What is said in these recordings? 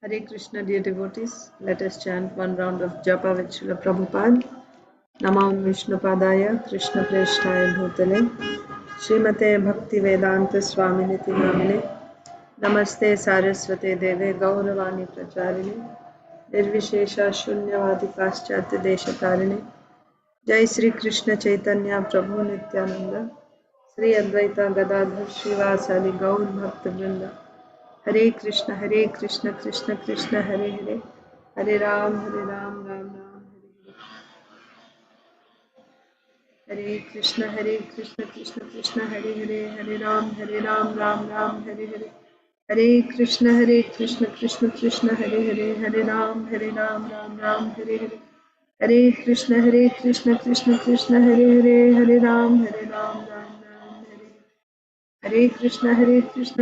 Hare Krishna, dear devotees. Let us chant one round of japa with Srila Prabhupada. Namam Vishnupadaya, Krishna Preshtaya Bhutale, Srimate Bhakti Vedanta Swaminiti Namine, Namaste Saraswate Deve Gauravani Pracharine, Nirvishesha Shunyavadi Paschatya Deshatarine, Jai Sri Krishna Chaitanya Prabhu Nityananda, Sri Advaita Gadadhar Srivasadi Gaur Bhakta Vrinda, Hare Krishna, Krishna Krishna, Hare Hare, Hare Ram, Ram Ram, Hare Hare. Hare Krishna, Krishna Krishna, Hare Hare, Hare Ram, Ram Ram, Hare Hare. Hare Krishna, Krishna Krishna, Hare Hare, Hare Ram, Ram Ram, Hare Hare. Hare Krishna, Krishna Krishna, Hare Hare, Hare Ram, Ram Ram, Hare Hare. Hare Krishna,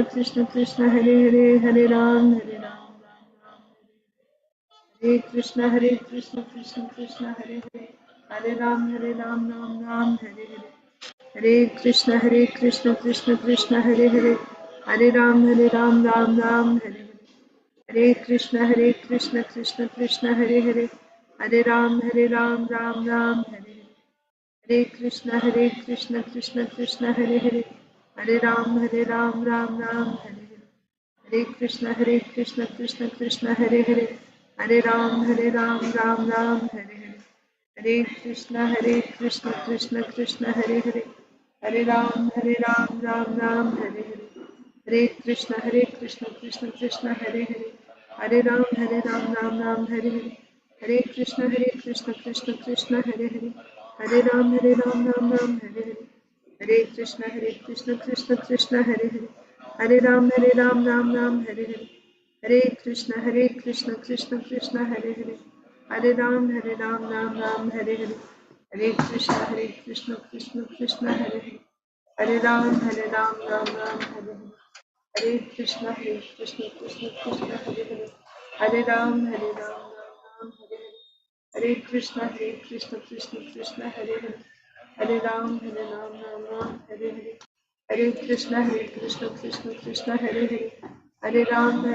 Krishna Krishna, Hare Hare, Hare Ram, Ram Ram, Hare Krishna, Krishna Krishna, Hare Hare, Hare Ram, Ram Ram, Hare Hare. Hare Krishna, Krishna Krishna, Hare Hare, Hare Ram, Ram Ram, Hare Hare. Hare Krishna, Krishna Krishna, Hare Hare, Hare Ram, Ram Ram, Hare Hare. Hare Krishna, Krishna Krishna, Hare Hare, Hare Ram, Ram Ram, Hare Hare. Hare Krishna, Krishna Krishna, Hare Hare, Hare Ram, Ram Ram, Hare Hare. Hare Krishna, Krishna Krishna, Hare Hare, Hare Ram, Ram Ram, Hare Hare. Hare Krishna, Krishna Krishna, Hare Hare, Hare Ram, Ram, Hare Hare. Hare Krishna, Krishna Krishna, Hare Hare, Hare Ram, Ram Ram, Hare Hare. Hare Krishna, Krishna Krishna, Hare Hare, Hare Ram, Ram Ram, Hare Hare. Hare Krishna, Krishna Krishna, Hare Hare, Hare Ram, Ram Ram, Hare Hare. Hare Krishna, Krishna Krishna, Hare Hare, Hare Ram, Ram Ram, Hare Hare. Hare Krishna, Krishna Krishna, Hare Hare, Hare Ram, Ram Ram, Hare Hare. Hare Krishna, Krishna Hare Hare, Hare Ram, Ram Ram, Hare Hare. Hare Krishna, Krishna Krishna, Hare Hare, Hare Ram,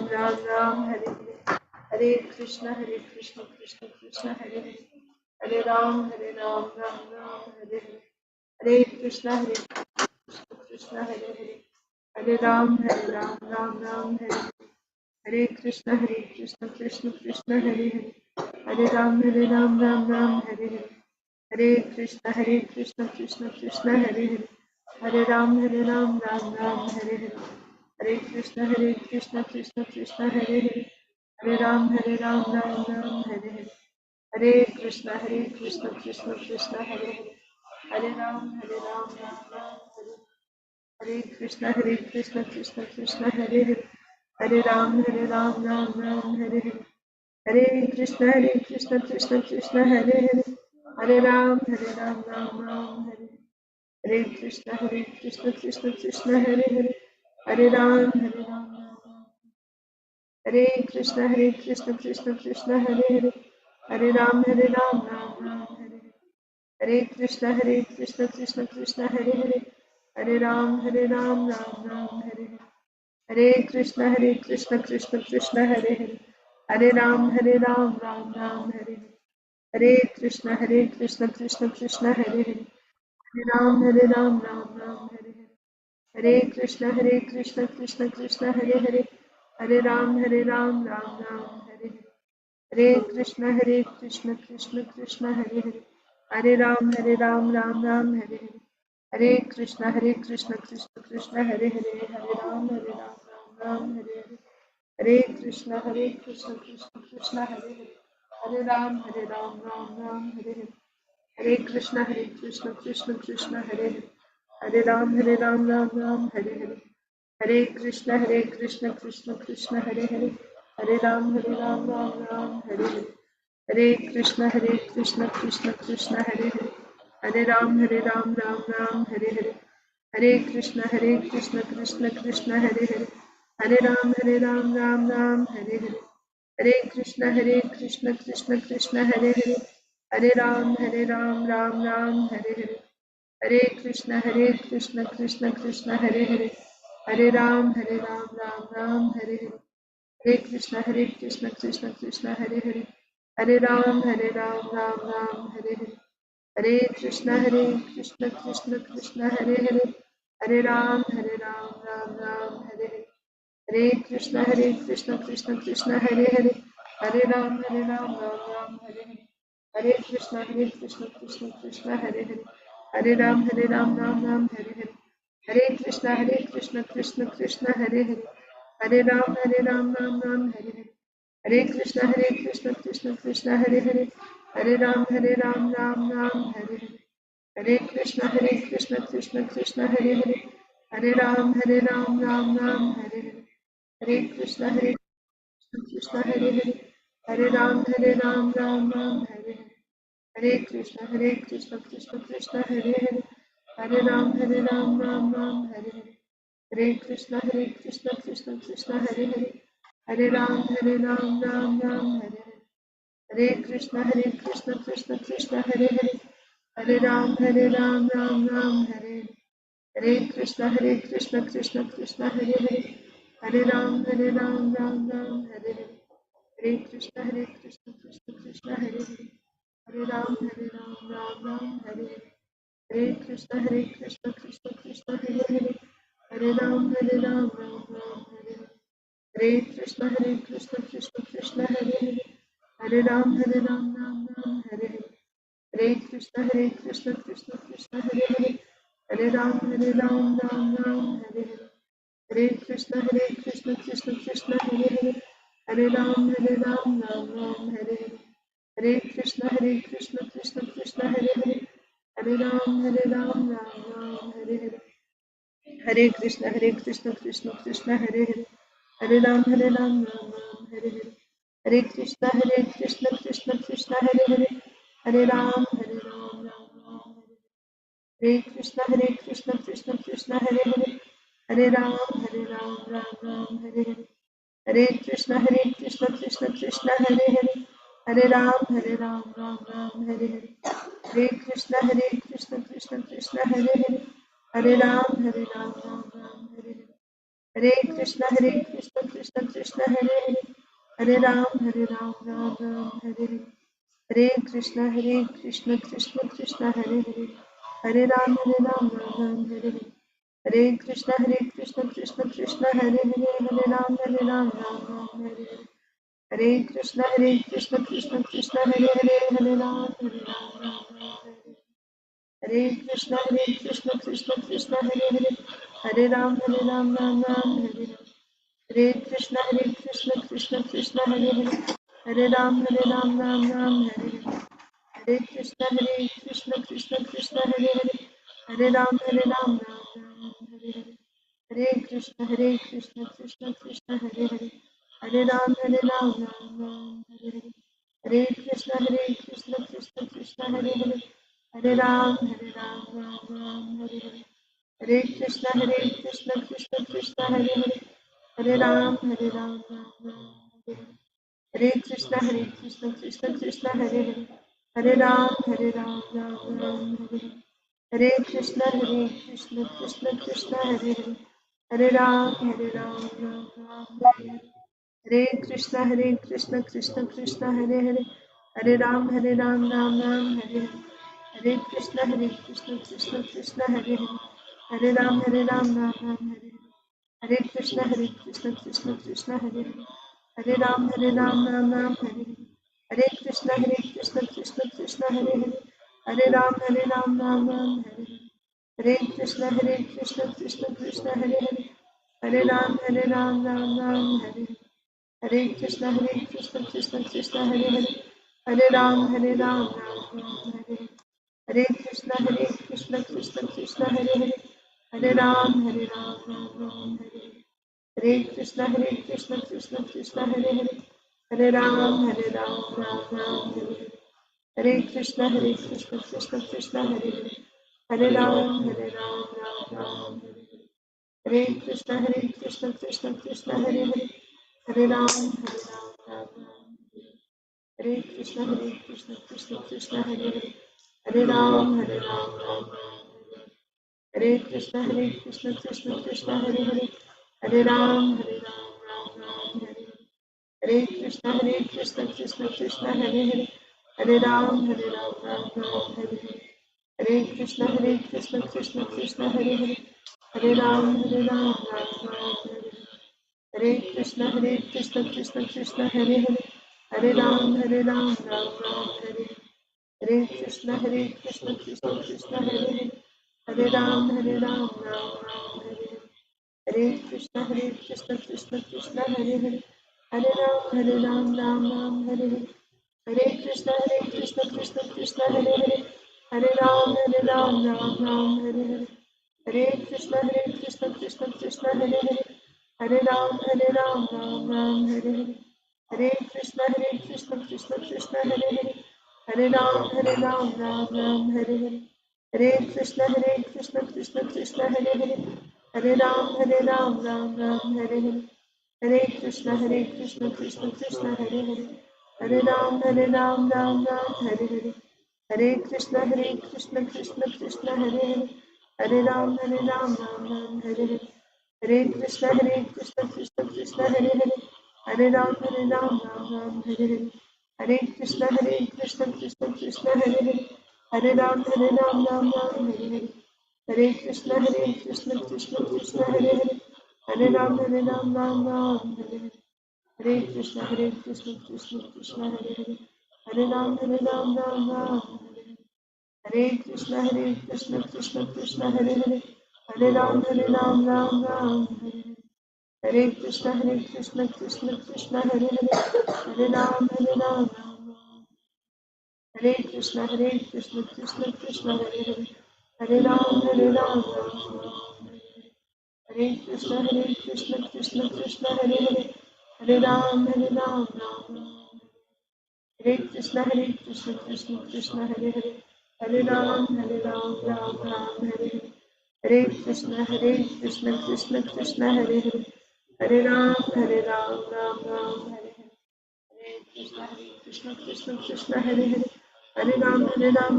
Ram Ram, Hare Hare. Hare Krishna, Krishna Krishna, Hare Hare, Hare Ram, Ram Ram, Hare Hare. Hare Krishna, Krishna Hare Hare, Hare Ram, Ram Ram, Hare Hare. Hare Krishna, Krishna Krishna, Hare Hare, Hare Ram, Ram Ram, Hare Hare. Hare Krishna, Krishna Krishna, Hare Hare, Hare Ram, Ram Ram, Hare Hare. Hare Krishna, Krishna Krishna, Hare Hare, Hare Ram, Ram Ram, Hare Hare. Hare Krishna, Krishna Krishna, Hare Hare, Hare Ram, Ram Ram, Hare Hare. Hare Krishna, Krishna Krishna, Hare Hare, Hare Ram, Ram Ram, Hare Hare. Hare Krishna, Krishna Krishna, Hare Hare, Hare Ram, Ram Ram, Hare Hare. Hare Krishna, Krishna Krishna, Hare Hare, Hare Ram, Ram Ram. Hare Krishna, Krishna Krishna, Hare Hare, Hare Ram, Ram Ram, Hare Hare. Hare Krishna, Krishna Krishna, Hare Hare, Hare Ram, Ram Ram, Hare Hare. Hare Krishna, Krishna Krishna, Hare Hare, Hare Ram, Ram Ram, Hare Hare. Hare Krishna, Krishna Krishna, Hare Hare, Hare Ram, Ram Ram, Hare Hare. Hare Krishna, Krishna Krishna, Hare Hare, Hare Ram, Ram Ram, Hare Hare. Hare Krishna, Krishna Krishna, Hare Hare, Hare Ram, Ram Ram, Hare Hare. Hare Krishna, Krishna Krishna, Hare Hare, Hare Ram, Ram Ram, Hare Hare. Hare Krishna, Krishna Krishna, Hare Hare, Hare Ram, Ram Ram, Hare Hare. Hare Krishna, Krishna Krishna, Hare Hare, Hare Ram, Ram Ram, Hare Hare. Hare Krishna, Krishna Krishna, Hare Hare, Hare Ram, Ram Hare Hare. Hare Krishna, Krishna Krishna, Hare Hare, Hare Ram, Ram Hare Hare. Hare Krishna, Krishna Krishna, Hare Hare, Hare Ram, Ram Hare Hare. Hare Krishna, Krishna Krishna, Hare Hare, Hare Ram, Ram Ram, Hare Hare. Hare Krishna, Krishna Krishna, Hare Hare, Hare Ram, Ram Ram, Hare Hare. Hare Krishna Krishna Krishna Hare Hare, Hare Ram Ram Ram Hare Hare, Hare Krishna Krishna Krishna Hare Hare, Hare Ram Ram Ram Hare Hare, Hare Krishna Krishna Krishna Hare Hare, Hare Ram Ram Ram Hare Hare, Hare Krishna Krishna Krishna Hare Hare, Hare Ram Ram Ram Hare Hare, Hare Krishna Krishna Krishna Hare Hare, Hare Ram Ram Ram Hare Hare, Hare Krishna Krishna Krishna Hare Hare, Hare Ram Ram Ram Hare Hare, Hare Krishna Krishna Krishna Hare Hare, Hare Ram Ram Ram Hare Hare, Hare Krishna Krishna Hare Hare, Hare Ram Ram Ram Hare Hare, Hare Krishna Krishna Krishna Hare Hare, Hare Ram Ram Ram Hare Hare, Hare Krishna Krishna Krishna Hare Hare, Hare Ram Ram Ram Hare Hare, Hare Krishna Krishna Krishna Hare Hare, Hare Ram Ram Ram Hare Hare, Hare Krishna Krishna Krishna Hare Hare, Hare Ram Ram Ram Hare Hare, Hare Krishna Krishna Krishna Hare Hare, Hare Ram Ram Ram Hare Hare, Hare Krishna Krishna Krishna Hare Hare, Hare Ram Ram Ram Hare Hare, Hare Krishna Krishna Krishna Hare Hare, Hare Ram Ram Hare Hare, Hare Krishna Krishna Krishna Hare Hare, Hare Ram Ram Hare Hare, Hare Krishna Krishna Krishna Hare Hare, Hare Ram Ram Hare Hare, Hare Krishna Krishna Krishna Hare Hare, Hare Ram Ram Hare Hare, Hare Krishna Krishna Krishna Hare Hare, Hare Ram Ram Hare Hare, Hare Krishna Krishna Krishna Hare Hare, Hare Ram Ram Hare Krishna Krishna Krishna Hare Hare, Hare Ram Ram Hare Hare, Hare Krishna Krishna Krishna Hare Hare, Hare Ram Ram Hare Hare, Hare Krishna Krishna Krishna Hare Hare, Hare Ram Ram Hare Hare, Hare Krishna Krishna Krishna Hare Hare, Hare Ram Ram Hare Hare, Hare Krishna Krishna Krishna Hare Hare, Hare Ram Ram Hare Hare, Hare Krishna Krishna Krishna Hare Hare, Hare Ram Ram Hare Hare, Hare Krishna Krishna Krishna Hare Hare, Hare Ram Ram Hare Hare, Hare Krishna Krishna Krishna Hare Hare, Hare Ram Ram Hare Hare, Hare Krishna Krishna Krishna Hare Hare, Hare Ram Ram Hare Hare, Hare Krishna Krishna Krishna Hare Hare, Hare Ram Ram Hare Hare, Hare Krishna Krishna Krishna Hare Hare, Hare Ram Ram Hare Hare, Hare Krishna Krishna Krishna Hare Hare, Hare Ram Ram Hare Hare, Hare Krishna Krishna Krishna Hare Hare, Hare Ram Ram Hare Hare, Hare Krishna Krishna Krishna Hare Hare, Hare Ram Ram Hare Hare, Hare Krishna Krishna Krishna Hare Hare, Hare Ram Ram Hare Hare, Hare Krishna Krishna Krishna Hare Hare, Hare Ram Ram Hare Hare, Hare Krishna Krishna Krishna Hare Hare, Hare Ram Ram Hare Hare, Hare Krishna Krishna Krishna Hare Hare, Hare Ram Ram Hare Hare, Hare Krishna Krishna Krishna Hare Hare, Hare Ram Ram Hare Hare, Hare Krishna Krishna Krishna Hare Hare, Hare Ram Ram Hare Hare, Hare Krishna Krishna Krishna Hare Hare, Hare Ram Ram Hare Hare, Hare Krishna Krishna Krishna Hare Hare, Hare Ram Ram Hare Hare, Hare Krishna Krishna Krishna Hare Hare, Hare Ram Ram Hare Hare, Hare Krishna Krishna Krishna Hare Hare, Hare Ram Ram Hare Hare, Hare Krishna Krishna Krishna Hare Hare, Hare Ram Ram Hare Krishna Krishna Krishna Hare Hare, Hare Ram Ram Hare Krishna Krishna Krishna Hare Hare, Hare Ram Ram Hare Hare, Hare Krishna Krishna Krishna Hare Hare, Hare Ram Ram Ram Hare Hare. Hare Krishna Krishna Krishna Hare Hare, Hare Ram Ram Ram Hare Hare. Hare Krishna Krishna Krishna Hare Hare, Hare Ram Ram Ram Hare Hare. Hare Krishna Krishna Krishna Hare Hare, Hare Ram Ram Ram Hare Hare. Hare Krishna Krishna Krishna Hare Hare, Hare Ram Ram Hare Hare. Hare Krishna Krishna Krishna Hare Hare, Hare Ram Ram Hare Hare. Hare Krishna Krishna Krishna Hare Hare, Hare Ram Ram Hare Hare. Hare Krishna Krishna Krishna Hare Hare, Hare Ram Ram Hare Hare. Hare Krishna Krishna Krishna Hare Hare, Hare Ram Ram Hare Hare. Hare Krishna Krishna Krishna Hare Hare, Hare Ram Ram Hare Hare. Hare Krishna Krishna Krishna Hare Hare, Hare Ram Ram Hare Hare. Hare Krishna Krishna Krishna Hare Hare, Hare Ram Ram Hare Hare. Hare Krishna Krishna Krishna Hare Hare, Hare Ram Ram Hare Hare. Hare Krishna Krishna Krishna Hare Hare, Hare Ram Ram Hare Hare. Hare Krishna Krishna Krishna Hare Hare, Hare Ram Ram Hare Hare. Hare Krishna Krishna Krishna Hare Hare, Hare Ram Ram Hare Hare. Hare Krishna Krishna Krishna Hare Hare, Hare Ram Ram. Hare Krishna Krishna Krishna Hare Hare, Hare Ram Ram. Hare Krishna Krishna Krishna Hare Hare, Hare Ram Ram. Hare Krishna Krishna Krishna Hare Hare, Hare Ram Ram Hare Hare. Hare Krishna Krishna Krishna Hare Hare, Hare Ram Ram Hare Hare. Hare Krishna Krishna Hare Hare, Hare Ram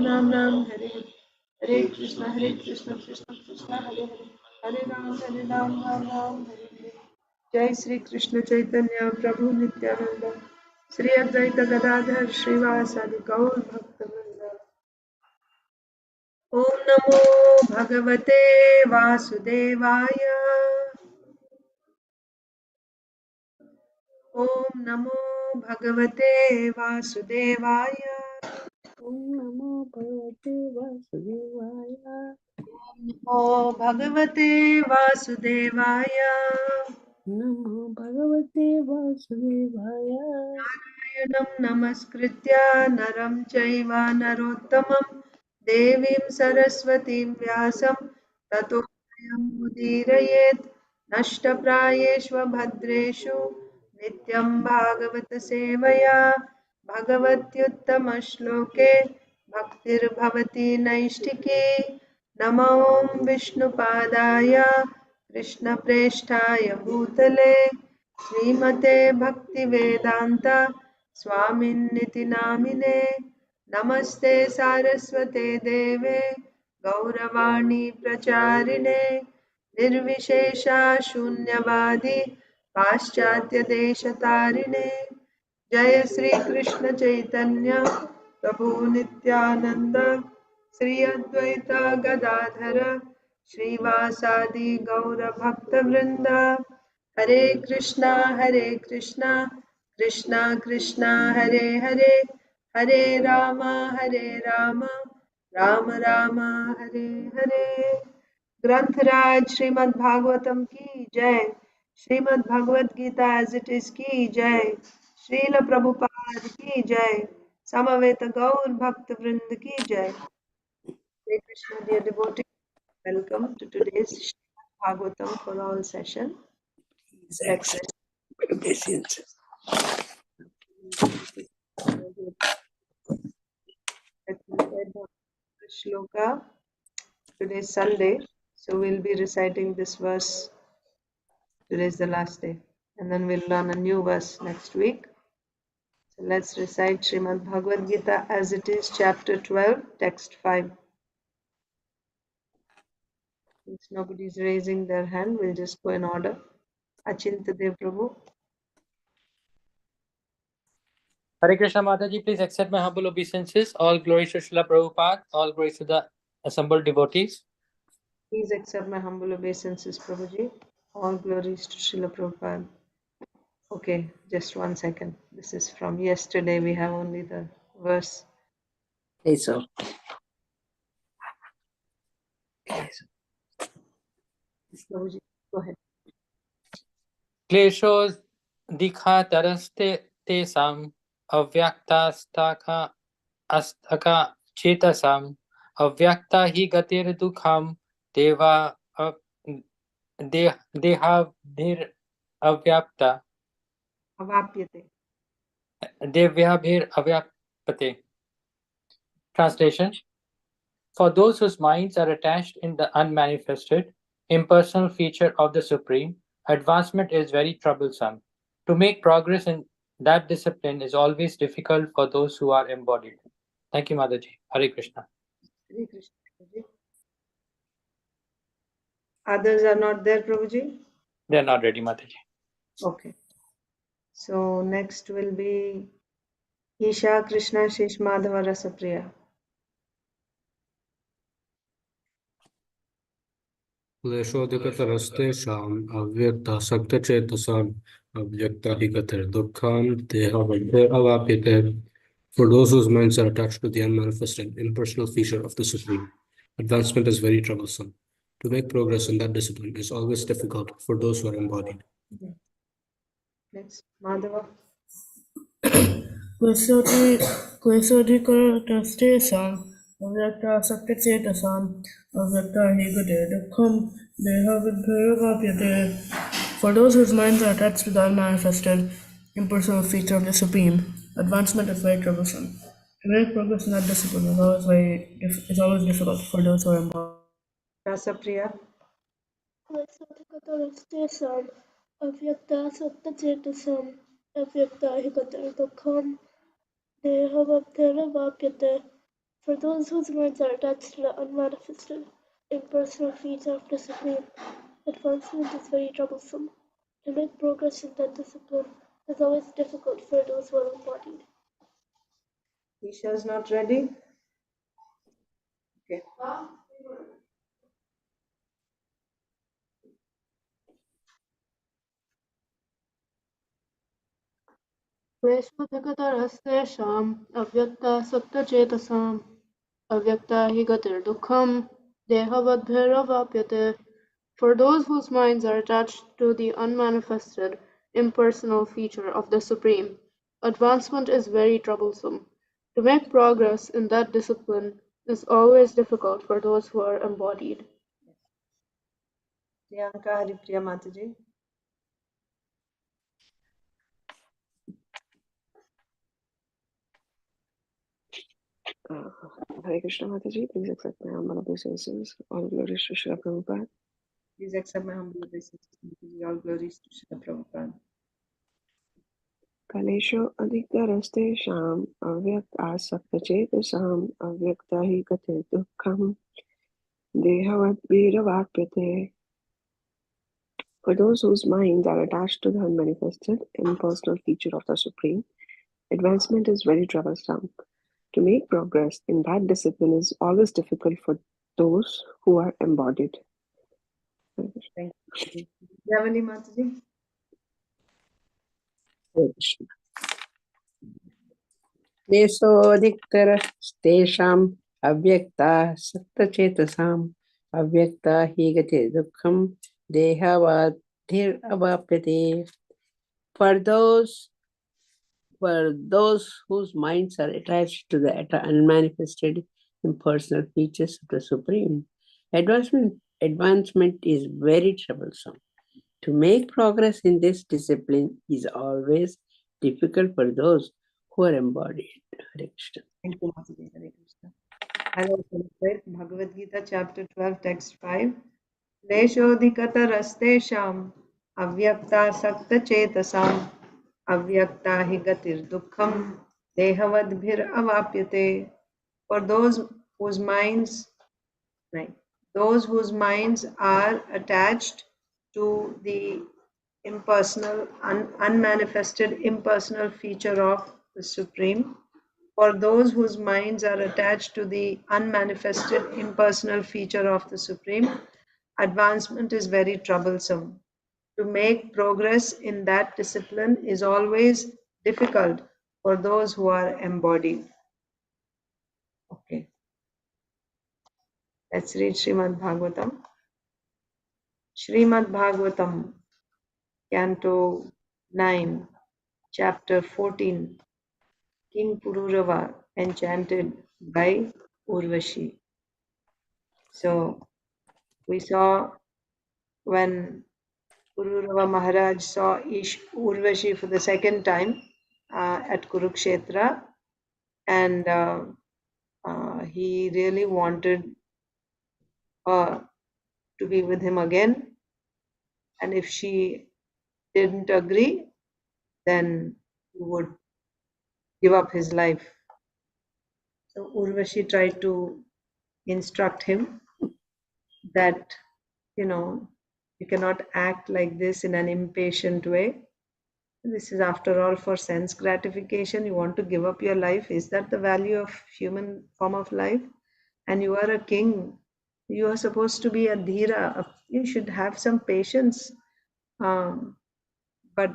Ram Hare Hare. Hare Krishna Krishna Krishna Hare Hare, Hare Ram Ram Hare Hare. जय श्री कृष्ण चैतन्य प्रभु नित्यानंद, श्री अद्वैत गदाधर श्रीवासादि गौर भक्तवृंद। ओम नमो भगवते वासुदेवाय। ओम नमो भगवते वासुदेवाय। ओम नमो भगवते वासुदेवाय। नमो भगवते वासुदेवाय। नमो भगवते वासुदेवाय। नारायणं नमस्कृत्य नरं चैव नरोत्तमं देवीं सरस्वतीं व्यासं ततो जयमुदीरयेत्। नष्टप्रायेषु भद्रेषु नित्यं भागवत सेवया भगवत्युत्तमश्लोके भक्तिर्भवति नैष्टिकी। नमो विष्णुपादाय कृष्णप्रेष्ठाय भूतले श्रीमते भक्तिवेदांत स्वामिन्निति नामिने। नमस्ते सारस्वते देवे गौरवाणी प्रचारिणे निर्विशेषा शून्यवादी पाश्चात्यदेशतारिणे। जय श्री कृष्ण चैतन्य प्रभु नित्यानंद, श्री अद्वैत गदाधर श्रीवासादि गौर भक्तवृंद। हरे कृष्णा कृष्णा कृष्णा हरे हरे, हरे राम राम राम हरे हरे। ग्रंथराज श्रीमद् भागवतम की जय, Shrimad Bhagavad Gita as it is की जय, श्रील प्रभुपाद की जय, समवेत गौर भक्त वृंद की जय। Hare Krishna, dear devotee, welcome to today's Srimad Bhagavatam for all session. Let's Patience. recite the Sloka. Today is Sunday, so we'll be reciting this verse. Today is the last day, and then we'll learn a new verse next week. So let's recite Srimad Bhagavad Gita as it is, chapter 12, text 5. Since nobody's raising their hand, we'll just go in order. Achinta Dev Prabhu. Hare Krishna Mataji, please accept my humble obeisances. All glories to Srila Prabhupada, all glories to the assembled devotees. Please accept my humble obeisances, Prabhuji. All glories to Srila Prabhupada. Okay, just 1 second. This is from yesterday. We have only the verse. Hey, so. Prabhuji, go ahead. Klesho dikha taraste tesam avyakta astaka chetasam avyakta hi gatir dukham deva dehabhir avyapta Avapyate. devyabhir avyapate. Translation: For those whose minds are attached in the unmanifested, impersonal feature of the Supreme, advancement is very troublesome. To make progress in that discipline is always difficult for those who are embodied. Thank you, Mataji. Hare Krishna. Hare Krishna, Prabhuji. Others are not there, Prabhuji? They are not ready, Mataji. Okay. So next will be Isha Krishna Shish Madhava Rasapriya. क्लेशोऽधिकतरस्तेषाम् अव्यक्तासक्तचेतसाम् अव्यक्ताहिगतिर्दुःखान् देहबद्धेरवाप्यते. For those whose minds are attached to the unmanifested, impersonal feature of the Supreme, advancement is very troublesome. To make progress in that discipline is always difficult for those who are embodied. Next, Madhava. क्लेशोऽधिकतरस्तेषाम् अव्यक्तासक्तचेतसाम् अव्यक्ताहिगतिर्दुःखम् देहविद्भिरवाप्यते. For those whose minds are attached to the unmanifested, impersonal feature of the Supreme, advancement is very troublesome. To make progress in that discipline is always difficult for those who are embodied. Rasapriya. क्लेशोऽधिकतरस्तेषाम् अव्यक्तासक्तचेतसाम् अव्यक्ताहिगतिर्दुःखम् देहवद्भिरवाप्यते. For those whose minds are attached to the unmanifested, impersonal feature of the Supreme, advancement is very troublesome. To make progress in that discipline is always difficult for those who are embodied. Isha is not ready? Okay. क्लेशोऽधिकतरस्तेषाम् अव्यक्तासक्तचेतसाम् अव्यक्ता हि गतिर्दुःखम् देहवद्भिरवाप्यते. For those whose minds are attached to the unmanifested, impersonal feature of the Supreme, advancement is very troublesome. To make progress in that discipline is always difficult for those who are embodied. Priyanka Haripriya Mataji. Hare Krishna Mataji, please accept my humble obeisances. All glories to Srila Prabhupada. Please accept my humble obeisances. All glories to Srila Prabhupada. कलेशो अधिकतरस्तेषाम् अव्यक्तासक्तचेतसाम् अव्यक्ताहिगतिर्दुःखम् देहवद्भिरवाप्यते. For those whose minds are attached to the unmanifested, impersonal feature of the Supreme, advancement is very troublesome. To make progress in that discipline is always difficult for those who are embodied. Thank you. Javali Mataji. क्लेशोऽधिकतरस्तेषाम् अव्यक्तासक्तचेतसाम् अव्यक्ता हि गतिर्दुःखम् देहावद्भिरवाप्यते. For those whose minds are attached to the unmanifested impersonal features of the Supreme, advancement is very troublesome. To make progress in this discipline is always difficult for those who are embodied. Hare Krishna. Thank you, Mataji. Hare Krishna. I'll also recite Bhagavad Gita, chapter 12, text 5. Leshodhikatarastesham avyaktasaktachetasam avyakta hi gatirdukham dehavadbhir avapyate. For those whose minds are attached to the impersonal, unmanifested impersonal feature of the Supreme. For those whose minds are attached to the unmanifested impersonal feature of the Supreme, advancement is very troublesome. To make progress in that discipline is always difficult for those who are embodied. Okay, let's read Srimad Bhagavatam. Srimad Bhagavatam, Canto 9, Chapter 14, King Pururava enchanted by Urvashi. So we saw when Pururava Maharaj saw Urvashi for the second time at Kurukshetra, and he really wanted her to be with him again. And if she didn't agree, then he would give up his life. So Urvashi tried to instruct him that, you cannot act like this in an impatient way. This is, after all, for sense gratification. You want to give up your life. Is that the value of human form of life? And you are a king. You are supposed to be a dhira. You should have some patience. But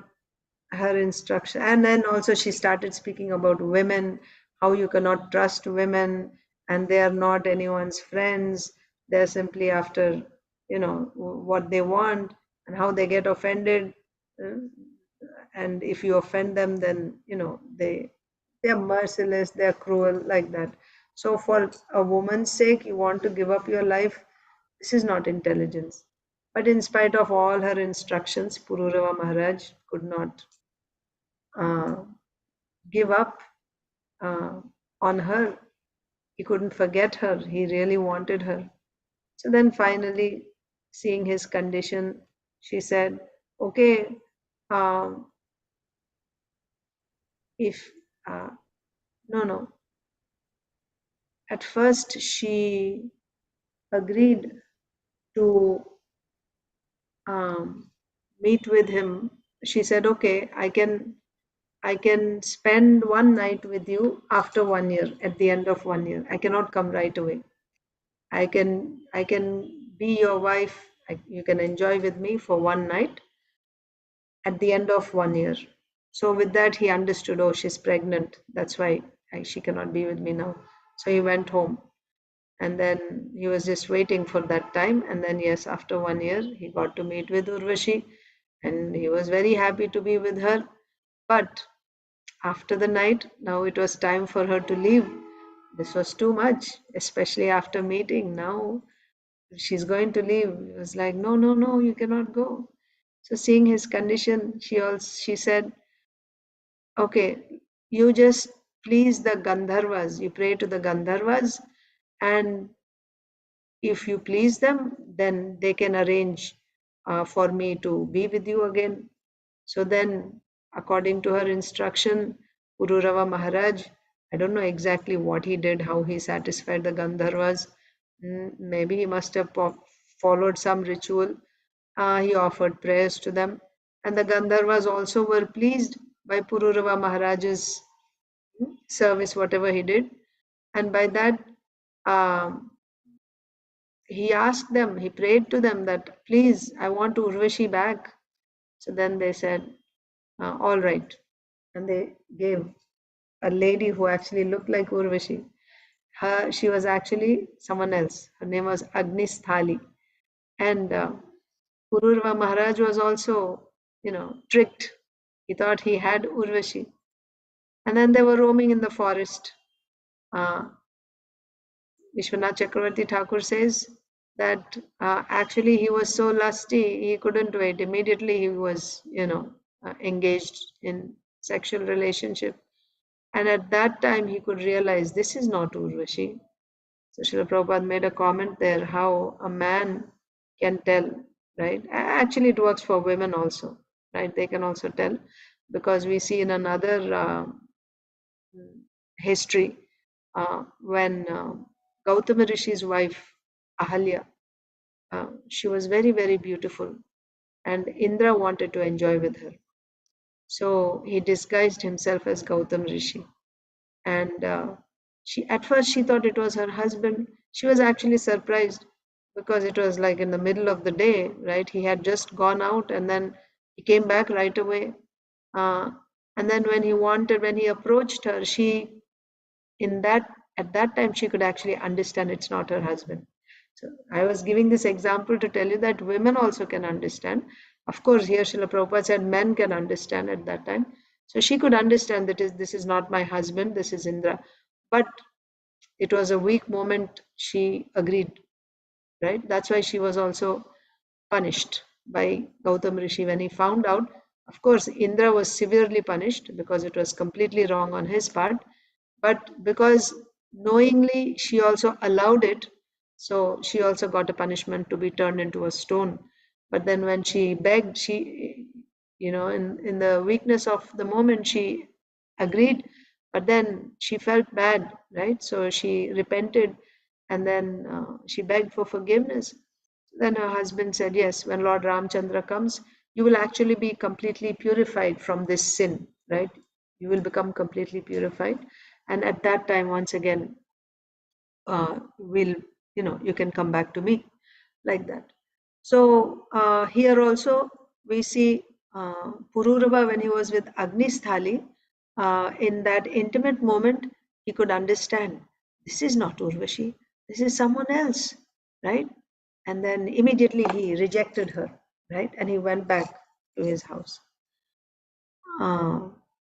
her instruction, and then also she started speaking about women, how you cannot trust women, and they are not anyone's friends. They're simply after what they want, and how they get offended, and if you offend them, then they are merciless, they are cruel, like that. So for a woman's sake you want to give up your life? This is not intelligence. But in spite of all her instructions, Pururava Maharaj could not give up on her. He couldn't forget her. He really wanted her. So then finally, seeing his condition, she said, okay, if, no. At first she agreed to meet with him. She said, okay, I can spend one night with you after 1 year, at the end of 1 year. I cannot come right away. I can be your wife. You can enjoy with me for one night at the end of 1 year. So with that he understood, oh, she's pregnant. That's why she cannot be with me now. So he went home, and then he was just waiting for that time. And then yes, after 1 year he got to meet with Urvashi, and he was very happy to be with her. But after the night, now it was time for her to leave. This was too much, especially after meeting. Now she's going to leave. It was like, no, you cannot go. So seeing his condition, she said, okay, you just please the Gandharvas. You pray to the Gandharvas, and if you please them, then they can arrange for me to be with you again. So then, according to her instruction, Pururava Maharaj, I don't know exactly what he did, how he satisfied the Gandharvas. Maybe he must have followed some ritual. He offered prayers to them. And the Gandharvas also were pleased by Pururava Maharaj's service, whatever he did. And by that, he asked them, he prayed to them that, please, I want Urvashi back. So then they said, all right. And they gave a lady who actually looked like Urvashi. She was actually someone else. Her name was Agnisthali. And Pururava Maharaj was also, tricked. He thought he had Urvashi. And then they were roaming in the forest. Vishwanath Chakravarti Thakur says that actually he was so lusty, he couldn't wait. Immediately he was, engaged in sexual relationship. And at that time he could realize this is not Urvashi. So Srila Prabhupada made a comment there how a man can tell, right? Actually it works for women also, right? They can also tell, because we see in another history when Gautama Rishi's wife Ahalya, she was very, very beautiful, and Indra wanted to enjoy with her. So he disguised himself as Gautam Rishi. And at first she thought it was her husband. She was actually surprised because it was like in the middle of the day, right? He had just gone out and then he came back right away. And then when he approached her, at that time she could actually understand it's not her husband. So I was giving this example to tell you that women also can understand. Of course, here Srila Prabhupada said men can understand at that time. So she could understand that this is not my husband, this is Indra. But it was a weak moment, she agreed, right? That's why she was also punished by Gautam Rishi when he found out. Of course, Indra was severely punished because it was completely wrong on his part. But because knowingly she also allowed it, so she also got a punishment to be turned into a stone. But then when she begged, in the weakness of the moment, she agreed, but then she felt bad, right? So she repented and then she begged for forgiveness. Then her husband said, yes, when Lord Ramchandra comes, you will actually be completely purified from this sin, right? You will become completely purified. And at that time, once again, you can come back to me, like that. So here also we see Pururava when he was with Agnisthali, in that intimate moment, he could understand, this is not Urvashi, this is someone else, right? And then immediately he rejected her, right? And he went back to his house.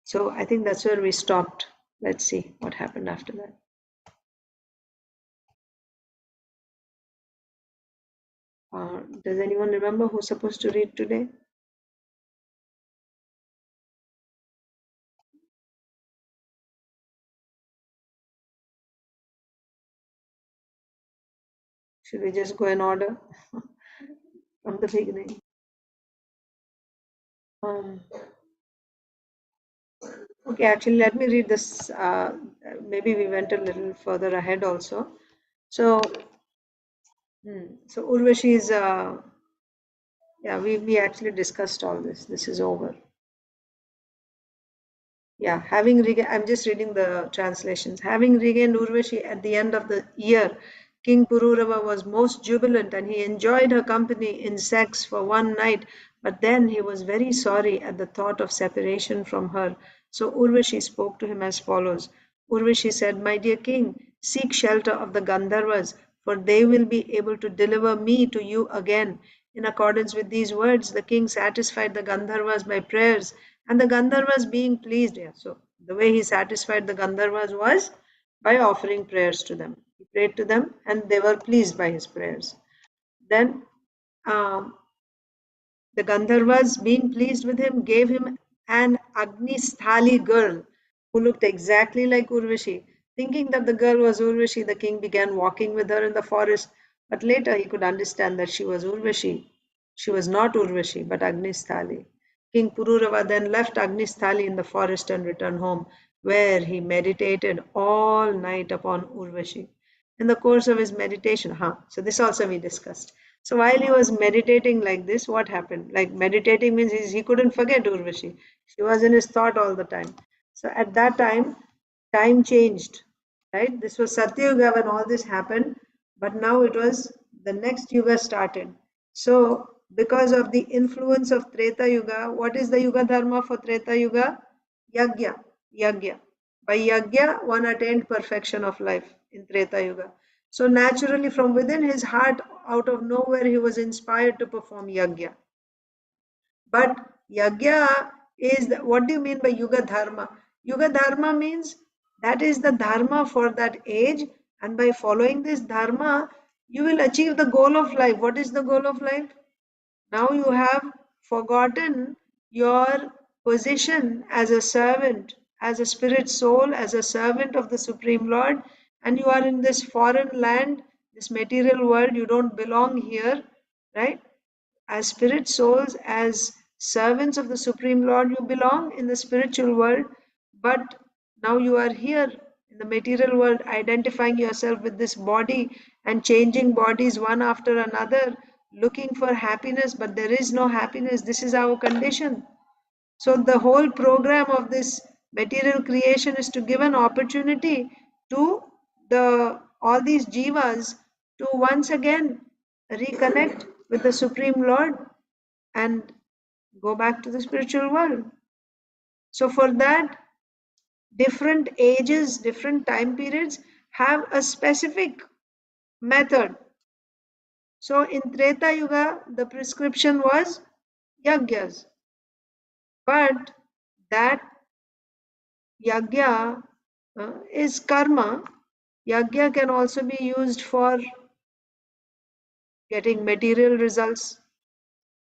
So I think that's where we stopped. Let's see what happened after that. Does anyone remember who's supposed to read today? Should we just go in order from the beginning? Okay, actually, let me read this. Maybe we went a little further ahead also. So, Urvashi is, yeah, we actually discussed all this. This is over. Yeah, I'm just reading the translations. Having regained Urvashi at the end of the year, King Pururava was most jubilant and he enjoyed her company in sex for one night, but then he was very sorry at the thought of separation from her. So Urvashi spoke to him as follows. Urvashi said, my dear king, seek shelter of the Gandharvas, for they will be able to deliver me to you again. In accordance with these words, the king satisfied the Gandharvas by prayers, and the Gandharvas being pleased. Yeah, so the way he satisfied the Gandharvas was by offering prayers to them. He prayed to them, and they were pleased by his prayers. Then the Gandharvas, being pleased with him, gave him an Agnisthali girl who looked exactly like Urvashi. Thinking that the girl was Urvashi, the king began walking with her in the forest, but later he could understand that she was Urvashi. She was not Urvashi, but Agnisthali. King Pururava then left Agnisthali in the forest and returned home, where he meditated all night upon Urvashi. In the course of his meditation, so this also we discussed. So while he was meditating like this, what happened? Like meditating means he couldn't forget Urvashi. She was in his thought all the time. So at that time changed, right? This was Satyuga when all this happened, but now it was the next Yuga started. So because of the influence of Treta Yuga, what is the Yuga Dharma for Treta Yuga? Yagya. Yagya. By Yagya, one attained perfection of life in Treta Yuga. So naturally, from within his heart, out of nowhere, he was inspired to perform Yagya. But Yagya is, what do you mean by Yuga Dharma? Yuga Dharma means that is the Dharma for that age, and by following this Dharma, you will achieve the goal of life. What is the goal of life? Now you have forgotten your position as a servant, as a spirit soul, as a servant of the Supreme Lord, and you are in this foreign land, this material world. You don't belong here, right? As spirit souls, as servants of the Supreme Lord, you belong in the spiritual world, but now you are here in the material world, identifying yourself with this body and changing bodies one after another, looking for happiness, but there is no happiness. This is our condition. So the whole program of this material creation is to give an opportunity to all these jivas to once again reconnect with the Supreme Lord and go back to the spiritual world. So for that, different ages, different time periods have a specific method. So in Treta Yuga, the prescription was yagyas. But that yagya is karma. Yagya can also be used for getting material results.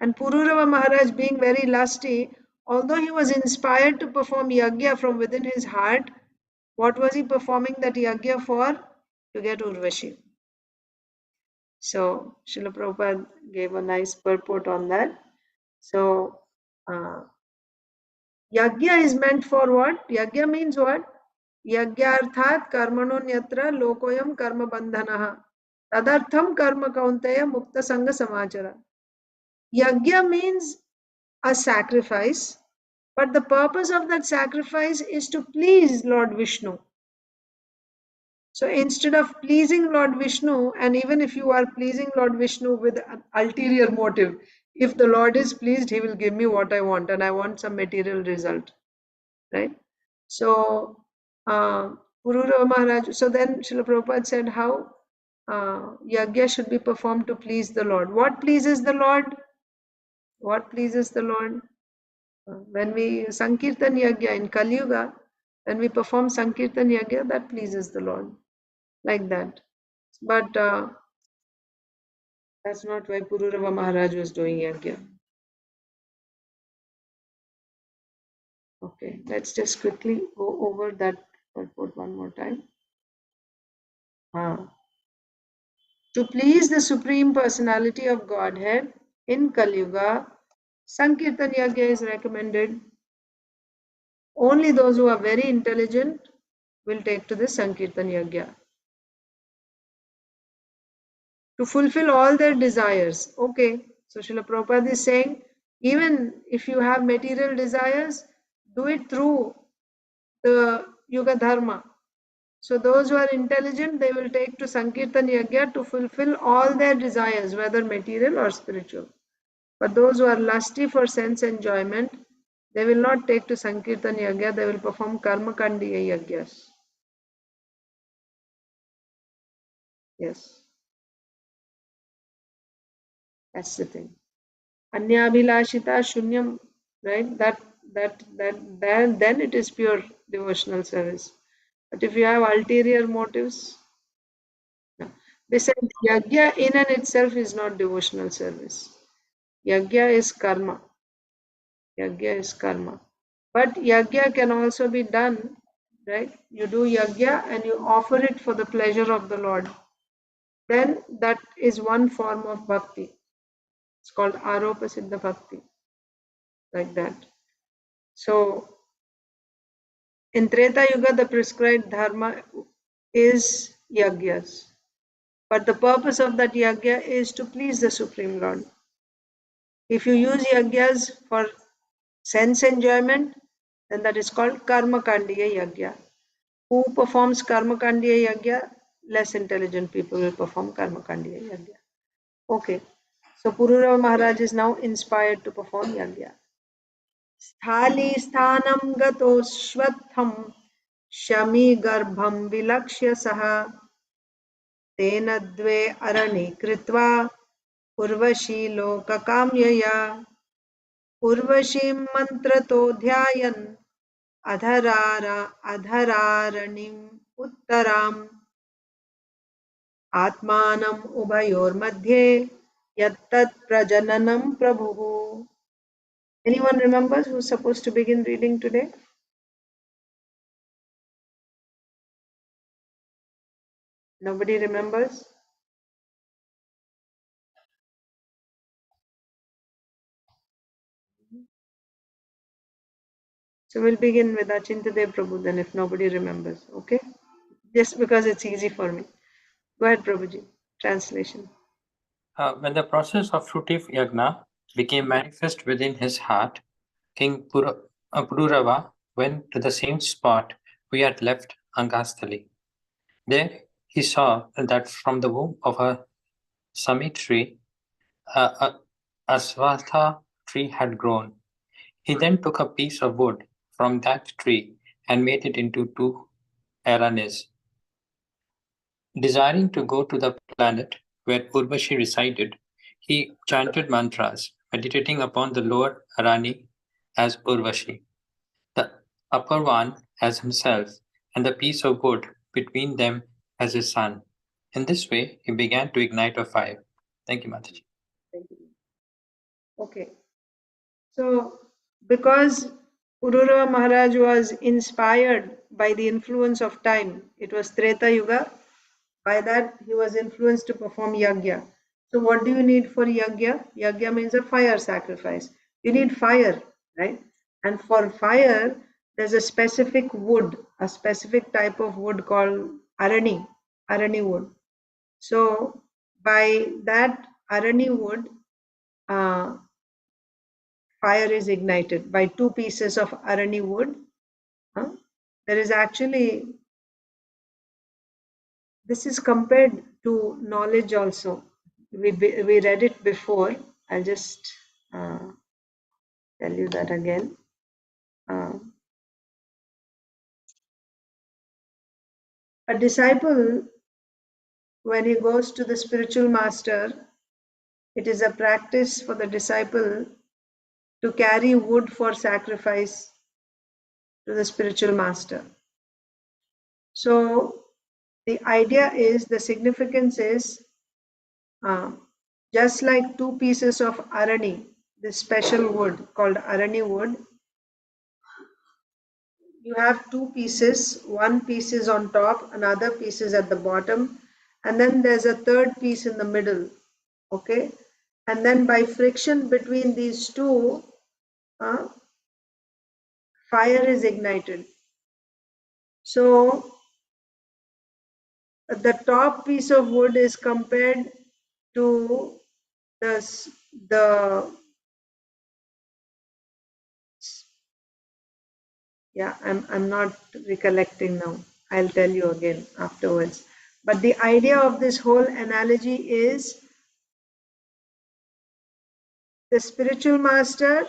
And Pururava Maharaj, being very lusty, although he was inspired to perform yagya from within his heart, what was he performing that yagya for? To get Urvashi. So Srila Prabhupada gave a nice purport on that. So yagya is meant for what? Yagya means what? Yagyarthat karmanonyatra lokoyam karma bandhanaha. Tadartham karma kaunteya mukta sangha samachara. Yagya means a sacrifice, but the purpose of that sacrifice is to please Lord Vishnu. So instead of pleasing Lord Vishnu, and even if you are pleasing Lord Vishnu with an ulterior motive, if the Lord is pleased, he will give me what I want, and I want some material result, right? So Pururava Maharaj, so then Srila Prabhupada said how yagya should be performed to please the Lord. What pleases the Lord? What pleases the Lord? When we Sankirtan Yagya in Kali Yuga, when we perform Sankirtan Yagya, that pleases the Lord. Like that. But that's not why Pururava Maharaj was doing Yagya. Okay, let's just quickly go over that purport one more time. To please the Supreme Personality of Godhead in Kali Yuga, Sankirtan Yagya is recommended. Only those who are very intelligent will take to this Sankirtan Yagya. To fulfill all their desires. Okay, so Srila Prabhupada is saying, even if you have material desires, do it through the Yuga Dharma. So those who are intelligent, they will take to Sankirtan Yagya to fulfill all their desires, whether material or spiritual. But those who are lusty for sense enjoyment, they will not take to Sankirtan Yagya, they will perform Karma Kandiya Yagyas. Yes. That's the thing. Anyabhilashita Shunyam, right? Then it is pure devotional service. But if you have ulterior motives, no. Besides, yagya in and itself is not devotional service. Yagya is karma. Yagya is karma. But yagya can also be done, right? You do yagya and you offer it for the pleasure of the Lord. Then that is one form of bhakti. It's called Aropa Siddha Bhakti. Like that. So in Treta Yuga, the prescribed dharma is yagyas. But the purpose of that yagya is to please the Supreme Lord. If you use yagyas for sense enjoyment, then that is called karma kandiya yagya. Who performs karma kandiya yagya? Less intelligent people will perform karma kandiya yagya. Okay. So Pururava Maharaj is now inspired to perform yagya. Sthali sthanam gato shvatham shami garbham vilakshya saha tena dve arani kritva urvashi lokakamyaya urvashim mantrato dhyayan adharaरणिम उत्तराम आत्मानम उभयोर मध्ये यत्तत् प्रजननम प्रभुः. Anyone remembers who's supposed to begin reading today? Nobody remembers? So we'll begin with Achintadev Prabhu then if nobody remembers, okay? Just because it's easy for me. Go ahead, Prabhuji. Translation. When the process of fruitive yagna became manifest within his heart, King Pururava went to the same spot we had left Angastali. There he saw that from the womb of a sami tree, a aswatha tree had grown. He then took a piece of wood from that tree and made it into 2 aranis. Desiring to go to the planet where Urvashi resided, he chanted mantras, meditating upon the lower Arani as Urvashi, the upper one as himself, and the piece of wood between them as his son. In this way, he began to ignite a fire. Thank you, Mataji. Thank you. Okay. So, because Pururava Maharaj was inspired by the influence of time, it was Treta Yuga. By that, he was influenced to perform yagya. So, what do you need for yagya? Yagya means a fire sacrifice. You need fire, right? And for fire, there's a specific wood, a specific type of wood called arani wood. So, by that arani wood, fire is ignited by 2 pieces of arani wood. There is actually, this is compared to knowledge also. We read it before. I'll just tell you that again. A disciple, when he goes to the spiritual master, it is a practice for the disciple to carry wood for sacrifice to the spiritual master. So the idea is, the significance is, just like 2 pieces of arani, this special wood called arani wood, you have 2 pieces, one piece is on top, another piece is at the bottom, and then there's a third piece in the middle, okay? And then by friction between these two, fire is ignited. So the top piece of wood is compared to the yeah, I'm not recollecting now. I'll tell you again afterwards. But the idea of this whole analogy is, the spiritual master,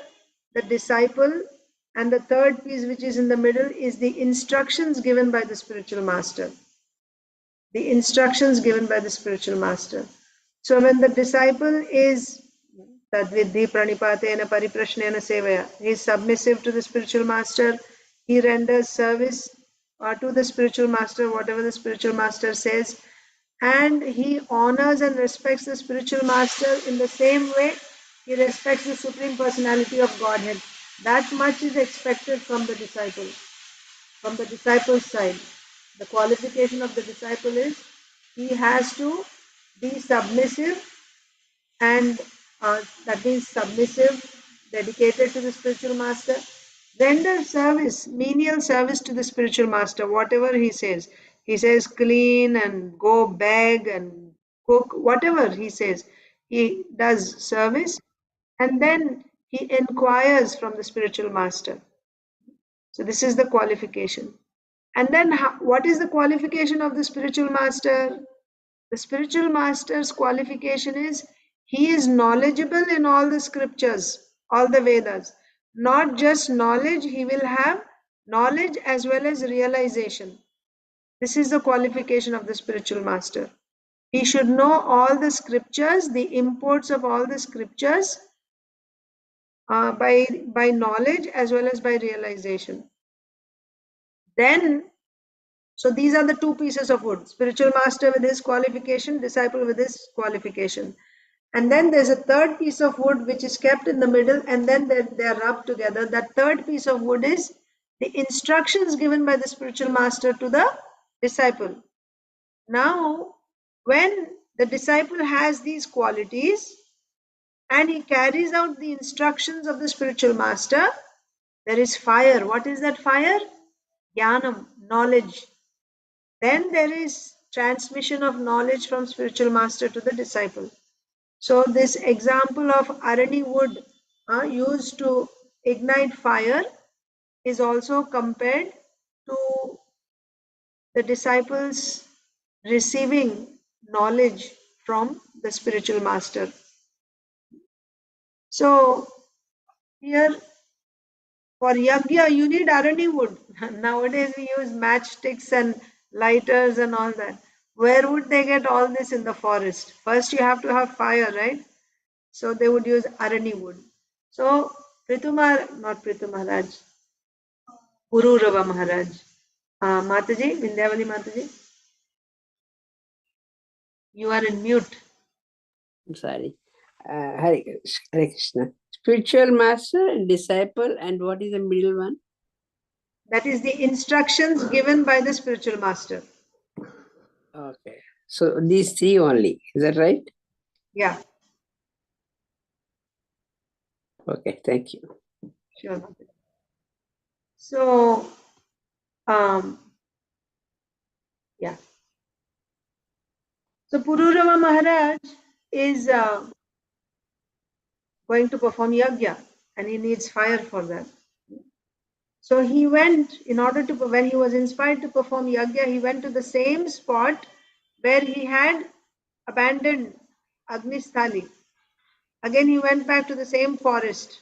the disciple, and the third piece which is in the middle is the instructions given by the spiritual master. The instructions given by the spiritual master. So when the disciple is Tadvidhi pranipatena pariprashnena sevaya, he is submissive to the spiritual master, he renders service to the spiritual master, whatever the spiritual master says, and he honors and respects the spiritual master in the same way he respects the Supreme Personality of Godhead. That much is expected from the disciple, from the disciple's side. The qualification of the disciple is, he has to be submissive, and that means submissive, dedicated to the spiritual master, render service, menial service to the spiritual master, whatever he says. He says clean and go beg and cook, whatever he says, he does service, and then he inquires from the spiritual master. So this is the qualification. And then what is the qualification of the spiritual master? The spiritual master's qualification is, he is knowledgeable in all the scriptures, all the Vedas. Not just knowledge, he will have knowledge as well as realization. This is the qualification of the spiritual master. He should know all the scriptures, the imports of all the scriptures, by knowledge as well as by realization. Then, so these are the 2 pieces of wood: spiritual master with his qualification, disciple with his qualification. And then there's a third piece of wood which is kept in the middle, and then they are rubbed together. That third piece of wood is the instructions given by the spiritual master to the disciple. Now, when the disciple has these qualities and he carries out the instructions of the spiritual master, there is fire. What is that fire? Jnanam, knowledge. Then there is transmission of knowledge from spiritual master to the disciple. So this example of arani wood used to ignite fire is also compared to the disciples receiving knowledge from the spiritual master. So here for yagya you need arani wood. Nowadays we use matchsticks and lighters and all that. Where would they get all this in the forest? First you have to have fire, right? So they would use arani wood. So not Prithu Maharaj, Pururava Maharaj. Mataji, Vindhyavali Mataji, you are in mute. I'm sorry. Hare Krishna. Spiritual master and disciple, and what is the middle one? That is the instructions given by the spiritual master. Okay. So these three only. Is that right? Yeah. Okay, thank you. Sure. So, yeah. So Pururava Maharaj is going to perform yagya, and he needs fire for that. So he went, when he was inspired to perform yagya, he went to the same spot where he had abandoned Agnisthali. Again, he went back to the same forest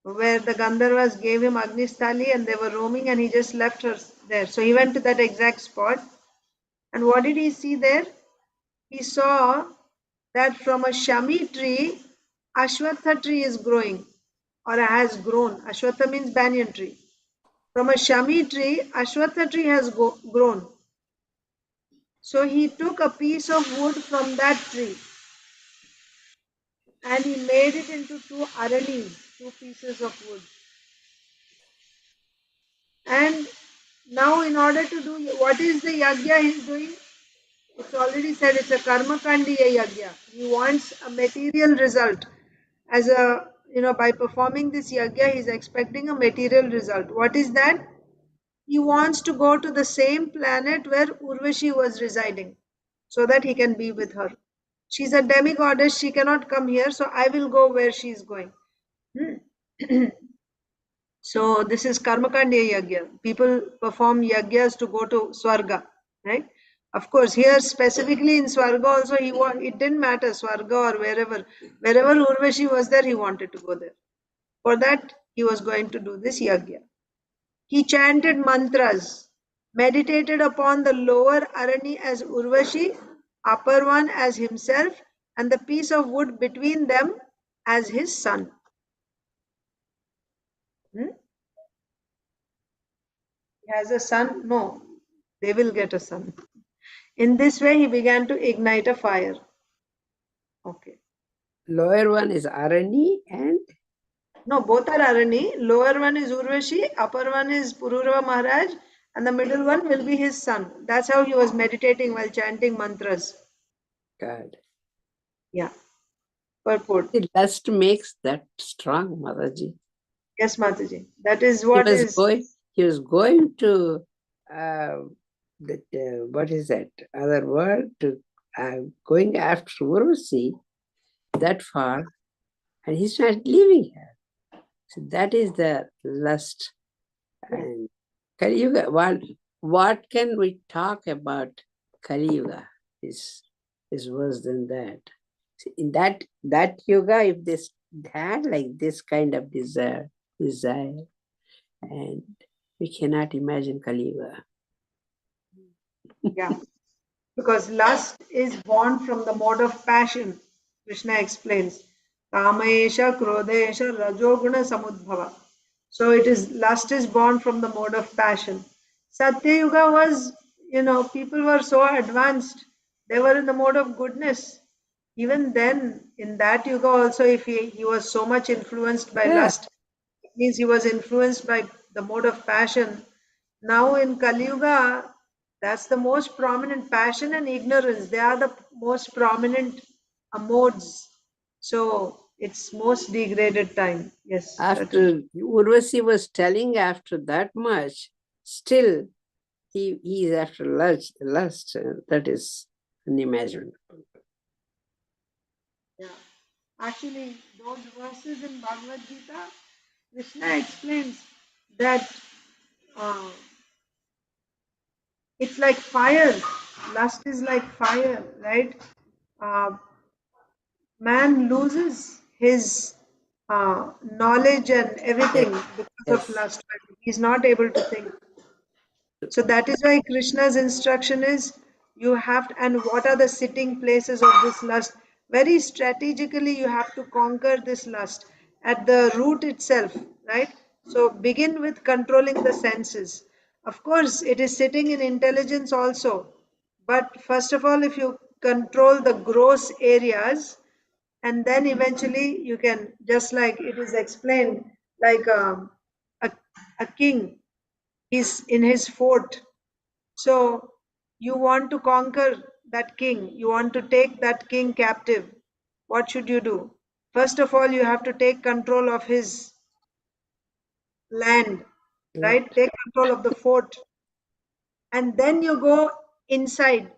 where the Gandharvas gave him Agnisthali and they were roaming, and he just left her there. So he went to that exact spot. And what did he see there? He saw that from a shami tree, Ashwatha tree is growing or has grown. Ashwatha means banyan tree. From a shami tree, Ashwatha tree has grown. So he took a piece of wood from that tree and he made it into two aranis, two pieces of wood. And now in order to do, what is the yagya he's doing? It's already said it's a karma kandiya yagya. He wants a material result. By performing this yagya, he's expecting a material result. What is that? He wants to go to the same planet where Urvashi was residing so that he can be with her. She's a demigoddess, she cannot come here, so I will go where she is going. So this is Karmakandya Yagya. People perform yagyas to go to Swarga, right? Of course, here specifically in Swarga also, it didn't matter, Swarga or wherever. Wherever Urvashi was there, he wanted to go there. For that, he was going to do this yagya. He chanted mantras, meditated upon the lower Arani as Urvashi, upper one as himself, and the piece of wood between them as his son. Hmm? He has a son? No, they will get a son. In this way, he began to ignite a fire. Okay. Lower one is Arani and? No, both are Arani. Lower one is Urvashi, upper one is Pururava Maharaj, and the middle one will be his son. That's how he was meditating while chanting mantras. God. Yeah. Purport. The lust makes that strong, Mataji. Yes, Mataji. That is what he was going to what is that other word, to going after Urvashi that far, and he's not leaving her. So that is the lust. And Kali Yuga, what can we talk about Kali Yuga is worse than that. See, in that yuga, if this had like this kind of desire, and we cannot imagine Kali Yuga. Yeah, because lust is born from the mode of passion. Krishna explains, Kamaesha, Krodesha, Rajoguna, Samudbhava. So lust is born from the mode of passion. Satya Yuga was, people were so advanced. They were in the mode of goodness. Even then, in that Yuga also, if he was so much influenced by lust, it means he was influenced by the mode of passion. Now in Kali Yuga, that's the most prominent. Passion and ignorance, they are the most prominent modes. So it's most degraded time. Yes. After Urvasi was telling after that much, still he is after lust. That is unimaginable. Yeah. Actually, those verses in Bhagavad Gita, Krishna explains that it's like fire. Lust is like fire, right? Man loses his knowledge and everything because of Yes. lust. He's not able to think. So that is why Krishna's instruction is you have to, and what are the sitting places of this lust? Very strategically, you have to conquer this lust at the root itself, right? So begin with controlling the senses. Of course, it is sitting in intelligence also. But first of all, if you control the gross areas, and then eventually you can, just like it is explained, like a, a king, he's in his fort, so you want to conquer that king, you want to take that king captive. What should you do? First of all, you have to take control of his land, Yeah. right? Take control of the fort. And then you go inside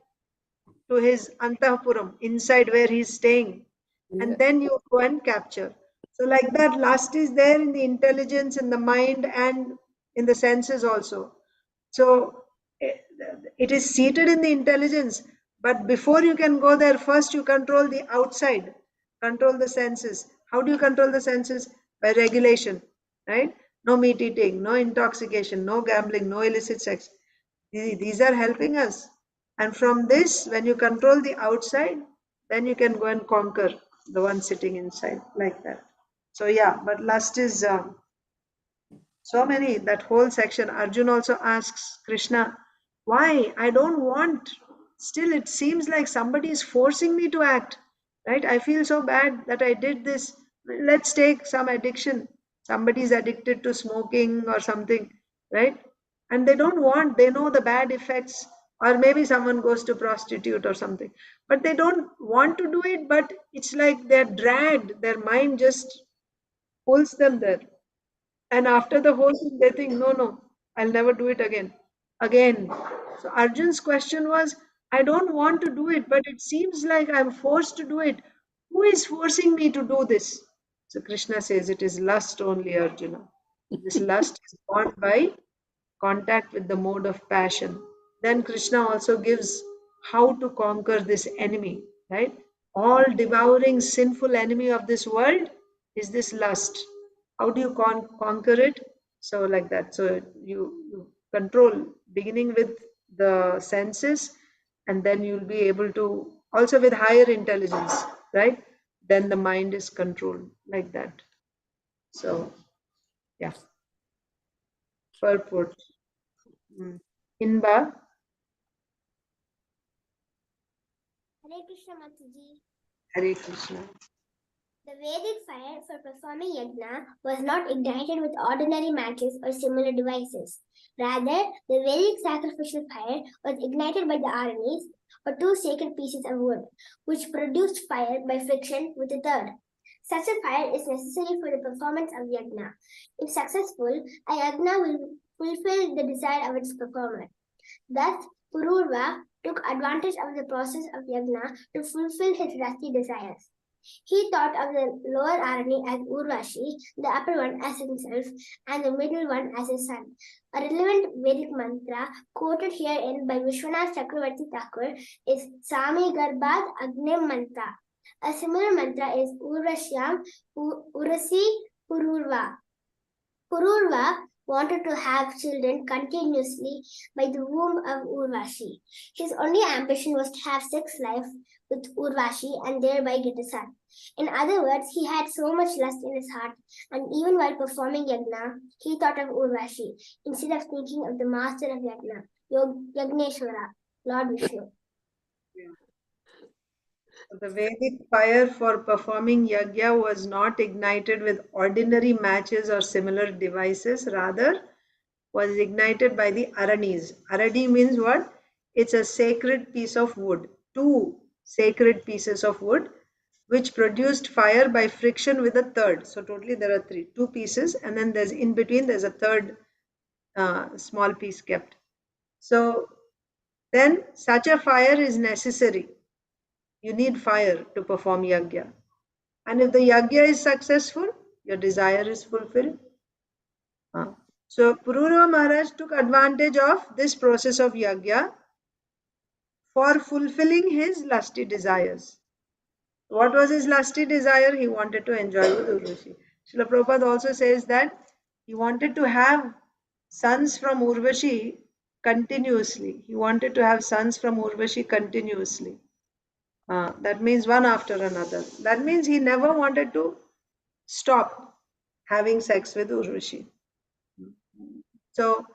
to his Antapuram, inside where he's staying. Yeah. And then you go and capture. So, like that, lust is there in the intelligence, in the mind, and in the senses also. So it is seated in the intelligence, but before you can go there, first you control the outside, control the senses. How do you control the senses? By regulation, right? No meat eating, no intoxication, no gambling, no illicit sex. These are helping us. And from this, when you control the outside, then you can go and conquer the one sitting inside, like that. So, yeah, but lust is. So many, that whole section. Arjun also asks Krishna, why? I don't want. Still, it seems like somebody is forcing me to act, right? I feel so bad that I did this. Let's take some addiction. Somebody is addicted to smoking or something, right? And they don't want, they know the bad effects, or maybe someone goes to prostitute or something, but they don't want to do it, but it's like they're dragged, their mind just pulls them there. And after the whole thing, they think, no, no, I'll never do it again. Again. So Arjun's question was, I don't want to do it, but it seems like I'm forced to do it. Who is forcing me to do this? So Krishna says, it is lust only, Arjuna. This lust is born by contact with the mode of passion. Then Krishna also gives how to conquer this enemy, right? All devouring sinful enemy of this world is this lust. How do you conquer it? So, like that. So, you control, beginning with the senses, and then you'll be able to, also with higher intelligence, right? Then the mind is controlled, like that. So, yeah, purport. Inba. Hare Krishna Mataji. Hare Krishna. The Vedic fire for performing yajna was not ignited with ordinary matches or similar devices. Rather, the Vedic sacrificial fire was ignited by the Aranis, or two sacred pieces of wood, which produced fire by friction with a third. Such a fire is necessary for the performance of yajna. If successful, a yajna will fulfill the desire of its performer. Thus, Pururva took advantage of the process of yajna to fulfill his rusty desires. He thought of the lower Arani as Urvashi, the upper one as himself, and the middle one as his son. A relevant Vedic mantra quoted herein by Vishwanath Chakravarti Thakur is Sami Garbhat Agnim Mantra. A similar mantra is Urvashyam Urasi Pururva. Pururva wanted to have children continuously by the womb of Urvashi. His only ambition was to have sex life with Urvashi and thereby get a son. In other words, he had so much lust in his heart, and even while performing yajna, he thought of Urvashi instead of thinking of the master of yajna, Yagneshwara, Lord Vishnu. The Vedic fire for performing yajna was not ignited with ordinary matches or similar devices, rather was ignited by the Aranis. Aradi means what? It's a sacred piece of wood, two sacred pieces of wood, which produced fire by friction with a third. So totally there are three, two pieces, and then there's in between there's a third small piece kept. So then such a fire is necessary. You need fire to perform yajna. And if the yajna is successful, your desire is fulfilled. So Pururava Maharaj took advantage of this process of yagya for fulfilling his lusty desires. What was his lusty desire? He wanted to enjoy with Urvashi. Srila Prabhupada also says that he wanted to have sons from Urvashi continuously. He wanted to have sons from Urvashi continuously. That means one after another. That means he never wanted to stop having sex with Urvashi. So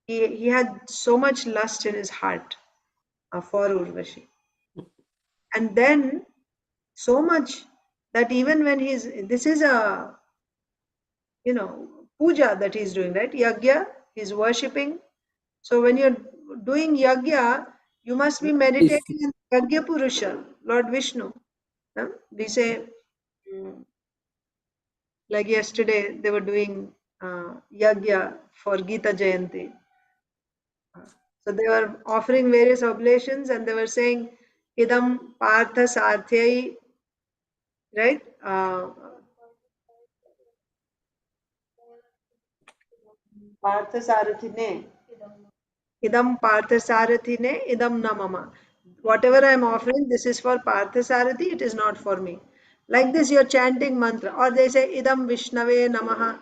he had so much lust in his heart for Urvashi. And then so much that even when this is a, puja that he's doing, right? Yagya, he's worshipping. So when you're doing yagya, you must be meditating in Yagya Purusha, Lord Vishnu. We say, like yesterday, they were doing yagya for Gita Jayanti. So they were offering various oblations and they were saying, Idam Partha Sarthyai, right? Partha Sarathine. Idam Parthasarathine, idam namama. Whatever I am offering, this is for Parthasarathi, it is not for me. Like this, you're chanting mantra. Or they say, idam Vishnave namaha.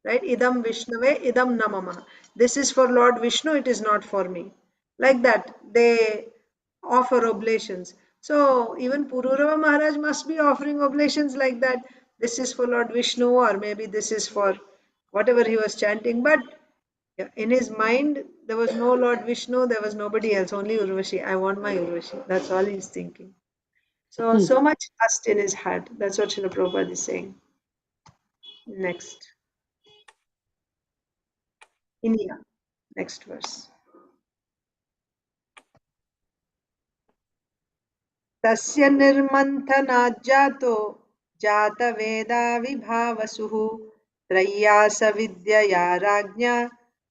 Right? Idam Vishnave, idam namama. This is for Lord Vishnu, it is not for me. Like that, they offer oblations. So even Pururava Maharaj must be offering oblations like that. This is for Lord Vishnu, or maybe this is for whatever he was chanting. But yeah, in his mind, there was no Lord Vishnu, there was nobody else, only Urvashi. I want my Urvashi. That's all he's thinking. So much lust in his heart. That's what Srila Prabhupada is saying. Next. India. Next verse. तस्य निर्मन्थनाज्जातो जातवेदा विभावसुः त्रय्यास विद्यया राज्ञा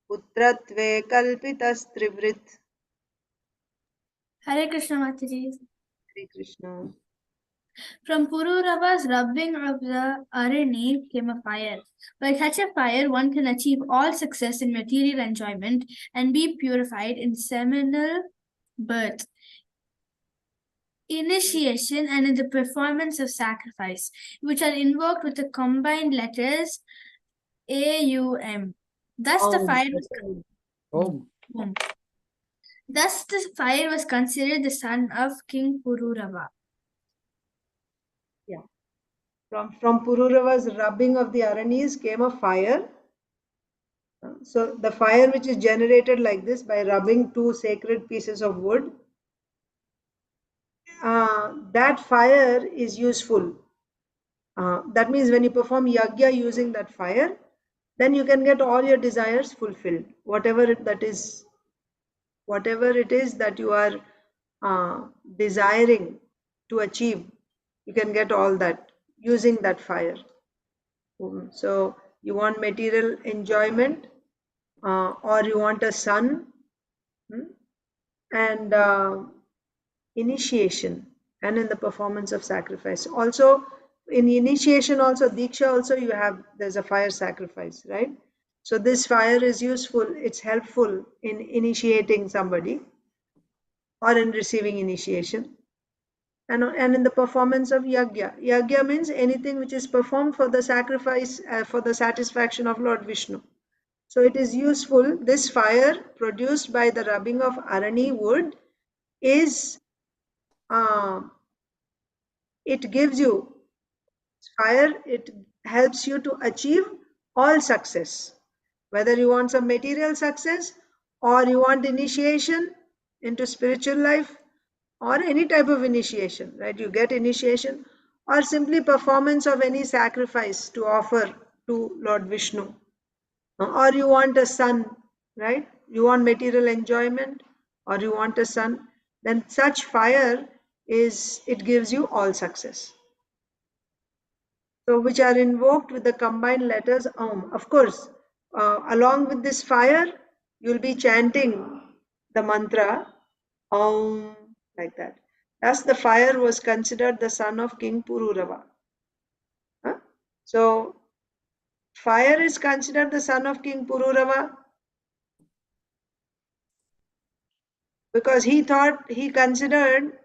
पुत्रत्वे कल्पितस्त्रिवृत्. Hare Krishna Mataji. Hare Krishna. From Pururava's rubbing of the arani came a fire. By such a fire, one can achieve all success in material enjoyment and be purified in seminal birth, initiation, and in the performance of sacrifice, which are invoked with the combined letters AUM. Thus the fire was Thus the fire was considered the son of King Pururava. Yeah. From Pururava's rubbing of the aranis came a fire. So the fire which is generated like this by rubbing two sacred pieces of wood, that fire is useful. That means when you perform yagya using that fire, then you can get all your desires fulfilled. Whatever it is that you are desiring to achieve, you can get all that using that fire. So you want material enjoyment, or you want a son, and initiation, and in the performance of sacrifice. Also, in initiation, also diksha, also there's a fire sacrifice, right? So this fire is useful. It's helpful in initiating somebody or in receiving initiation. And in the performance of yagya. Yagya means anything which is performed for the sacrifice, for the satisfaction of Lord Vishnu. So it is useful. This fire produced by the rubbing of arani wood is, it gives you fire, it helps you to achieve all success. Whether you want some material success, or you want initiation into spiritual life, or any type of initiation, right? You get initiation, or simply performance of any sacrifice to offer to Lord Vishnu. Or you want a son, right? You want material enjoyment, or you want a son, then such fire it gives you all success. So which are invoked with the combined letters Om. Of course, along with this fire, you'll be chanting the mantra Om, like that. Thus the fire was considered the son of King Pururava. So fire is considered the son of King Pururava because he considered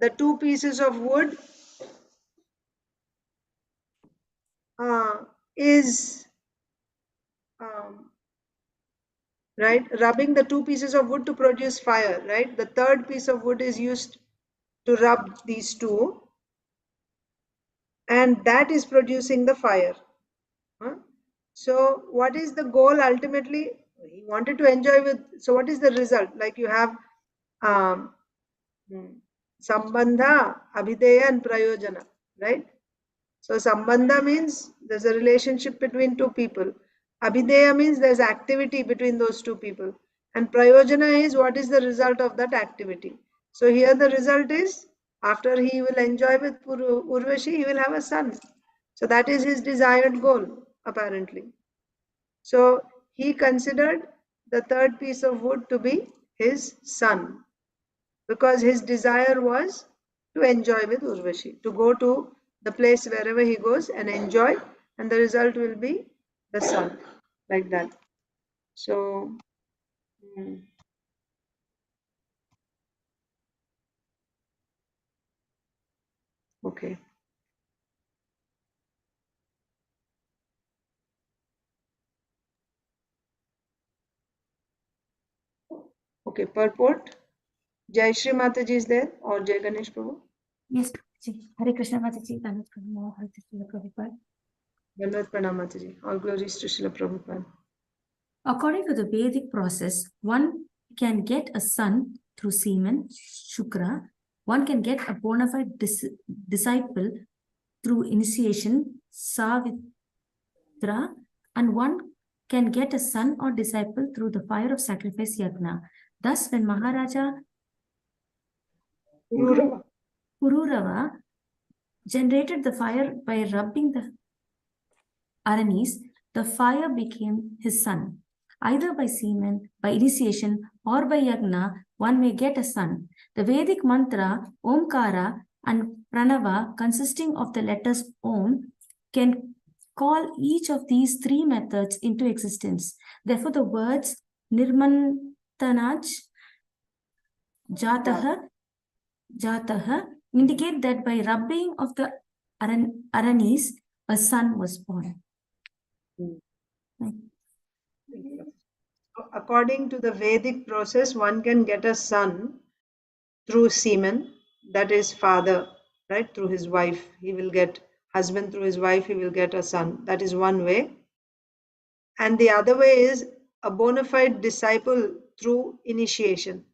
the 2 pieces of wood is right, rubbing the 2 pieces of wood to produce fire, right? The 3rd piece of wood is used to rub these 2, and that is producing the fire. So what is the goal ultimately? He wanted to enjoy with, so what is the result? Like you have sambandha, abhideya and prayojana, right? So sambandha means there's a relationship between 2 people. Abhideya means there's activity between those 2 people. And prayojana is what is the result of that activity. So here the result is after he will enjoy with Urvashi, he will have a son. So that is his desired goal, apparently. So he considered the 3rd piece of wood to be his son because his desire was to enjoy with Urvashi, to go to the place wherever he goes and enjoy, and the result will be the son, like that. So, okay. Okay, purport. Jai Shri Mataji is there or Jai Ganesh Prabhu? Yes, Hare Krishna Mataji, Hare Krishna Prabhupada. Dandavat Pranam Mataji. All glories to Srila Prabhupada. According to the Vedic process, one can get a son through semen, Shukra. One can get a bona fide disciple through initiation, Savitra. And one can get a son or disciple through the fire of sacrifice, Yagna. Thus, when Maharaja Pururava generated the fire by rubbing the Aranis, the fire became his son. Either by semen, by initiation, or by yagna, one may get a son. The Vedic mantra, Omkara, and Pranava, consisting of the letters Om, can call each of these 3 methods into existence. Therefore, the words Nirmantanaj, Jataha, indicate that by rubbing of the Aranis, a son was born. According to the Vedic process, one can get a son through semen, that is father, right? Through his wife, he will get husband, through his wife, he will get a son. That is one way. And the other way is a bona fide disciple through initiation.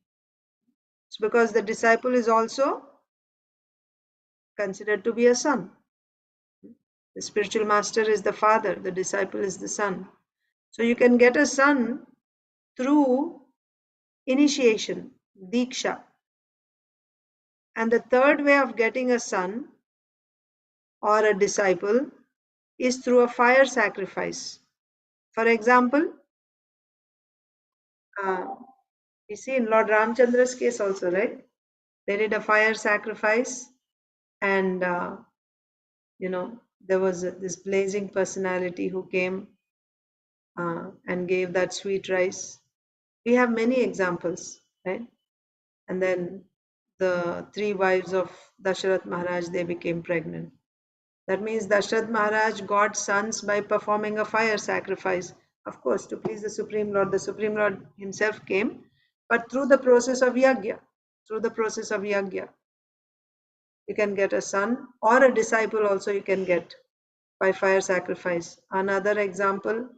It's because the disciple is also considered to be a son. The spiritual master is the father, the disciple is the son. So you can get a son through initiation, diksha. And the third way of getting a son or a disciple is through a fire sacrifice. For example, we see in Lord Ramchandra's case also, right? They did a fire sacrifice, and there was this blazing personality who came and gave that sweet rice. We have many examples, right? And then the 3 wives of Dasharath Maharaj, they became pregnant. That means Dasharath Maharaj got sons by performing a fire sacrifice, of course, to please the Supreme Lord. The Supreme Lord himself came, but through the process of yagya, you can get a son or a disciple also you can get by fire sacrifice. Another example,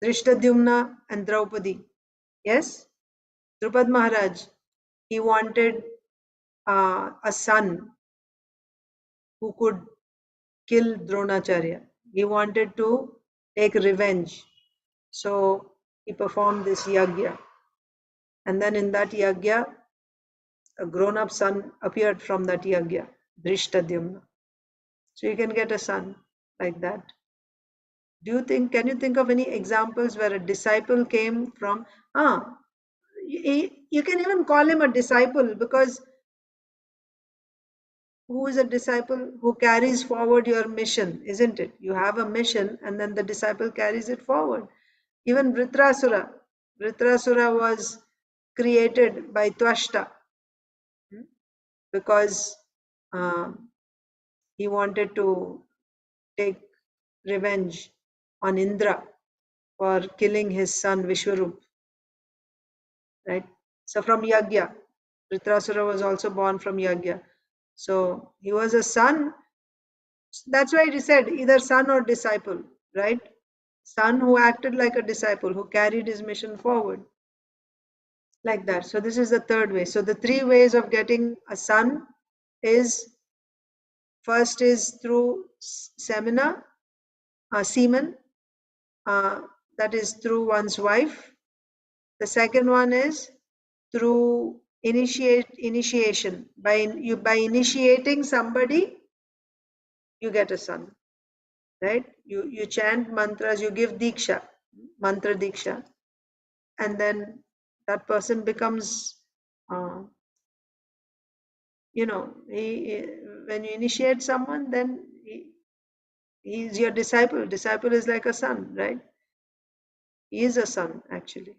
Drishtadyumna and Draupadi. Yes, Drupad Maharaj, he wanted a son who could kill Dronacharya. He wanted to take revenge. So he performed this yagya. And then in that yagya, a grown-up son appeared from that yagya, Drishtadyumna. So you can get a son like that. Can you think of any examples where a disciple came from? You can even call him a disciple because who is a disciple? Who carries forward your mission, isn't it? You have a mission and then the disciple carries it forward. Even Vritrasura was created by Twashta because he wanted to take revenge on Indra for killing his son Vishwarup. Right? So from Yagya, Vritrasura was also born from Yagya. So he was a son. That's why he said either son or disciple, right? Son who acted like a disciple, who carried his mission forward. Like that. So this is the third way. So the three ways of getting a son is, first is through semen, that is through one's wife. The second one is through initiation. By initiating somebody, you get a son, right? You chant mantras, you give diksha, mantra diksha, and then that person becomes, when you initiate someone, then he's your disciple. Disciple is like a son, right? He is a son, actually.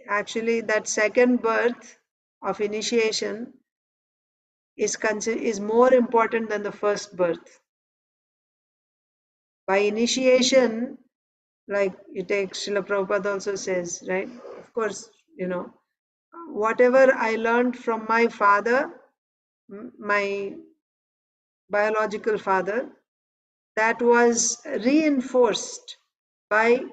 Actually, that second birth of initiation is more important than the first birth. By initiation, like you take Srila Prabhupada also says, right? Of course, whatever I learned from my father, my biological father, that was reinforced by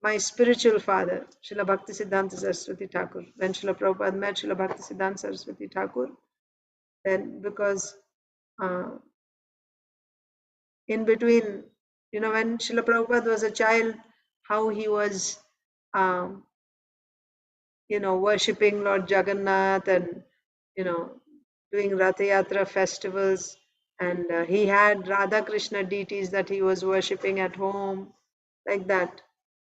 my spiritual father, Srila Bhaktisiddhanta Saraswati Thakur. When Srila Prabhupada met Srila Bhaktisiddhanta Saraswati Thakur, then because in between, when Srila Prabhupada was a child, how he was, worshipping Lord Jagannath and, doing Ratha Yatra festivals. And he had Radha Krishna deities that he was worshipping at home, like that.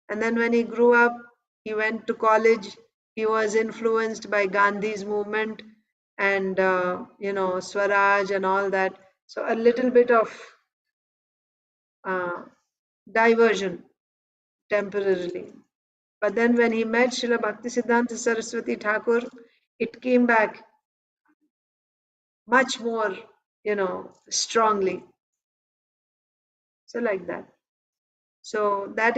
And then when he grew up, he went to college. He was influenced by Gandhi's movement and, Swaraj and all that. So a little bit of diversion temporarily. But then when he met Srila Bhaktisiddhanta Saraswati Thakur, it came back much more, strongly. So like that. So that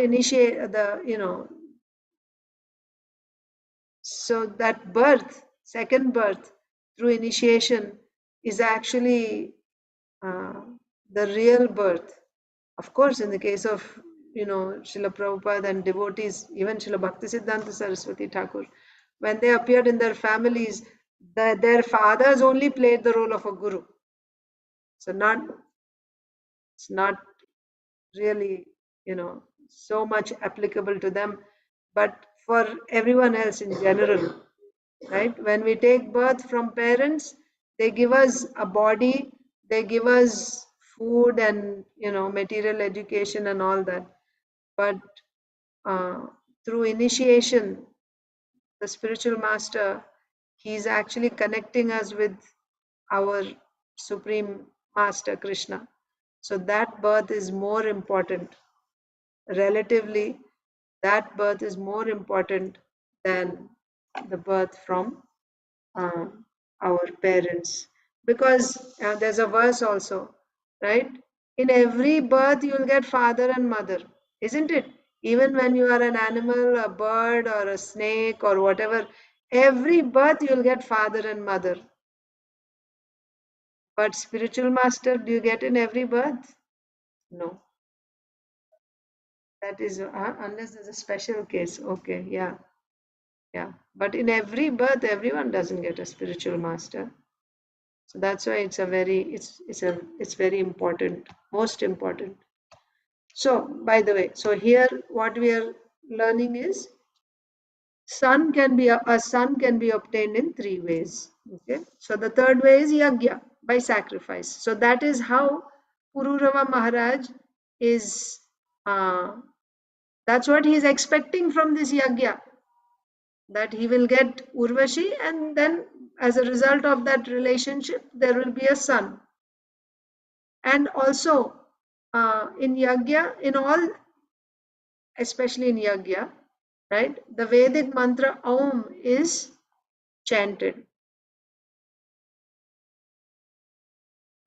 so that second birth through initiation is actually the real birth. Of course, in the case of, Srila Prabhupada and devotees, even Srila Bhaktisiddhanta Saraswati Thakur, when they appeared in their families, their fathers only played the role of a guru. So it's not really, so much applicable to them, but for everyone else in general, right? When we take birth from parents, they give us a body, they give us food and, material education and all that. But through initiation, the spiritual master, he's actually connecting us with our Supreme Master Krishna. So that birth is more important. Relatively, that birth is more important than the birth from our parents. Because there's a verse also, right? In every birth, you'll get father and mother, isn't it? Even when you are an animal, a bird, or a snake, or whatever, every birth you'll get father and mother. But spiritual master, do you get in every birth? No. That is, unless there's a special case. Okay, yeah. But in every birth, everyone doesn't get a spiritual master. So that's why it's very important, most important. So, by the way, so here what we are learning is a son can be obtained in three ways. Okay. So the third way is yagya, by sacrifice. So that is how Pururava Maharaj is. That's what he is expecting from this yagya. that he will get Urvashi, and then as a result of that relationship, there will be a son. And also in Yagya, in all, especially in Yagya, right, the Vedic mantra Om is chanted.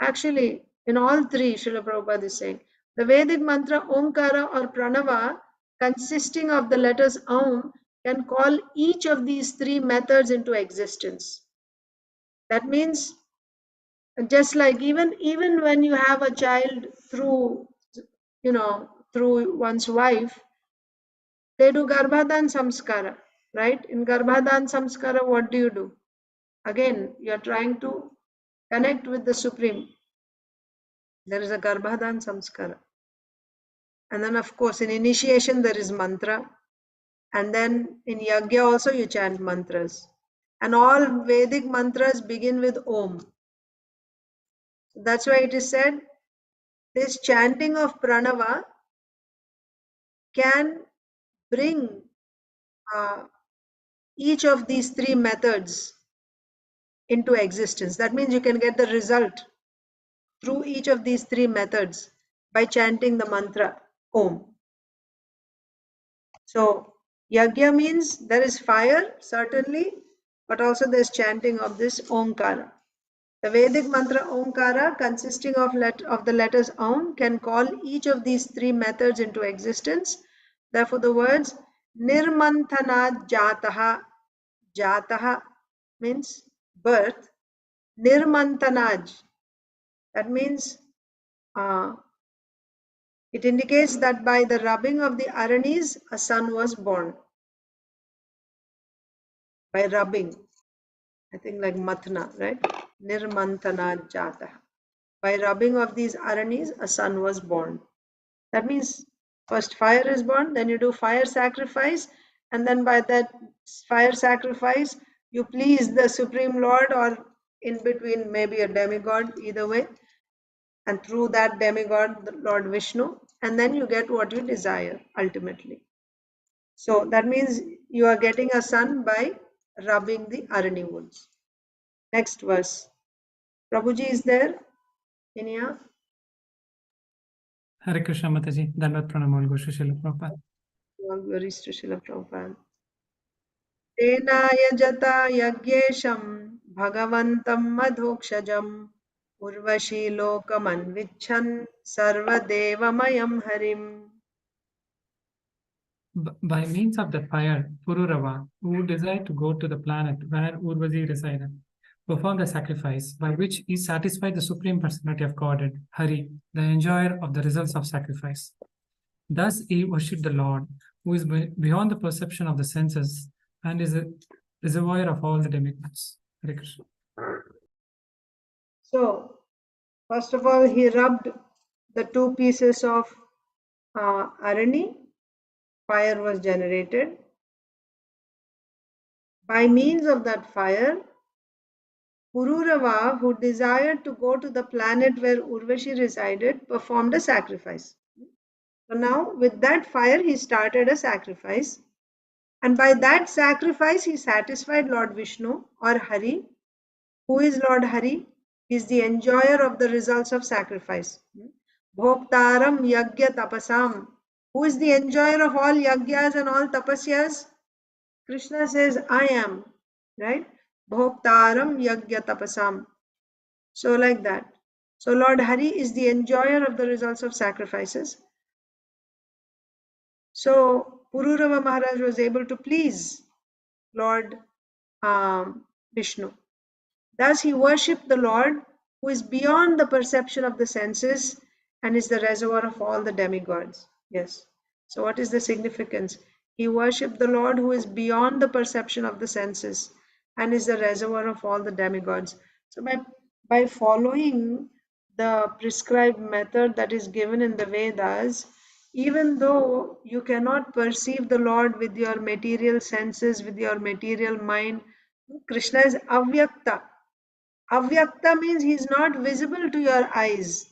Actually, in all three, Srila Prabhupada is saying, the Vedic mantra Omkara or Pranava, consisting of the letters Om, can call each of these three methods into existence. That means, just like even when you have a child through, through one's wife, they do Garbhadan Samskara, right? In Garbhadan Samskara, what do? Again, you're trying to connect with the Supreme. There is a Garbhadan Samskara. And then, of course, in initiation, there is mantra. And then in Yagya also, you chant mantras. And all Vedic mantras begin with Om. That's why it is said, this chanting of Pranava can bring each of these three methods into existence. That means you can get the result through each of these three methods by chanting the mantra Om. So Yagya means there is fire, certainly, but also there is chanting of this Omkara. The Vedic mantra Omkara, consisting of the letters Om, can call each of these three methods into existence. Therefore, the words Nirmanthana Jataha, Jataha means birth, Nirmanthanaj, that means it indicates that by the rubbing of the Aranis, a son was born. By rubbing, I think like Mathna, right? Nirmanthana Jata. By rubbing of these Aranis, a son was born. That means first fire is born, then you do fire sacrifice, and then by that fire sacrifice, you please the Supreme Lord, or in between maybe a demigod, either way, and through that demigod, the Lord Vishnu, and then you get what you desire ultimately. So that means you are getting a son by rubbing the Arani woods. Next verse. Prabhuji is there? Inya? Hare Krishna Mataji, Dandavat Pranam All Gosha Srila Prabhupada. All glories to Srila Prabhupada. Tenaya jata yagyesham bhagavantam madhokshajam urvashi lokaman vichan sarvadevamayam harim. By means of the fire, Pururava, who desired to go to the planet where Urvashi resided, performed a sacrifice by which he satisfied the Supreme Personality of Godhead, Hari, the enjoyer of the results of sacrifice. Thus he worshipped the Lord, who is beyond the perception of the senses and is a reservoir of all the demigods. Hare Krishna. So, first of all, he rubbed the two pieces of Arani, fire was generated. By means of that fire, Pururava, who desired to go to the planet where Urvashi resided, performed a sacrifice. So now, with that fire, he started a sacrifice. And by that sacrifice, he satisfied Lord Vishnu or Hari. Who is Lord Hari? He is the enjoyer of the results of sacrifice. Bhoktaram yagya tapasam. Who is the enjoyer of all yagyas and all tapasyas? Krishna says, I am, right? Bhoktaram yagya tapasam. So like that. So Lord Hari is the enjoyer of the results of sacrifices. So Pururava Maharaj was able to please Lord Vishnu. Thus he worshipped the Lord who is beyond the perception of the senses and is the reservoir of all the demigods. Yes. So what is the significance? He worshipped the Lord who is beyond the perception of the senses and is the reservoir of all the demigods. So by following the prescribed method that is given in the Vedas, even though you cannot perceive the Lord with your material senses, with your material mind, Krishna is avyakta. Avyakta means he is not visible to your eyes.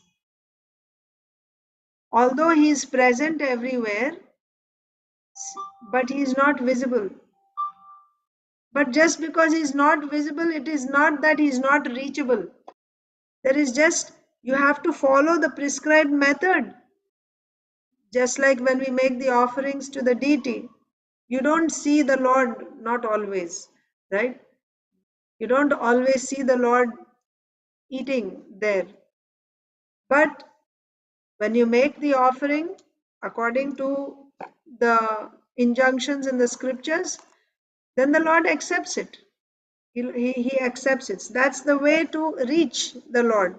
Although he is present everywhere, but he is not visible. But just because he is not visible, it is not that he is not reachable. There is just, you have to follow the prescribed method. Just like when we make the offerings to the deity, you don't see the Lord, not always, right? You don't always see the Lord eating there. But when you make the offering according to the injunctions in the scriptures, then the Lord accepts it. He accepts it. That's the way to reach the Lord,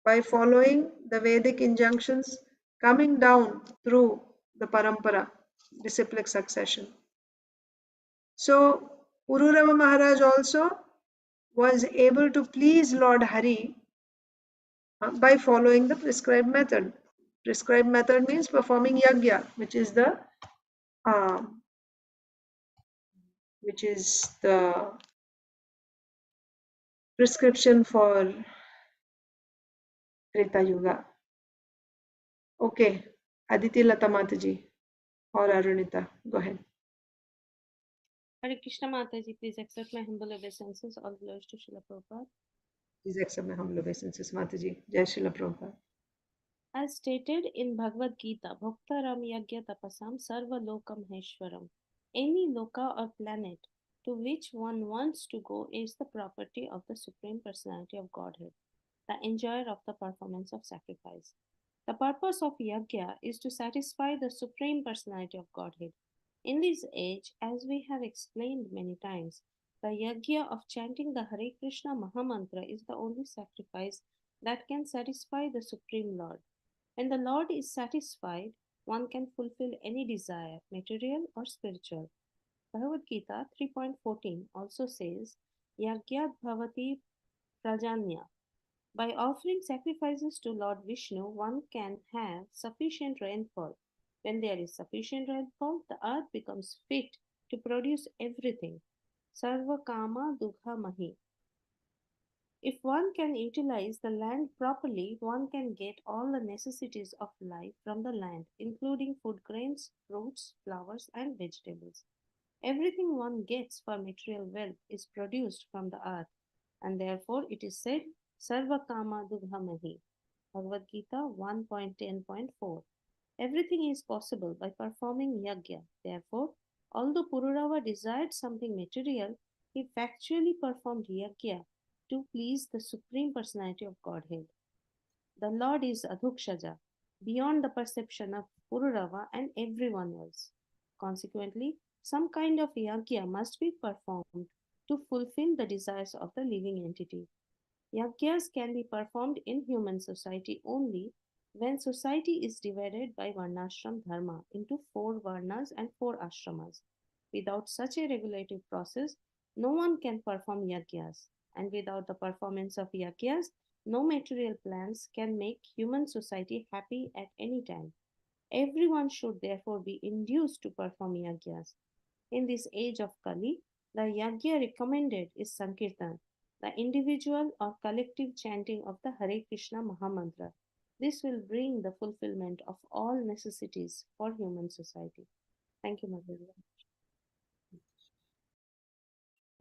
by following the Vedic injunctions coming down through the parampara, disciplic succession. So Pururava Maharaj also was able to please Lord Hari by following the prescribed method. Prescribed method means performing yagya, which is the prescription for Treta Yuga. Okay, Aditi Lata Mataji or Arunita, go ahead. Hare Krishna Mataji, please accept my humble obeisances. All glories to Srila Prabhupada. Please accept my humble obeisances, Mataji. Jai Srila Prabhupada. As stated in Bhagavad Gita, Bhaktaram Yagya Tapasam Sarva Lokam Heshwaram. Any loka or planet to which one wants to go is the property of the Supreme Personality of Godhead, the enjoyer of the performance of sacrifice. The purpose of yagya is to satisfy the Supreme Personality of Godhead. In this age, as we have explained many times, the yagya of chanting the Hare Krishna Mahamantra is the only sacrifice that can satisfy the Supreme Lord. When the Lord is satisfied, one can fulfill any desire, material or spiritual. Bhagavad Gita 3.14 also says, Yagyat bhavati prajanya. By offering sacrifices to Lord Vishnu, one can have sufficient rainfall. When there is sufficient rainfall, the earth becomes fit to produce everything. Sarva kama dugha mahi. If one can utilize the land properly, one can get all the necessities of life from the land, including food grains, fruits, flowers, and vegetables. Everything one gets for material wealth is produced from the earth, and therefore it is said, Sarva Kama Dugha Bhagavad Gita 1.10.4. Everything is possible by performing yagya. Therefore, although Pururava desired something material, he factually performed yagya to please the Supreme Personality of Godhead. The Lord is Adhukshaja, beyond the perception of Pururava and everyone else. Consequently, some kind of yagya must be performed to fulfill the desires of the living entity. Yagyas can be performed in human society only when society is divided by Varnashram Dharma into 4 Varnas and 4 Ashramas. Without such a regulative process, no one can perform yagyas, and without the performance of yagyas, no material plans can make human society happy at any time. Everyone should therefore be induced to perform yagyas. In this age of Kali, the yagya recommended is Sankirtan, the individual or collective chanting of the Hare Krishna Mahamantra. This will bring the fulfillment of all necessities for human society. Thank you, Madhurya.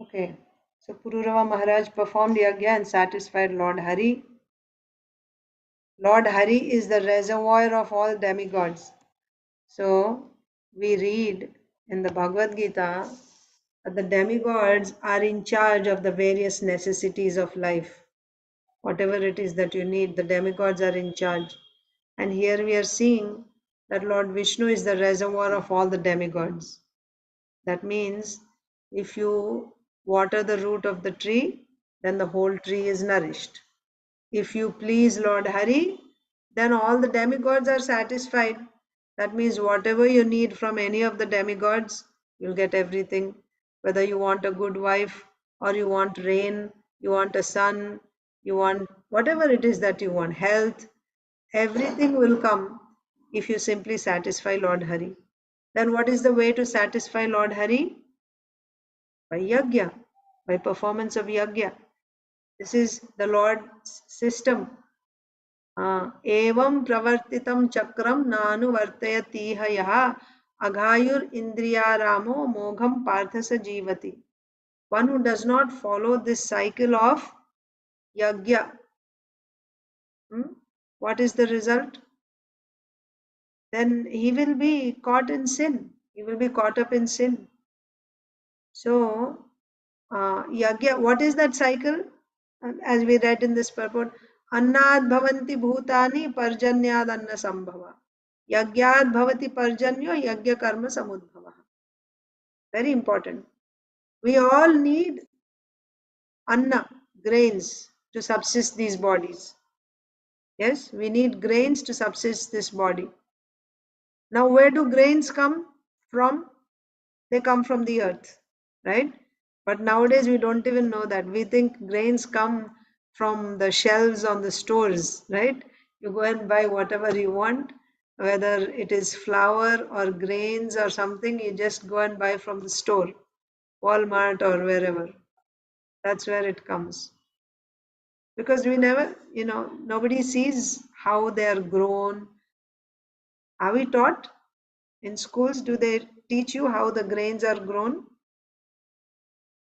Okay, so Pururava Maharaj performed yagya and satisfied Lord Hari. Lord Hari is the reservoir of all demigods. So we read in the Bhagavad Gita that the demigods are in charge of the various necessities of life. Whatever it is that you need, the demigods are in charge. And here we are seeing that Lord Vishnu is the reservoir of all the demigods. That means if you water the root of the tree, then the whole tree is nourished. If you please Lord Hari, then all the demigods are satisfied. That means whatever you need from any of the demigods, you'll get everything. Whether you want a good wife, or you want rain, you want a son, you want whatever it is that you want, health, everything will come if you simply satisfy Lord Hari. Then what is the way to satisfy Lord Hari? By yagya, by performance of yagya. This is the Lord's system. Evam pravartitam chakram nanu vartayatiha yaha Aghayur indriya ramo mogham parthasa jivati. One who does not follow this cycle of yagya. What is the result? Then he will be caught in sin. He will be caught up in sin. So, yagya, what is that cycle? As we read in this purport, annad bhavanti bhutani parjanyad anna sambhava. Yagyad bhavati parjanyo yagya karma samudbhava. Very important. We all need anna, grains, to subsist these bodies. Yes, we need grains to subsist this body. Now, where do grains come from? They come from the earth, right? But nowadays we don't even know that. We think grains come from the shelves on the stores, right? You go and buy whatever you want, whether it is flour or grains or something, you just go and buy from the store, Walmart or wherever. That's where it comes. Because we never, nobody sees how they are grown. Are we taught in schools? Do they teach you how the grains are grown?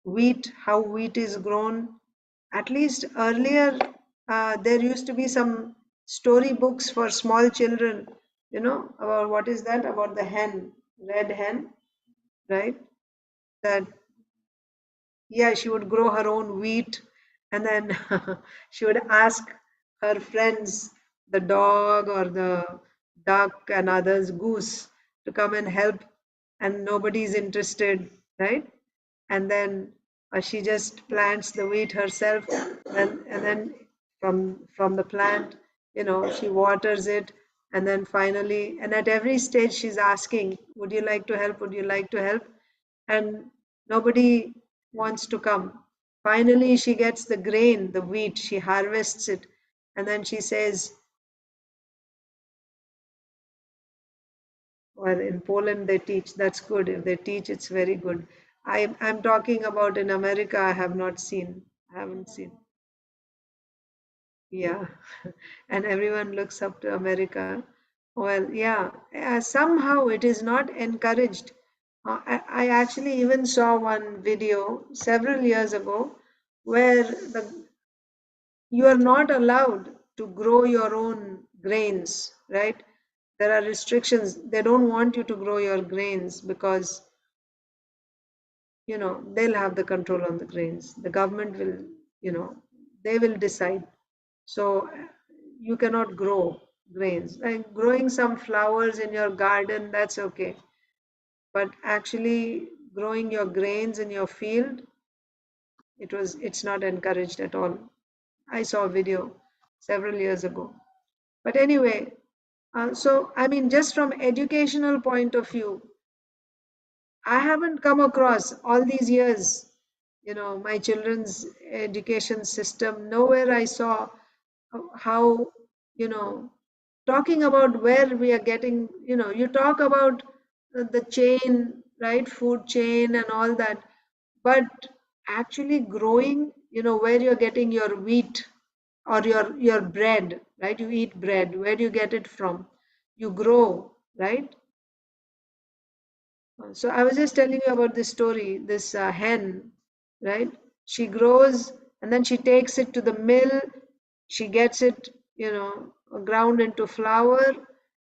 Wheat, how wheat is grown? At least earlier, there used to be some story books for small children, about what is that? About the hen, red hen, right? That, yeah, she would grow her own wheat, and then she would ask her friends, the dog or the duck and others, goose, to come and help, and nobody is interested, right? And then she just plants the wheat herself, and then from the plant, she waters it, and then finally, and at every stage she's asking, would you like to help, would you like to help? And nobody wants to come. Finally she gets the grain, the wheat, she harvests it, and then she says, well, in Poland they teach, that's good. If they teach, it's very good. I'm talking about in America, I haven't seen. Yeah. And everyone looks up to America. Well, yeah, somehow it is not encouraged. I actually even saw one video several years ago where you are not allowed to grow your own grains, right? There are restrictions. They don't want you to grow your grains because they'll have the control on the grains. The government will, they will decide. So you cannot grow grains. Like growing some flowers in your garden, that's okay. But actually growing your grains in your field, it's not encouraged at all. I saw a video several years ago. But anyway, so I mean, just from educational point of view, I haven't come across all these years, my children's education system. Nowhere I saw how, talking about where we are getting, you talk about the chain, right? Food chain and all that. But actually growing, where you're getting your wheat or your bread, right? You eat bread. Where do you get it from? You grow, right? So I was just telling you about this story, this hen, right? She grows and then she takes it to the mill. She gets it, ground into flour,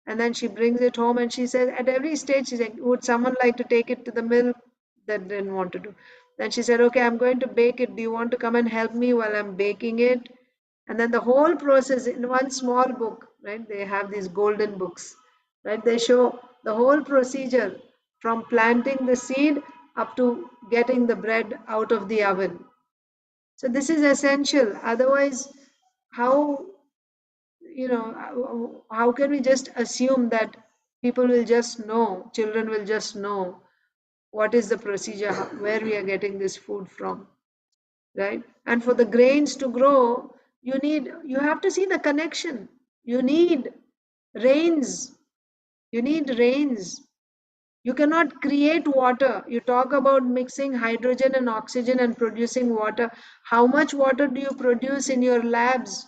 and then she brings it home. And she says, at every stage, she's like, would someone like to take it to the mill? That didn't want to do. Then she said, okay, I'm going to bake it. Do you want to come and help me while I'm baking it? And then the whole process in one small book, right? They have these golden books, right? They show the whole procedure from planting the seed up to getting the bread out of the oven. So this is essential. Otherwise, how how can we just assume that people will just know, children will just know what is the procedure, where we are getting this food from, right? And for the grains to grow, you have to see the connection. You need rains. You need rains. You cannot create water. You talk about mixing hydrogen and oxygen and producing water. How much water do you produce in your labs?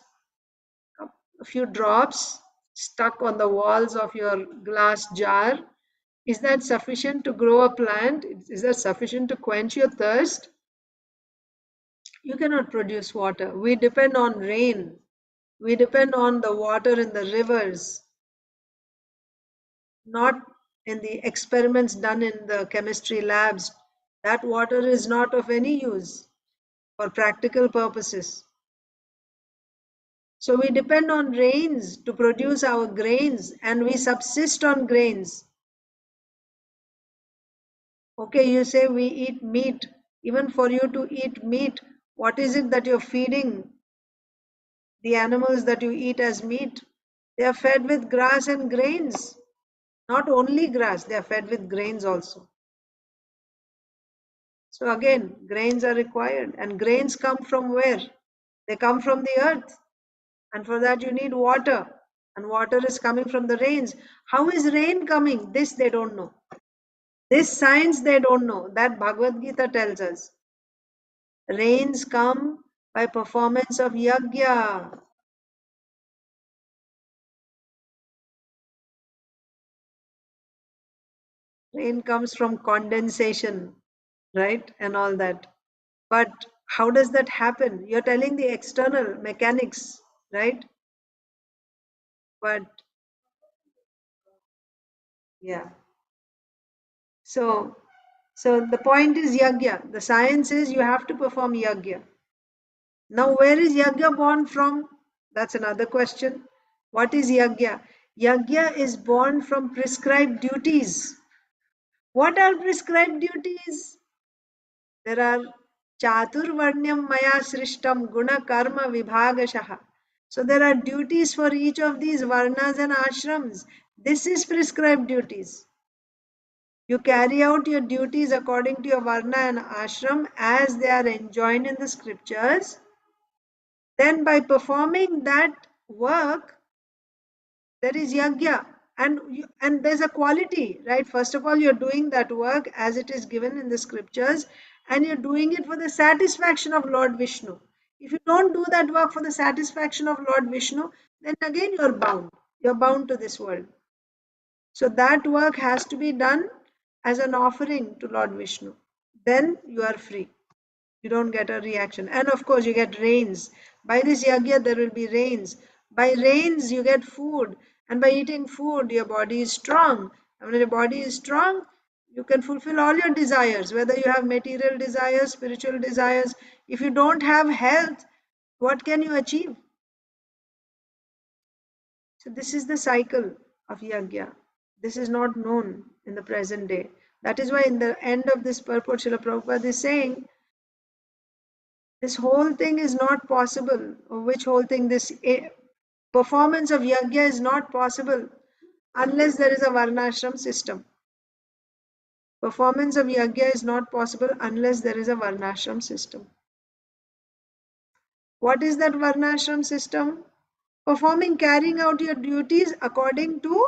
A few drops stuck on the walls of your glass jar. Is that sufficient to grow a plant? Is that sufficient to quench your thirst? You cannot produce water. We depend on rain. We depend on the water in the rivers, not in the experiments done in the chemistry labs. That water is not of any use for practical purposes. So we depend on rains to produce our grains, and we subsist on grains. Okay, you say we eat meat. Even for you to eat meat, what is it that you're feeding the animals that you eat as meat? They are fed with grass and grains. Not only grass, they are fed with grains also. So again, grains are required. And grains come from where? They come from the earth. And for that you need water. And water is coming from the rains. How is rain coming? This they don't know. This science they don't know. That Bhagavad Gita tells us. Rains come by performance of yajna. Rain comes from condensation, right? And all that. But how does that happen? You're telling the external mechanics, right? But yeah. So the point is yajna. The science is you have to perform yajna. Now, where is yajna born from? That's another question. What is yajna? Yajna is born from prescribed duties. What are prescribed duties? There are chaturvarnyam maya srishtam guna karma vibhagashaha. So there are duties for each of these varnas and ashrams. This is prescribed duties. You carry out your duties according to your varna and ashram as they are enjoined in the scriptures. Then by performing that work, there is yajna. And there's a quality, right? First of all, you're doing that work as it is given in the scriptures, and you're doing it for the satisfaction of Lord Vishnu. If you don't do that work for the satisfaction of Lord Vishnu, then again you're bound. You're bound to this world. So that work has to be done as an offering to Lord Vishnu. Then you are free. You don't get a reaction. And of course, you get rains. By this yajna, there will be rains. By rains, you get food. And by eating food, your body is strong. And when your body is strong, you can fulfill all your desires, whether you have material desires, spiritual desires. If you don't have health, what can you achieve? So this is the cycle of yajna. This is not known in the present day. That is why in the end of this purport, Srila Prabhupada is saying, this whole thing is not possible. Or which whole thing? This performance of yajna is not possible unless there is a varnashram system. Performance of yajna is not possible unless there is a varnashram system. What is that varnashram system? Carrying out your duties according to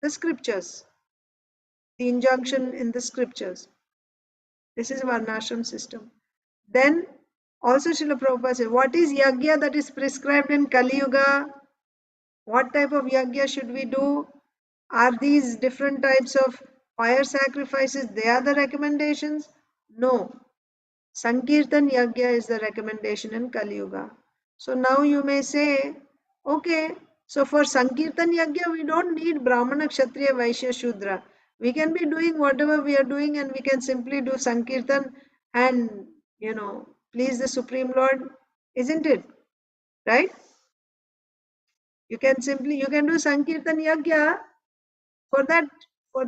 the scriptures, the injunction in the scriptures. This is varnashram system. Then also Srila Prabhupada said, what is yajna that is prescribed in Kali Yuga? What type of yajna should we do? Are these different types of fire sacrifices? They are the recommendations? No. Sankirtan yajna is the recommendation in Kali Yuga. So now you may say, okay, so for Sankirtan yajna, we don't need Brahmana, Kshatriya, Vaishya, Shudra. We can be doing whatever we are doing and we can simply do Sankirtan and, please the Supreme Lord, isn't it? Right? You can do Sankirtan yajna. For that,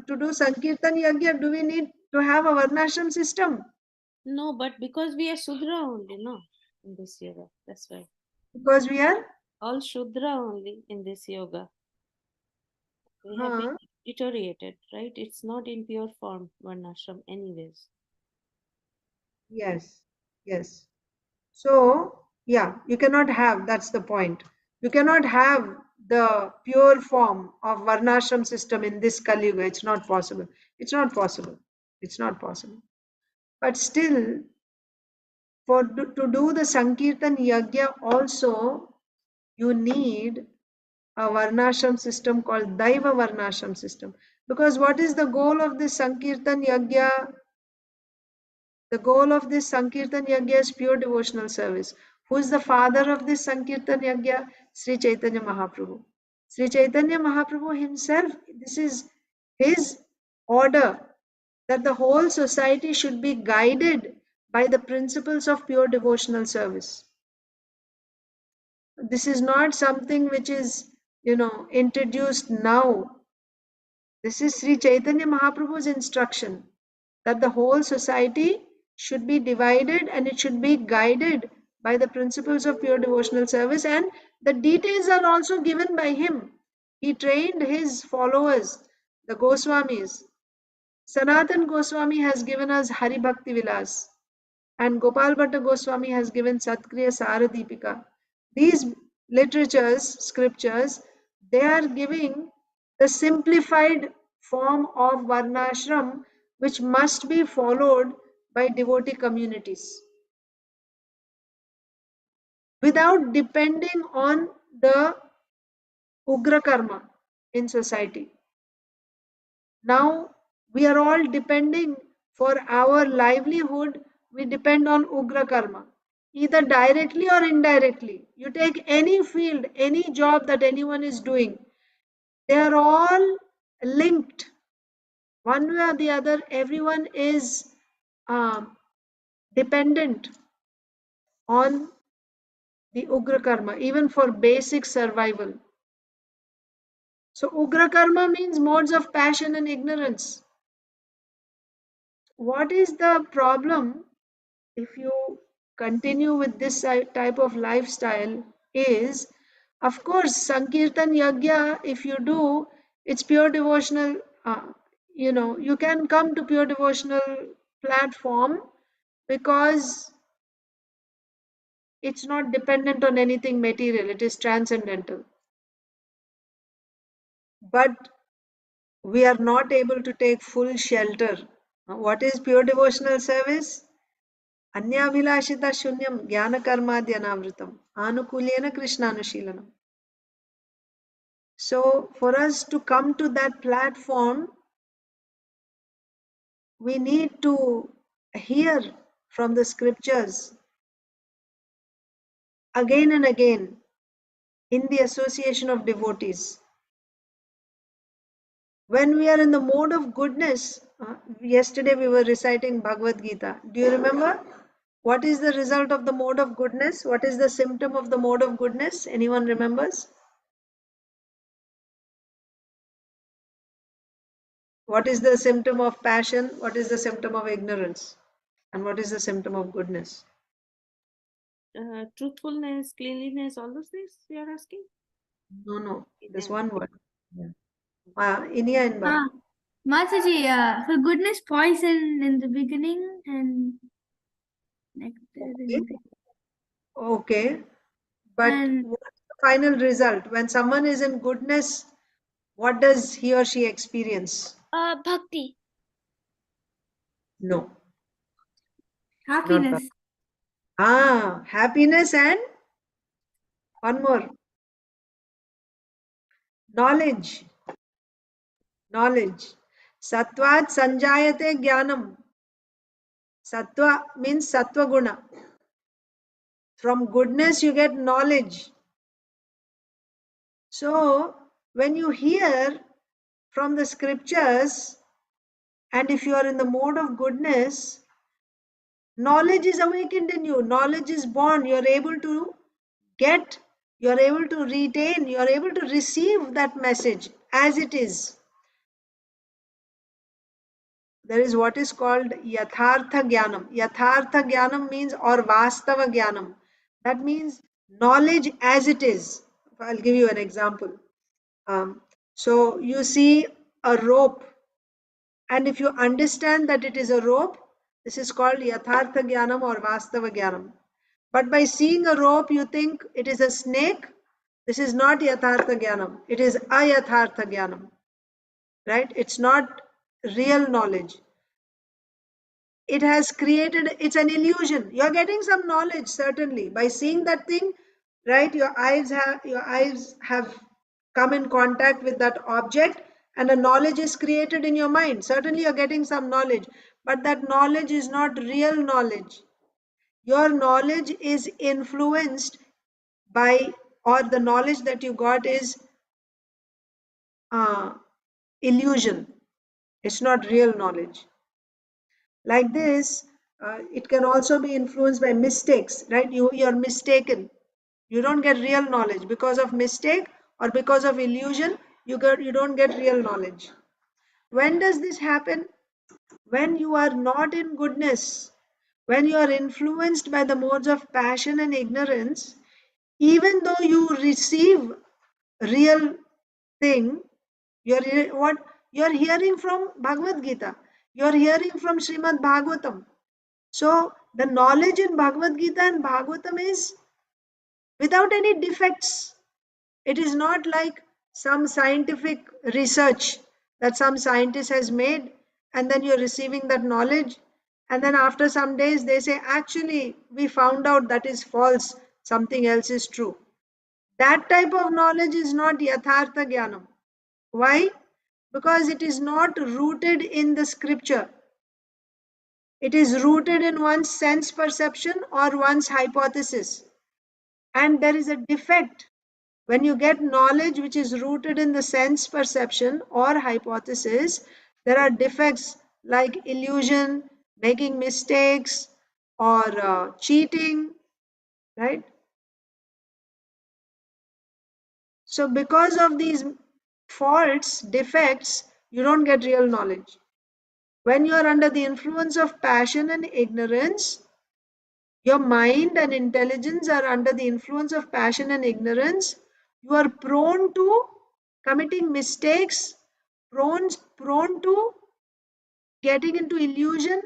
to do Sankirtan yajna, do we need to have a varnashram system? No, but because we are Sudra only, no, in this yoga. That's why. Because we are all Shudra only in this yoga. We have been deteriorated, right? It's not in pure form, Varnashram, anyways. Yes. So, yeah, you cannot have, that's the point. You cannot have the pure form of varnashram system in this Kali Yuga. It's not possible. But still, to do the Sankirtan yajna also, you need a varnashram system called Daiva varnashram system. Because what is the goal of this Sankirtan Yagya? The goal of this Sankirtan Yagya is pure devotional service. Who is the father of this Sankirtan Yagya? Sri Chaitanya Mahaprabhu. Sri Chaitanya Mahaprabhu himself, this is his order that the whole society should be guided by the principles of pure devotional service. This is not something which is, introduced now. This is Sri Chaitanya Mahaprabhu's instruction that the whole society should be divided and it should be guided by the principles of pure devotional service, and the details are also given by him. He trained his followers, the Goswamis. Sanatan Goswami has given us Hari Bhakti Vilas, and Gopal Bhatta Goswami has given Satkriya Saradipika. These literatures, scriptures, they are giving the simplified form of Varnashram which must be followed by devotee communities without depending on the Ugra Karma in society. Now we are all depending for our livelihood, we depend on Ugra Karma, either directly or indirectly. You take any field, any job that anyone is doing, they are all linked. One way or the other, everyone is dependent on the Ugra Karma, even for basic survival. So, Ugra Karma means modes of passion and ignorance. What is the problem if you continue with this type of lifestyle? Is, of course, Sankirtan Yagya, if you do, it's pure devotional. You can come to pure devotional platform because it's not dependent on anything material, it is transcendental. But we are not able to take full shelter. What is pure devotional service? Anyabhilashita shunyam jnana karmadhyanavritam anukulyena krishnanushilanam. So for us to come to that platform, we need to hear from the scriptures again and again in the association of devotees. When we are in the mode of goodness, yesterday we were reciting Bhagavad Gita. Do you remember? What is the result of the mode of goodness? What is the symptom of the mode of goodness? Anyone remembers? What is the symptom of passion? What is the symptom of ignorance? And what is the symptom of goodness? Truthfulness, cleanliness, all those things you are asking? No. This one word. Inya and Bar. Mataji, for goodness, poison in the beginning and nectar in the... Okay. But And what's the final result? When someone is in goodness, what does he or she experience? Bhakti. No. happiness. Happiness and one more. Knowledge. Sattvat sanjayate jnanam. Sattva means sattva guna. From goodness you get knowledge. So when you hear from the scriptures, and if you are in the mode of goodness, knowledge is awakened in you. Knowledge is born. You are able to get, you are able to retain, you are able to receive that message as it is. There is what is called yathartha jnanam. Yathartha jnanam means, or vastava jnanam. That means knowledge as it is. I'll give you an example. So you see a rope, and if you understand that it is a rope, this is called yathartha jnanam or vastava jnanam. But by seeing a rope, you think it is a snake. This is not yathartha jnanam. It is ayathartha jnanam. Right? It's not real knowledge. It has created, it's an illusion. You're getting some knowledge, certainly. By seeing that thing, right, your eyes have come in contact with that object, and a knowledge is created in your mind. Certainly you're getting some knowledge, but that knowledge is not real knowledge. Your knowledge is influenced by, or the knowledge that you got is illusion. It's not real knowledge. Like this, it can also be influenced by mistakes, right? You're mistaken. You don't get real knowledge because of mistake or because of illusion. You don't get real knowledge. When does this happen? When you are not in goodness, when you are influenced by the modes of passion and ignorance, even though you receive real thing, what you're hearing from Bhagavad Gita, you're hearing from Srimad Bhagavatam. So the knowledge in Bhagavad Gita and Bhagavatam is without any defects. It is not like some scientific research that some scientist has made, and then you're receiving that knowledge, and then after some days they say, actually, we found out that is false, something else is true. That type of knowledge is not Yathartha Jnanam. Why? Because it is not rooted in the scripture. It is rooted in one's sense perception or one's hypothesis. And there is a defect. When you get knowledge which is rooted in the sense perception or hypothesis, there are defects like illusion, making mistakes, or cheating, right? So because of these faults, defects, you don't get real knowledge. When you are under the influence of passion and ignorance, your mind and intelligence are under the influence of passion and ignorance, you are prone to committing mistakes, prone to getting into illusion,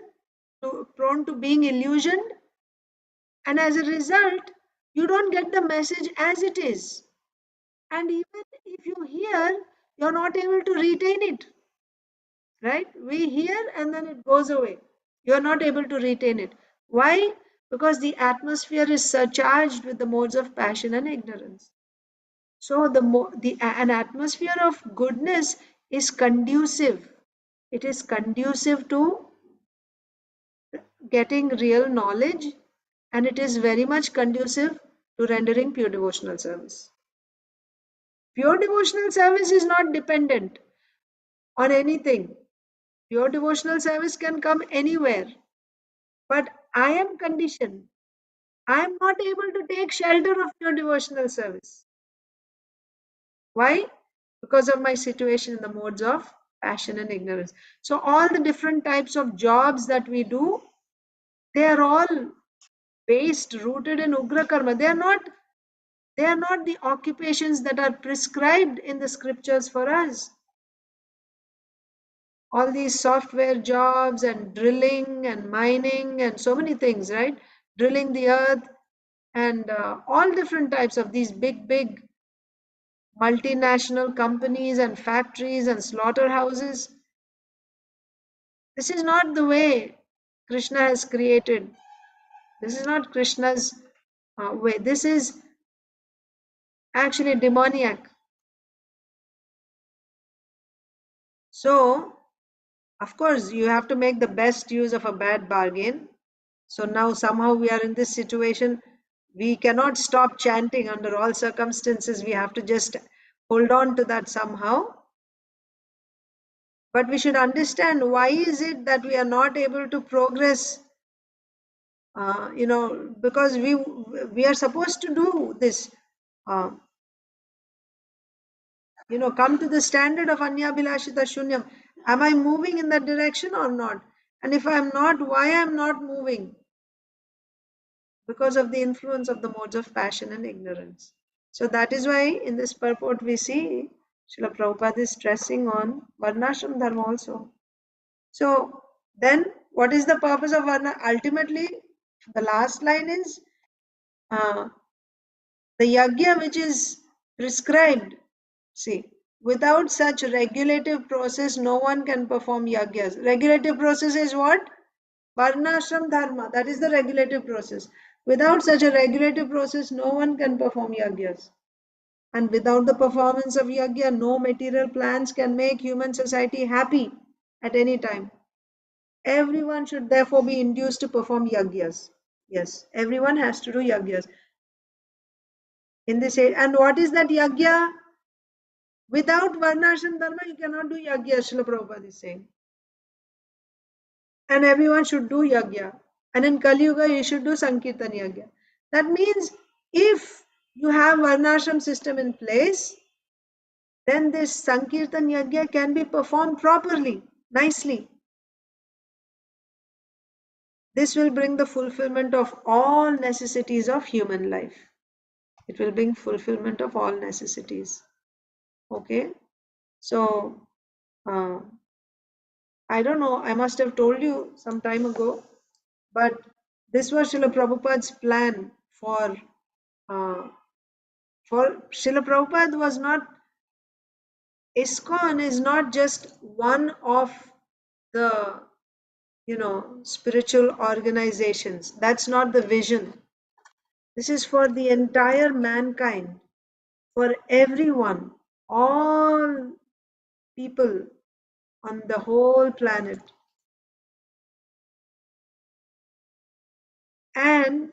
prone to being illusioned, and as a result, you don't get the message as it is. And even if you hear, you're not able to retain it. Right? We hear and then it goes away. You're not able to retain it. Why? Because the atmosphere is surcharged with the modes of passion and ignorance. So an atmosphere of goodness is conducive. It is conducive to getting real knowledge, and it is very much conducive to rendering pure devotional service. Pure devotional service is not dependent on anything. Pure devotional service can come anywhere. But I am conditioned. I am not able to take shelter of pure devotional service. Why? Because of my situation in the modes of passion and ignorance. So all the different types of jobs that we do, they are all based, rooted in Ugra Karma. They are not the occupations that are prescribed in the scriptures for us. All these software jobs and drilling and mining and so many things, right? Drilling the earth and all different types of these big multinational companies and factories and slaughterhouses. This is not the way Krishna has created. This is not Krishna's way. This is actually demoniac. So, of course, you have to make the best use of a bad bargain. So now somehow we are in this situation. We cannot stop chanting under all circumstances. We have to just hold on to that somehow. But we should understand why is it that we are not able to progress, because we are supposed to do this, come to the standard of Anyabhilashita Shunyam. Am I moving in that direction or not? And if I am not, why I am not moving? Because of the influence of the modes of passion and ignorance. So that is why in this purport we see Srila Prabhupada is stressing on Varnashram Dharma also. So then what is the purpose of Varna? Ultimately, the last line is the yajna which is prescribed. See, without such regulative process, no one can perform yajnas. Regulative process is what? Varnashram Dharma. That is the regulative process. Without such a regulative process, no one can perform yajnas. And without the performance of yajna, no material plans can make human society happy at any time. Everyone should therefore be induced to perform yajnas. Yes, everyone has to do yajnas. In this age, and what is that yajna? Without varnashram dharma, you cannot do yajna, Srila Prabhupada is saying. And everyone should do yajna. And in Kali Yuga, you should do Sankirtan yajna. That means if you have varnashram system in place, then this Sankirtan yajna can be performed properly, nicely. This will bring the fulfillment of all necessities of human life. It will bring fulfillment of all necessities. Okay? So, I don't know, I must have told you some time ago, but this was Srila Prabhupada's plan for Srila Prabhupada was not, ISKCON is not just one of the, spiritual organizations. That's not the vision. This is for the entire mankind, for everyone, all people on the whole planet. And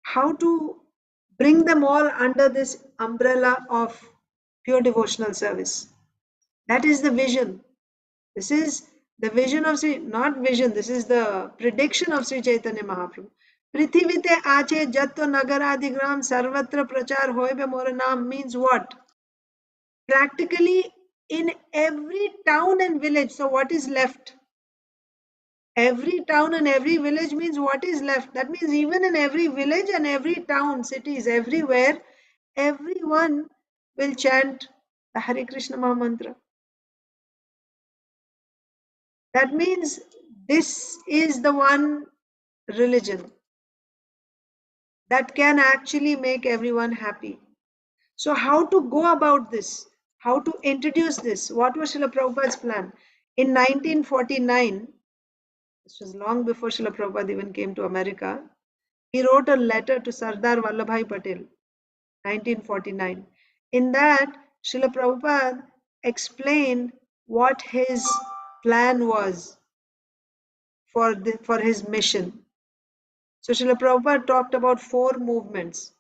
how to bring them all under this umbrella of pure devotional service. That is the vision. This is the vision of Sri, not vision, this is the prediction of Sri Chaitanya Mahaprabhu. Prithivite ache jatto nagaradigram sarvatra prachar hoibe mora naam means what? Practically in every town and village. So what is left? Every town and every village means what is left. That means even in every village and every town, cities, everywhere, everyone will chant the Hare Krishna Maha Mantra. That means this is the one religion that can actually make everyone happy. So how to go about this? How to introduce this? What was Srila Prabhupada's plan? In 1949, this was long before Srila Prabhupada even came to America, he wrote a letter to Sardar Vallabhbhai Patel, 1949. In that, Srila Prabhupada explained what his plan was for his mission. So Srila Prabhupada talked about 4 movements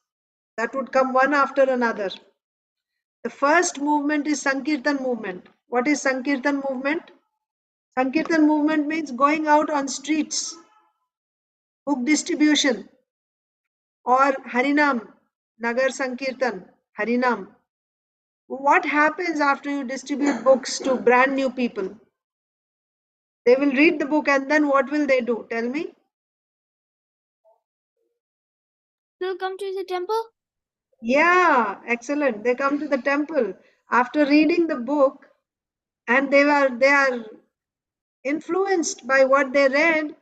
that would come one after another. The first movement is Sankirtan movement. What is Sankirtan movement? Sankirtan movement means going out on streets, book distribution, or Harinam, Nagar Sankirtan, Harinam. What happens after you distribute books to brand new people? They will read the book and then what will they do? Tell me. They'll come to the temple? Yeah, excellent. They come to the temple after reading the book and they are influenced by what they read.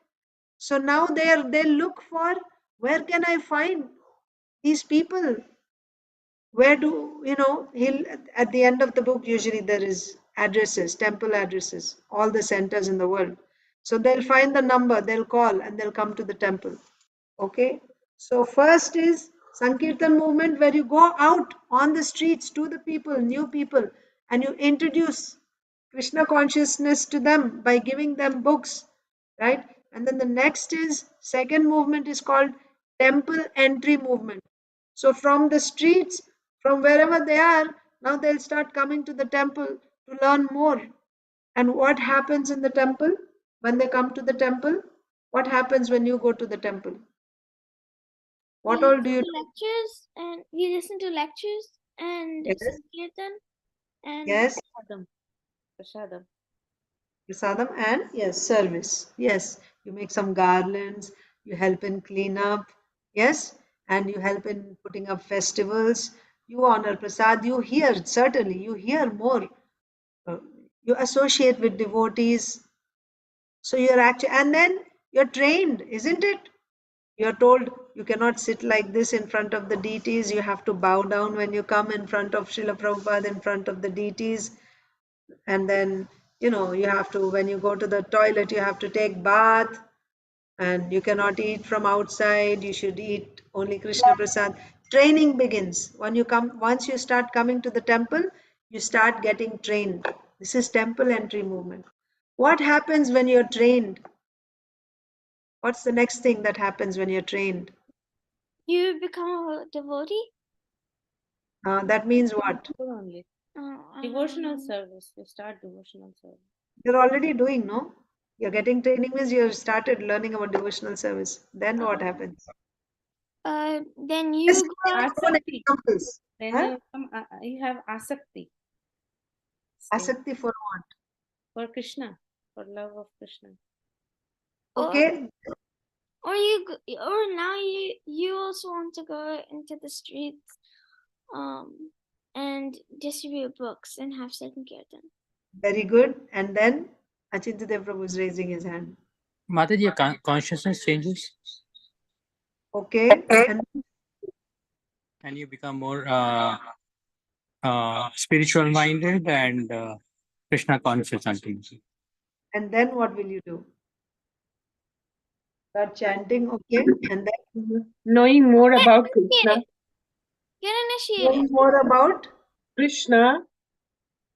So now they look for, where can I find these people? Where do he'll, at the end of the book usually there is addresses, temple addresses, all the centers in the world. So they'll find the number, they'll call and they'll come to the temple. Okay, so first is Sankirtan movement, where you go out on the streets to the people, new people, and you introduce Krishna consciousness to them by giving them books, right? And then the next is, second movement is called temple entry movement. So from the streets, from wherever they are, now they'll start coming to the temple to learn more. And what happens in the temple when they come to the temple? What happens when you go to the temple? What all do you do? Lectures, and we listen to lectures and Yes. Sankirtan and Yes, Prasadam. Prasadam. prasadam and yes, service. Yes, you make some garlands, you help in cleanup, yes, and you help in putting up festivals. You honor prasad, you hear, certainly, you hear more. Uh, You associate with devotees. So you're actually, and then you're trained, isn't it? You're told you cannot sit like this in front of the deities. You have to bow down when you come in front of Srila Prabhupada, in front of the deities. And then, you have to, when you go to the toilet, you have to take bath and you cannot eat from outside. You should eat only Krishna Prasad. Training begins. Once you start coming to the temple, you start getting trained. This is temple entry movement. What happens when you're trained? What's the next thing that happens when you're trained? You become a devotee? That means what? Only. I Devotional don't know. service. You start devotional service. You're already doing, no? You're getting training means you've started learning about devotional service. Then what happens? Then Just you give go. me your own Asakti. examples. Then Huh? you have asakti. Asakti for what? For Krishna, for love of Krishna. Okay. Or now you also want to go into the streets, and distribute books and have second kirtan. Very good. And then Achintya Prabhu is raising his hand. Mataji, your consciousness changes Okay. and you become more spiritual minded and Krishna conscious ultimately. And then what will you do? Start chanting, okay? And then Knowing more about Krishna. Get knowing initiated. more about Krishna.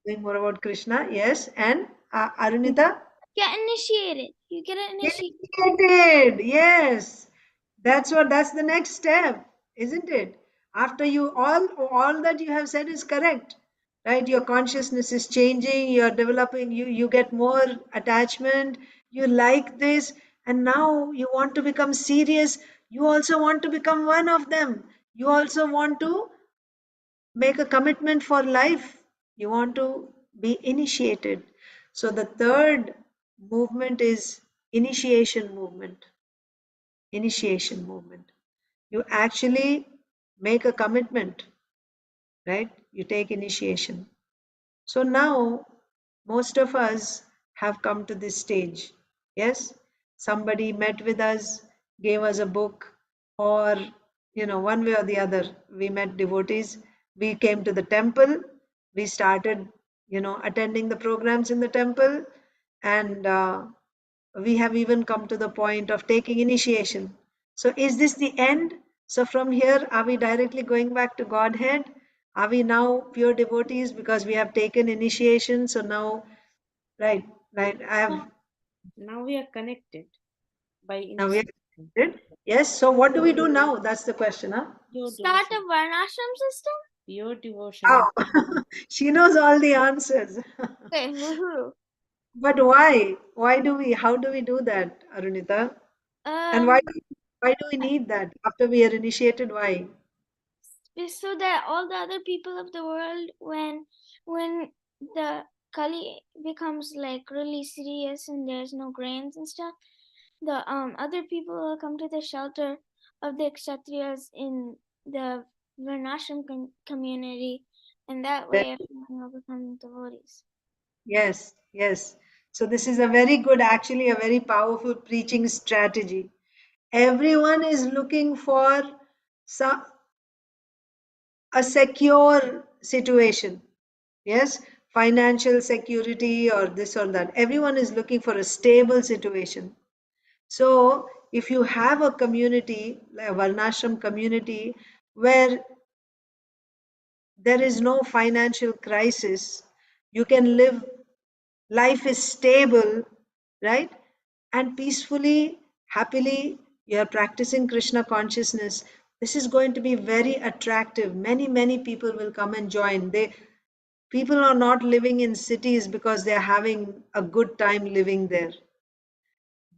knowing more about Krishna, yes. And Arunita? Get initiated. You get initiated. Initiated, yes. That's the next step, isn't it? After you all that you have said is correct, right? Your consciousness is changing, you're developing, you get more attachment, you like this, and now you want to become serious. You also want to become one of them. You also want to make a commitment for life. You want to be initiated. So the third movement is initiation movement. Initiation movement. You actually make a commitment, right? You take initiation. So now most of us have come to this stage. Yes, somebody met with us, gave us a book, or one way or the other, we met devotees. We came to the temple, we started, attending the programs in the temple, and we have even come to the point of taking initiation. So, is this the end? So, from here, are we directly going back to Godhead? Are we now pure devotees because we have taken initiation? So now, right, I have Now we are connected by now we are initiation. connected. Yes. So, what do we do now? That's the question, huh? Pure Start devotion. a varnashram system. Pure devotion. Wow. She knows all the answers. Okay, woohoo. But why? Why do we? How do we do that, Arunita? And why do we need that after we are initiated? Why? So that all the other people of the world, when the Kali becomes like really serious and there's no grains and stuff, the other people will come to the shelter of the Kshatriyas in the Varnashram community, and that way everyone will become devotees. Yes, yes. So this is a very good, actually a very powerful preaching strategy. Everyone is looking for a secure situation. Yes, financial security or this or that. Everyone is looking for a stable situation. So if you have a community, a Varnashram community, where there is no financial crisis, you can live, life is stable, right? And peacefully, happily, you are practicing Krishna consciousness. This is going to be very attractive. Many people will come and join. People are not living in cities because they are having a good time living there.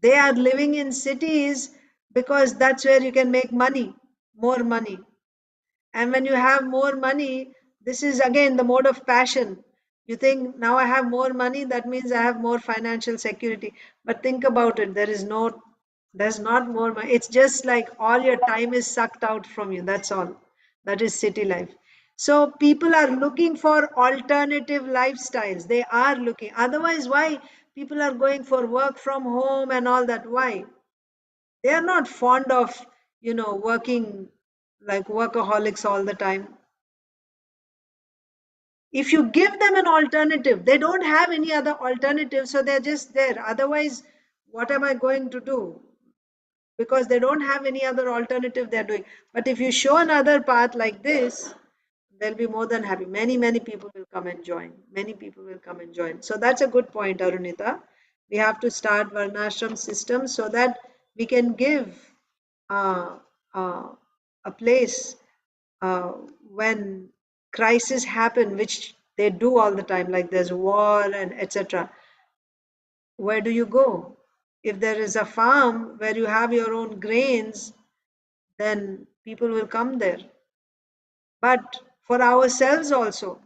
They are living in cities because that's where you can make money, more money. And when you have more money, this is again the mode of passion. You think, now I have more money, that means I have more financial security. But think about it, there's not more money. It's just like all your time is sucked out from you. That's all. That is city life. So people are looking for alternative lifestyles. They are looking. Otherwise, why people are going for work from home and all that? Why? They are not fond of, working like workaholics all the time. If you give them an alternative, they don't have any other alternative, so they're just there. Otherwise, what am I going to do? because they don't have any other alternative they're doing. But if you show another path like this, they'll be more than happy. Many people will come and join. Many people will come and join. So that's a good point, Arunita. We have to start Varnashram system so that we can give uh, uh, a place when crises happen, which they do all the time, like there's war and etc. Where do you go? If there is a farm where you have your own grains, then people will come there. But for ourselves also,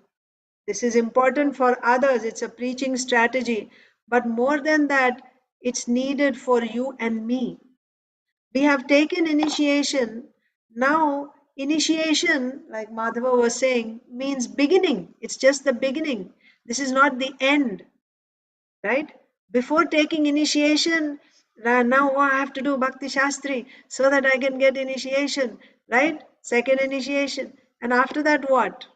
this is important for others. It's a preaching strategy. But more than that, it's needed for you and me. We have taken initiation. Now, initiation, like Madhava was saying, means beginning. It's just the beginning. This is not the end, right? Before taking initiation, now I have to do Bhakti Shastri so that I can get initiation, right? Second initiation. And after that, what?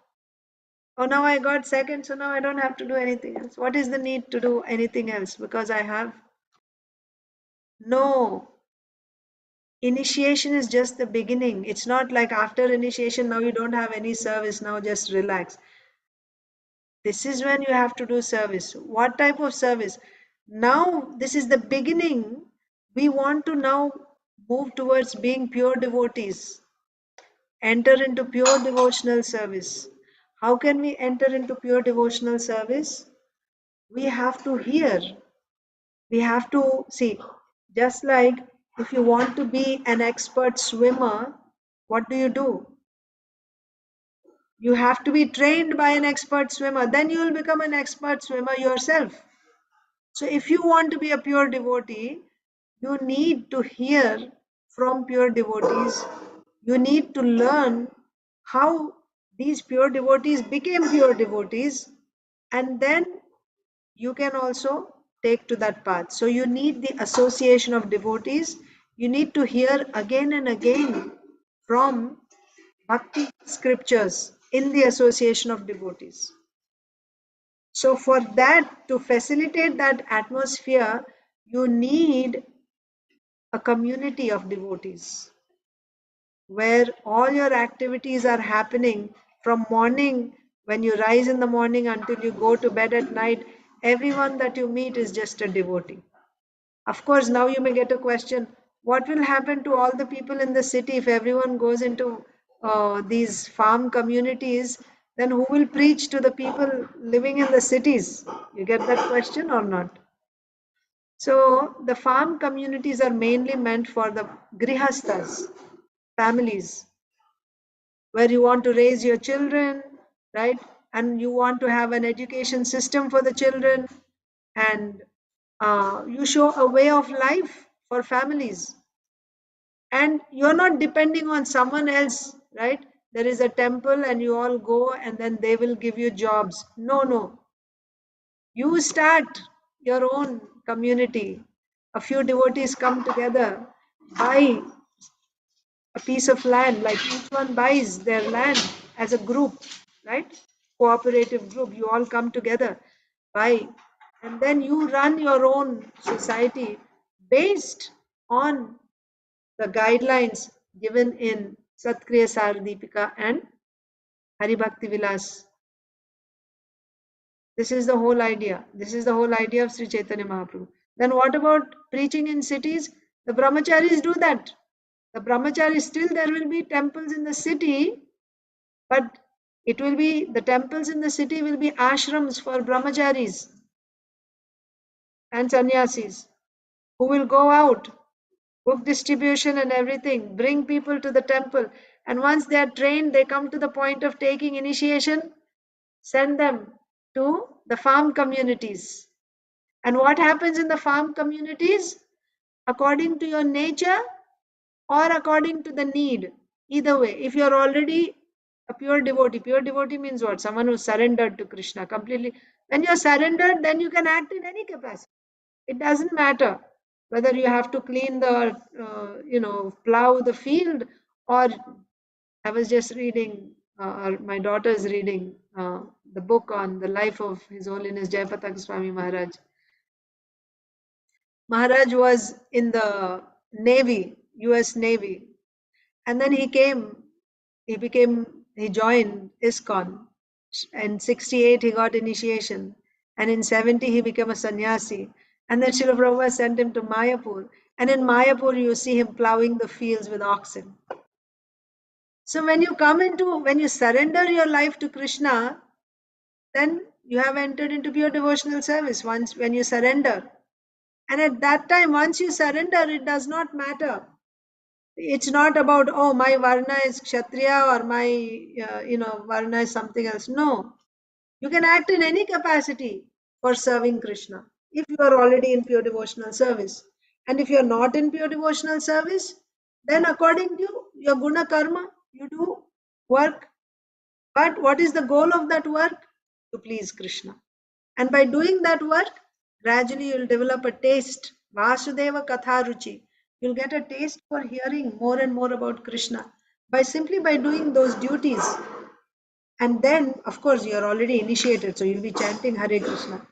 Oh, now I got second, so now I don't have to do anything else. What is the need to do anything else? Because I have? No. Initiation is just the beginning. It's not like after initiation, now you don't have any service, now just relax. This is when you have to do service. What type of service? Now, this is the beginning. We want to now move towards being pure devotees, enter into pure devotional service. How can we enter into pure devotional service? We have to hear. We have to see, just like if you want to be an expert swimmer, what do? You have to be trained by an expert swimmer, then you will become an expert swimmer yourself. So if you want to be a pure devotee, you need to hear from pure devotees. You need to learn how these pure devotees became pure devotees, and then you can also take to that path. So you need the association of devotees. You need to hear again and again from bhakti scriptures in the association of devotees. So for that, to facilitate that atmosphere, you need a community of devotees where all your activities are happening from morning, when you rise in the morning until you go to bed at night. Everyone that you meet is just a devotee. Of course, now you may get a question, what will happen to all the people in the city if everyone goes into these farm communities? Then who will preach to the people living in the cities? You get that question or not? So the farm communities are mainly meant for the grihasthas, families, where you want to raise your children, right? And you want to have an education system for the children, and you show a way of life for families. And you're not depending on someone else, right? There is a temple and you all go and then they will give you jobs. No. You start your own community. A few devotees come together, buy a piece of land, like each one buys their land as a group, right? Cooperative group, you all come together, buy, and then you run your own society based on the guidelines given in Satkriya Saradipika and Haribhakti Vilas. This is the whole idea. This is the whole idea of Sri Chaitanya Mahaprabhu. Then what about preaching in cities? The brahmacharis do that. The brahmacharis, still there will be temples in the city, but it will be, the temples in the city will be ashrams for brahmacharis and sannyasis who will go out, book distribution and everything, bring people to the temple. And once they are trained, they come to the point of taking initiation, send them to the farm communities. And what happens in the farm communities? According to your nature or according to the need. Either way, if you're already a pure devotee means what? Someone who's surrendered to Krishna completely. When you're surrendered, then you can act in any capacity. It doesn't matter whether you have to clean the, plow the field, or I was just reading, or my daughter is reading the book on the life of His Holiness Jayapataka Swami Maharaj. Maharaj was in the Navy, US Navy. And then he joined ISKCON. In 68, he got initiation. And in 70, he became a sannyasi. And then Srila Prabhupada sent him to Mayapur. And in Mayapur, you see him plowing the fields with oxen. So when you surrender your life to Krishna, then you have entered into pure devotional service when you surrender. And at that time, once you surrender, it does not matter. It's not about, oh, my varna is kshatriya or my varna is something else. No, you can act in any capacity for serving Krishna if you are already in pure devotional service. And if you are not in pure devotional service, then according to your guna karma, you do work. But what is the goal of that work? To please Krishna. And by doing that work, gradually you'll develop a taste. Vasudeva Katha Ruchi. You'll get a taste for hearing more and more about Krishna simply by doing those duties. And then, of course, you're already initiated, so you'll be chanting Hare Krishna.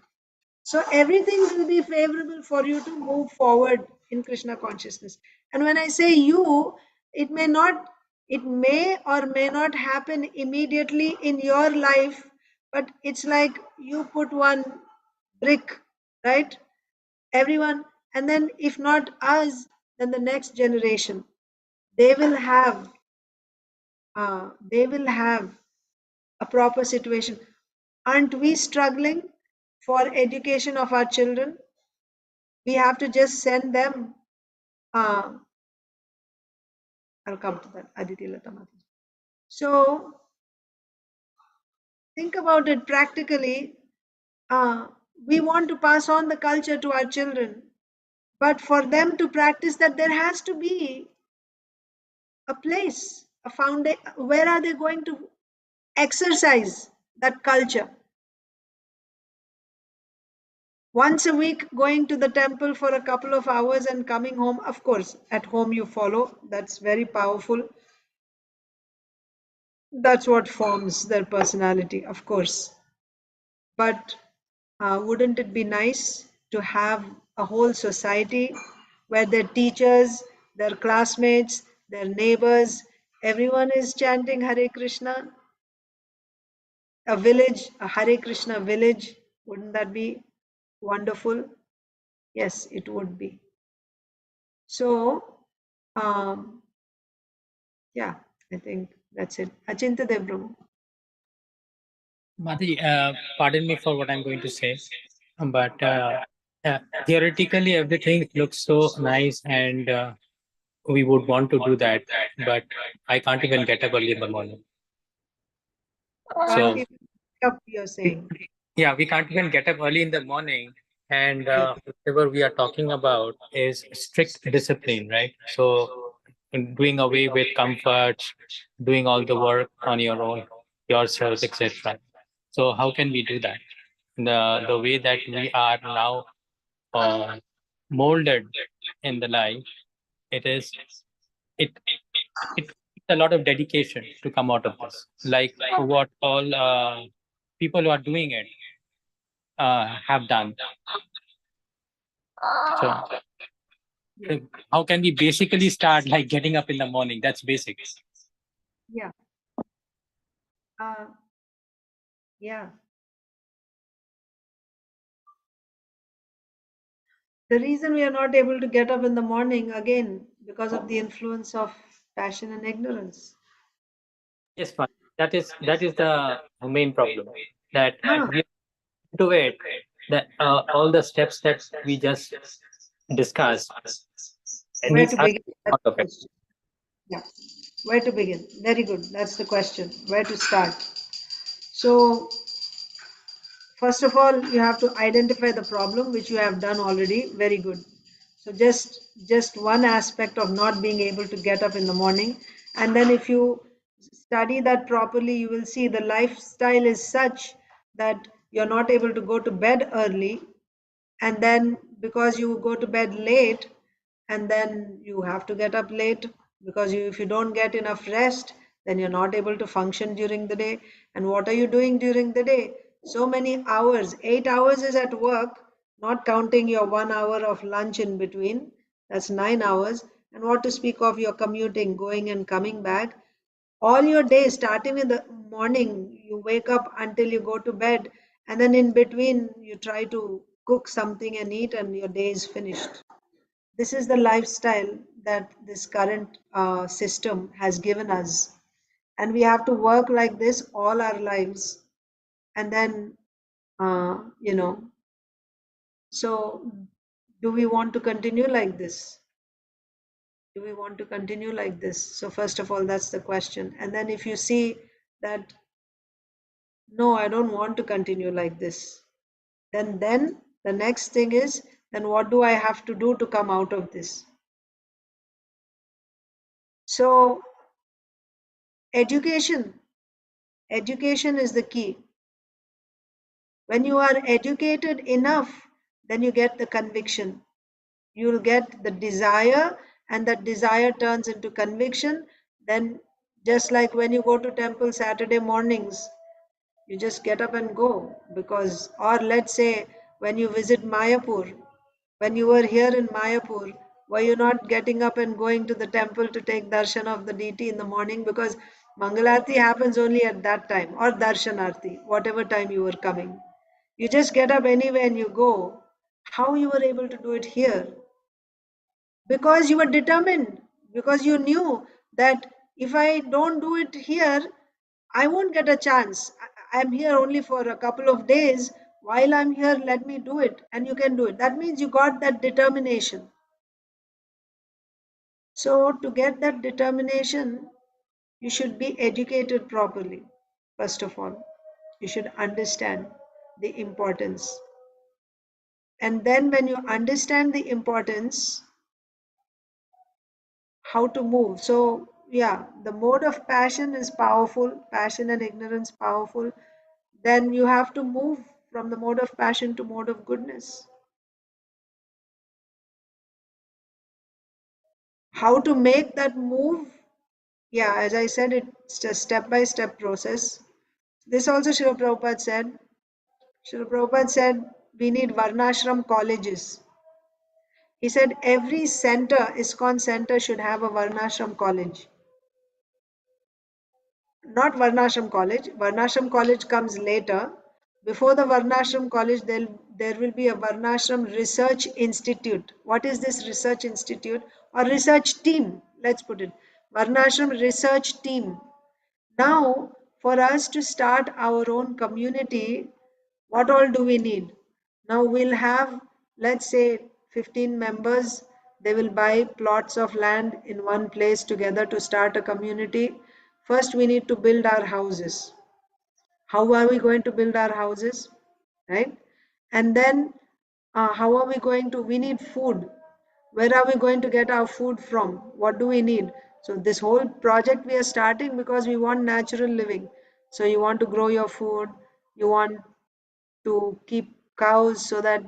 So everything will be favorable for you to move forward in Krishna consciousness. And when I say you, it may or may not happen immediately in your life, but it's like you put one brick, right? Everyone, and then if not us, then the next generation, they will have a proper situation. Aren't we struggling for education of our children? We have to just send them. I'll come to that, Aditi Latamati. So think about it practically. We want to pass on the culture to our children, but for them to practice that, there has to be a place, a foundation. Where are they going to exercise that culture? Once a week going to the temple for a couple of hours and coming home. Of course, at home you follow. That's very powerful. That's what forms their personality, of course. But wouldn't it be nice to have a whole society where their teachers, their classmates, their neighbors, everyone is chanting Hare Krishna? A village, a Hare Krishna village, wouldn't that be wonderful? Yes, it would be. So, yeah, I think that's it. Achinta Devram. Mati, pardon me for what I'm going to say, but theoretically everything looks so nice and we would want to do that, but I can't even get up early in the morning. Can't So, even pick up, you're saying. yeah, we can't even get up early in the morning. And whatever we are talking about is strict discipline, right? So, doing away with comforts, doing all the work on your own, yourself, etc. So, how can we do that? The way that we are now molded in the life, it is it it takes a lot of dedication to come out of this. Like what all people who are doing it have done. So how can we basically start like getting up in the morning? That's basic. Yeah. Yeah. The reason we are not able to get up in the morning, again, because of the influence of passion and ignorance. Yes, fine. That is the main problem. That we do it. That all the steps that we just discussed. Where to begin? Out of it. Yeah. Where to begin? Very good. That's the question. Where to start? So, first of all, you have to identify the problem, which you have done already. Very good. So just one aspect of not being able to get up in the morning, and then if you study that properly, you will see the lifestyle is such that you're not able to go to bed early, and then because you go to bed late, and then you have to get up late because if you don't get enough rest, then you're not able to function during the day. And what are you doing during the day? So many hours. 8 hours is at work, not counting your 1 hour of lunch in between. That's 9 hours. and what to speak of your commuting, going and coming back. All your day, starting in the morning, you wake up until you go to bed, and then in between, you try to cook something and eat, and your day is finished. This is the lifestyle that this current system has given us. And we have to work like this all our lives. And then, you know, so do we want to continue like this? Do we want to continue like this? So first of all, that's the question. And then if you see that, no, I don't want to continue like this, then the next thing is, then what do I have to do to come out of this? So education is the key. When you are educated enough, then you get the conviction. You'll get the desire, and that desire turns into conviction. Then, just like when you go to temple Saturday mornings, you just get up and go. Because, or let's say, when you visit Mayapur, when you were here in Mayapur, were you not getting up and going to the temple to take darshan of the deity in the morning? Because Mangalarti happens only at that time, or darshanarti, whatever time you were coming. You just get up anyway and you go. How you were able to do it here? Because you were determined, because you knew that if I don't do it here, I won't get a chance. I'm here only for a couple of days. While I'm here, let me do it, and you can do it. That means you got that determination. So to get that determination, you should be educated properly. First of all, you should understand the importance. And then when you understand the importance, how to move. So yeah, the mode of passion is powerful, passion and ignorance powerful. Then you have to move from the mode of passion to mode of goodness. How to make that move? Yeah, as I said, it's a step-by-step process. This also Srila Prabhupada said. Srila Prabhupada said we need Varnashram colleges. He said every center, ISKCON center, should have a Varnashram college. Not Varnashram college. Varnashram college comes later. Before the Varnashram college, there will be a Varnashram Research Institute. What is this research institute? Or research team, let's put it. Varnashram Research Team. Now, for us to start our own community, what all do we need? Now we'll have, let's say, 15 members. They will buy plots of land in one place together to start a community. First, we need to build our houses. How are we going to build our houses? Right? And then, how are we going to? We need food. Where are we going to get our food from? What do we need? So this whole project we are starting because we want natural living. So you want to grow your food, you want to keep cows so that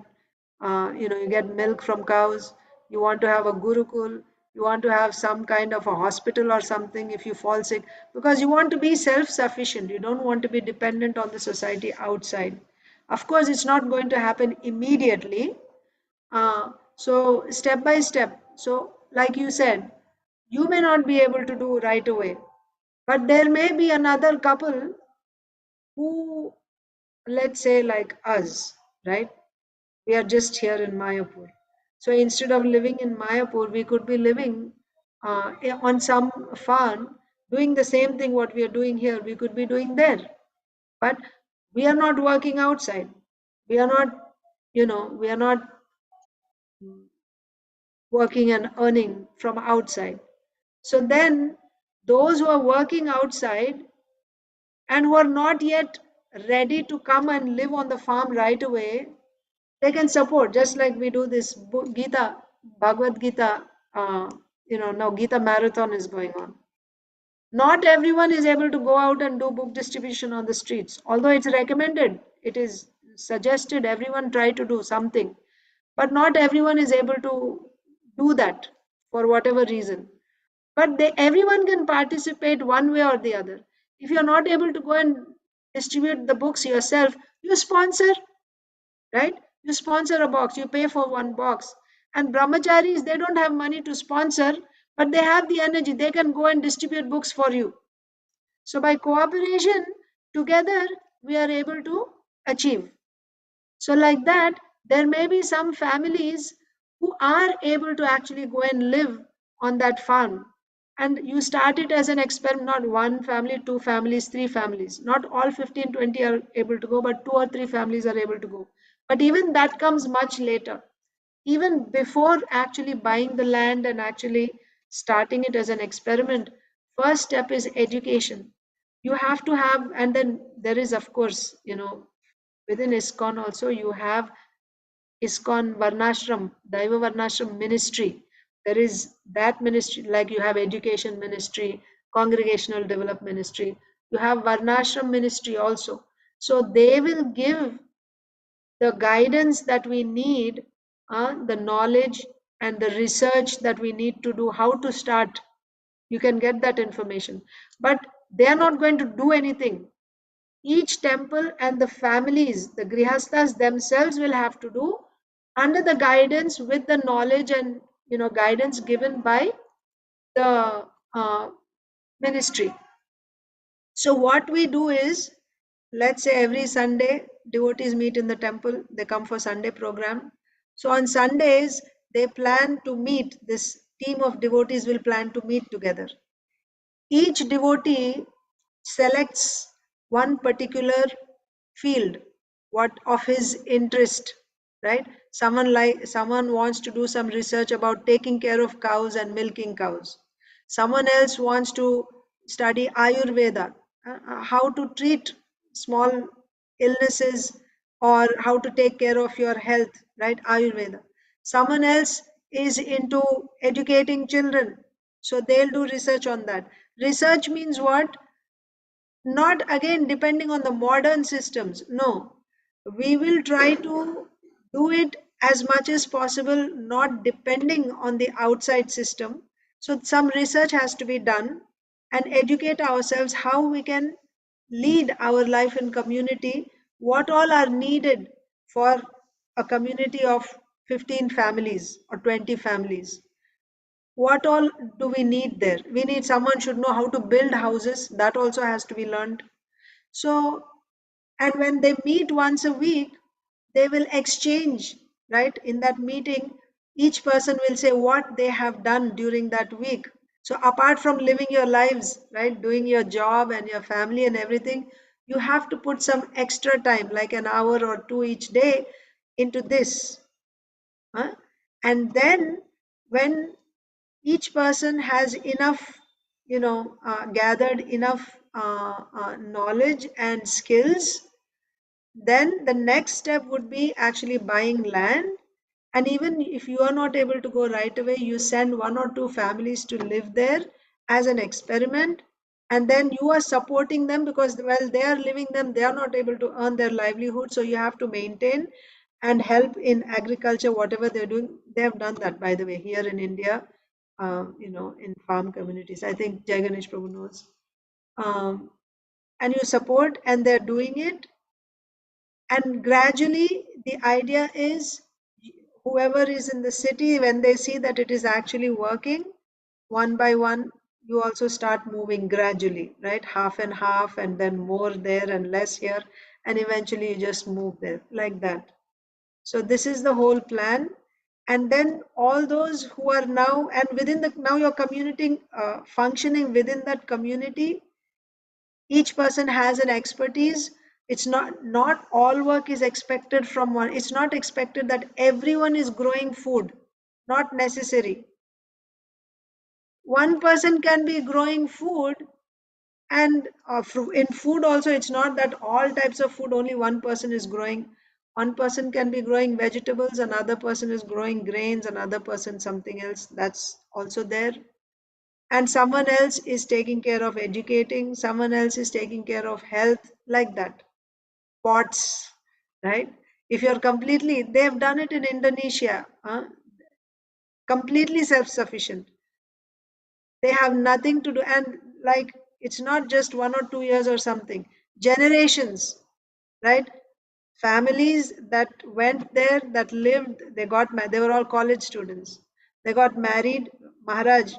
you get milk from cows. You want to have a gurukul, you want to have some kind of a hospital or something if you fall sick, because you want to be self-sufficient. You don't want to be dependent on the society outside. Of course, it's not going to happen immediately. So step by step. So like you said, you may not be able to do right away, but there may be another couple who, let's say like us, right? We are just here in Mayapur. So instead of living in Mayapur, we could be living on some farm, doing the same thing what we are doing here, we could be doing there. But we are not working outside. We are not, we are not working and earning from outside. So then those who are working outside and who are not yet ready to come and live on the farm right away, they can support, just like we do this Gita, Bhagavad Gita, now Gita marathon is going on. Not everyone is able to go out and do book distribution on the streets, although it's recommended, it is suggested everyone try to do something, but not everyone is able to do that for whatever reason. But everyone can participate one way or the other. If you're not able to go and distribute the books yourself, you sponsor, right? You sponsor a box, you pay for one box. And brahmacharis, they don't have money to sponsor, but they have the energy. They can go and distribute books for you. So by cooperation, together, we are able to achieve. So like that, there may be some families who are able to actually go and live on that farm. And you start it as an experiment, not one family, two families, three families. Not all 15, 20 are able to go, but two or three families are able to go. But even that comes much later. Even before actually buying the land and actually starting it as an experiment, first step is education. You have to have, and then there is, of course, within ISKCON also, you have ISKCON Varnashram, Daiva Varnashram ministry. There is that ministry, like you have education ministry, congregational development ministry. You have Varnashram ministry also. So they will give the guidance that we need, the knowledge and the research that we need to do, how to start. You can get that information. But they are not going to do anything. Each temple and the families, the grihasthas themselves will have to do under the guidance with the knowledge and guidance given by the ministry. So what we do is, let's say every Sunday devotees meet in the temple, they come for Sunday program. So on Sundays they plan to meet, this team of devotees will plan to meet together. Each devotee selects one particular field, what of his interest, right? Someone wants to do some research about taking care of cows and milking cows. Someone else wants to study Ayurveda, how to treat small illnesses or how to take care of your health, right? Ayurveda. Someone else is into educating children, so they'll do research on that. Research means what? Not again depending on the modern systems. No, we will try to do it as much as possible, not depending on the outside system. So some research has to be done and educate ourselves how we can lead our life in community, what all are needed for a community of 15 families or 20 families. What all do we need there? We need, someone should know how to build houses, that also has to be learned. So, and when they meet once a week, they will exchange, right? In that meeting, each person will say what they have done during that week. So apart from living your lives, right, doing your job and your family and everything, you have to put some extra time, like an hour or two each day, into this. Huh? And then when each person has enough, gathered enough knowledge and skills, then the next step would be actually buying land. And even if you are not able to go right away, you send one or two families to live there as an experiment. And then you are supporting them because while they are living them, they are not able to earn their livelihood. So you have to maintain and help in agriculture, whatever they're doing. They have done that, by the way, here in India, in farm communities. I think Jai Ganesh Prabhu knows. And you support, and they're doing it. And gradually, the idea is whoever is in the city, when they see that it is actually working, one by one, you also start moving gradually, right? Half and half, and then more there and less here. And eventually you just move there like that. So this is the whole plan. And then all those who are now, and within the, now your community, functioning within that community, each person has an expertise. It's not all work is expected from one. It's not expected that everyone is growing food, not necessary. One person can be growing food, and in food also, it's not that all types of food only one person is growing. One person can be growing vegetables, another person is growing grains, another person something else, that's also there. And someone else is taking care of educating, someone else is taking care of health, like that. Pots, right? If you're completely, they've done it in Indonesia, completely self-sufficient. They have nothing to do, and like it's not just 1 or 2 years or something, generations, right? families that went there, that lived, they were all college students. They got married. Maharaj,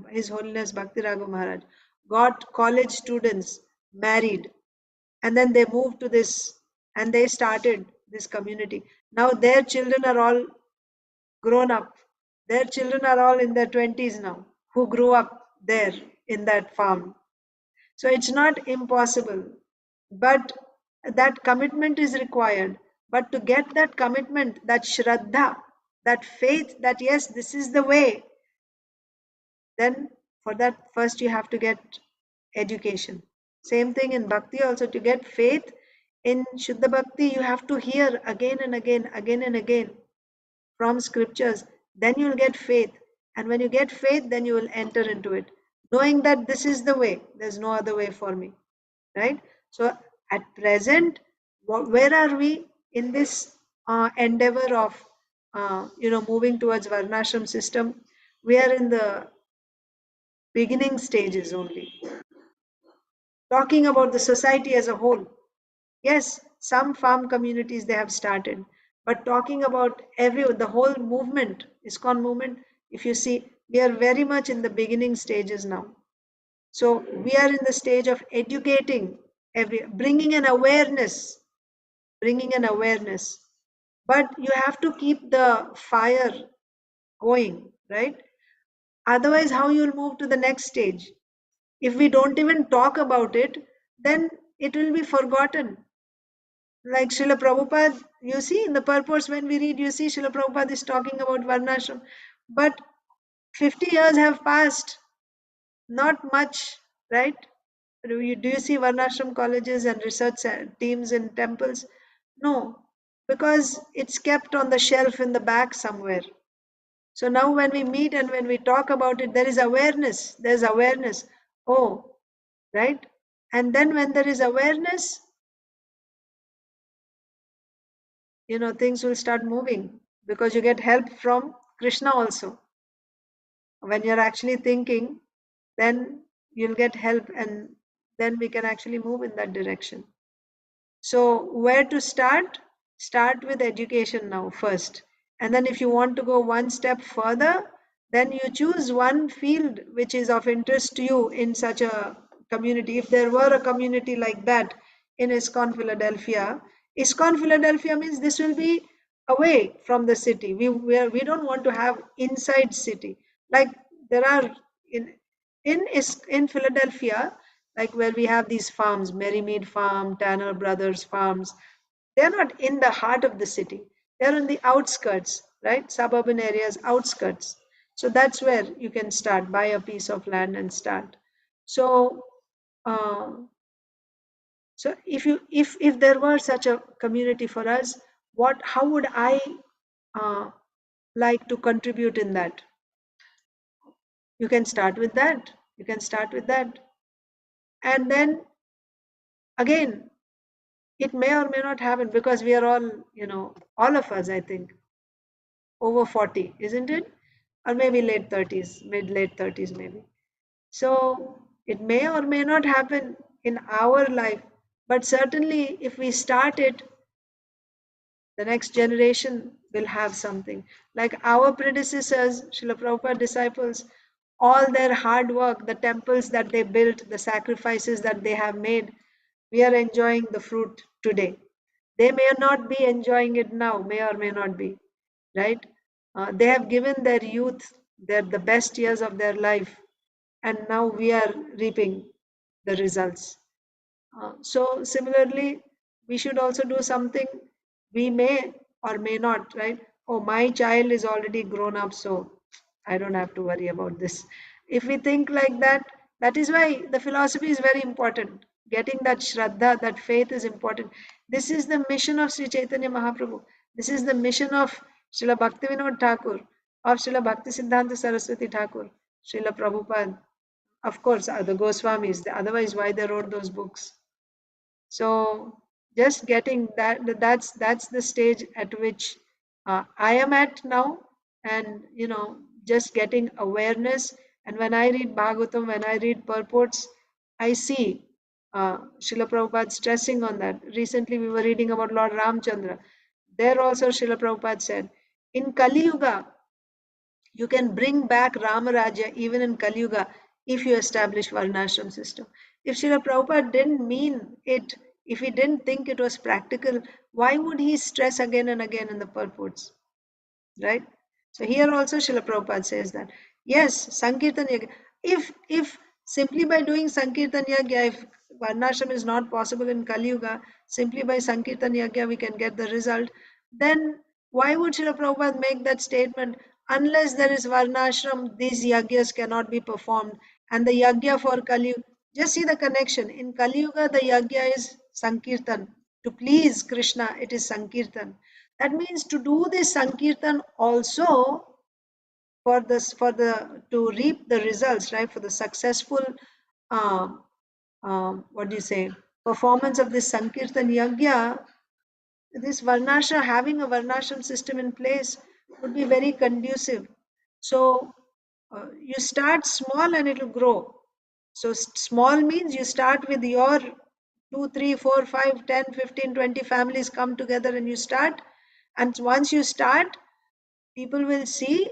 His Holiness Bhakti Raghav Maharaj, got college students married, and then they moved to this, and they started this community. Now their children are all grown up. Their children are all in their 20s now, who grew up there in that farm. So it's not impossible, but that commitment is required. But to get that commitment, that shraddha, that faith that yes, this is the way, then for that, first you have to get education. Same thing in bhakti also. To get faith in Shuddha Bhakti, you have to hear again and again from scriptures. Then you'll get faith. And when you get faith, then you will enter into it, knowing that this is the way, there's no other way for me. Right? So at present, where are we in this endeavor of moving towards Varnashram system? We are in the beginning stages only. Talking about the society as a whole, yes, some farm communities they have started, but talking about the whole movement, ISKCON movement, if you see, we are very much in the beginning stages now. So we are in the stage of educating, bringing an awareness, but you have to keep the fire going, right? Otherwise, how you'll move to the next stage? If we don't even talk about it, then it will be forgotten. Like Srila Prabhupada, you see in the purpose when we read, you see Srila Prabhupada is talking about Varnashram, but 50 years have passed, not much, right? Do you see Varnashram colleges and research teams in temples? No, because it's kept on the shelf in the back somewhere. So now when we meet and when we talk about it, there is awareness. There's awareness. Oh, right? And then when there is awareness, things will start moving because you get help from Krishna also. When you're actually thinking, then you'll get help and then we can actually move in that direction. So where to start? Start with education now first. And then if you want to go one step further, then you choose one field which is of interest to you in such a community. If there were a community like that in ISKCON Philadelphia means this will be away from the city. We don't want to have inside city. Like there are in Philadelphia, like where we have these farms, Merrymead Farm, Tanner Brothers Farms, they're not in the heart of the city. They're in the outskirts, right? Suburban areas, outskirts. So that's where you can start, buy a piece of land and start. So, uh, so if there were such a community for us, how would I like to contribute in that? You can start with that. You can start with that, and then again, it may or may not happen because we are all, all of us, I think, over 40, isn't it? Or maybe late 30s, late 30s, maybe. So it may or may not happen in our life, but certainly if we start it, the next generation will have something. Like our predecessors, Srila Prabhupada disciples, all their hard work, the temples that they built, the sacrifices that they have made, we are enjoying the fruit today. They may not be enjoying it now, may or may not be, right? They have given their youth, the best years of their life, and now we are reaping the results. So similarly, we should also do something. We may or may not, right? Oh, my child is already grown up, so I don't have to worry about this. If we think like that, that is why the philosophy is very important. Getting that shraddha, that faith is important. This is the mission of Sri Chaitanya Mahaprabhu. This is the mission of Srila Bhaktivinoda Thakur, of Srila Bhakti Siddhanta Saraswati Thakur, Srila Prabhupada. Of course, the Goswamis. Otherwise, why they wrote those books? So just getting that's the stage at which I am at now, and just getting awareness. And when I read Bhagavatam, when I read purports, I see Srila Prabhupada stressing on that. Recently we were reading about Lord Ramchandra. There also Srila Prabhupada said, in Kali Yuga, you can bring back Ramarajya even in Kali Yuga if you establish Varnashram system. If Srila Prabhupada didn't mean it, if he didn't think it was practical, why would he stress again and again in the purports? Right? So here also Srila Prabhupada says that, yes, Sankirtan Yagya, if simply by doing Sankirtan Yagya, if Varnashram is not possible in Kali Yuga, simply by Sankirtan Yagya we can get the result, then why would Srila Prabhupada make that statement? Unless there is Varnashram, these Yagyas cannot be performed. And the Yagya for Kali Yuga, just see the connection. In Kali Yuga, the Yagya is Sankirtan. To please Krishna, it is Sankirtan. That means to do this Sankirtan also for this, to reap the results, right? For the successful, what do you say, performance of this Sankirtan Yagya, this Varnashram, having a Varnashram system in place would be very conducive. So you start small and it will grow. So small means you start with your 2, 3, 4, 5, 10, 15, 20 families come together and you start. And once you start, people will see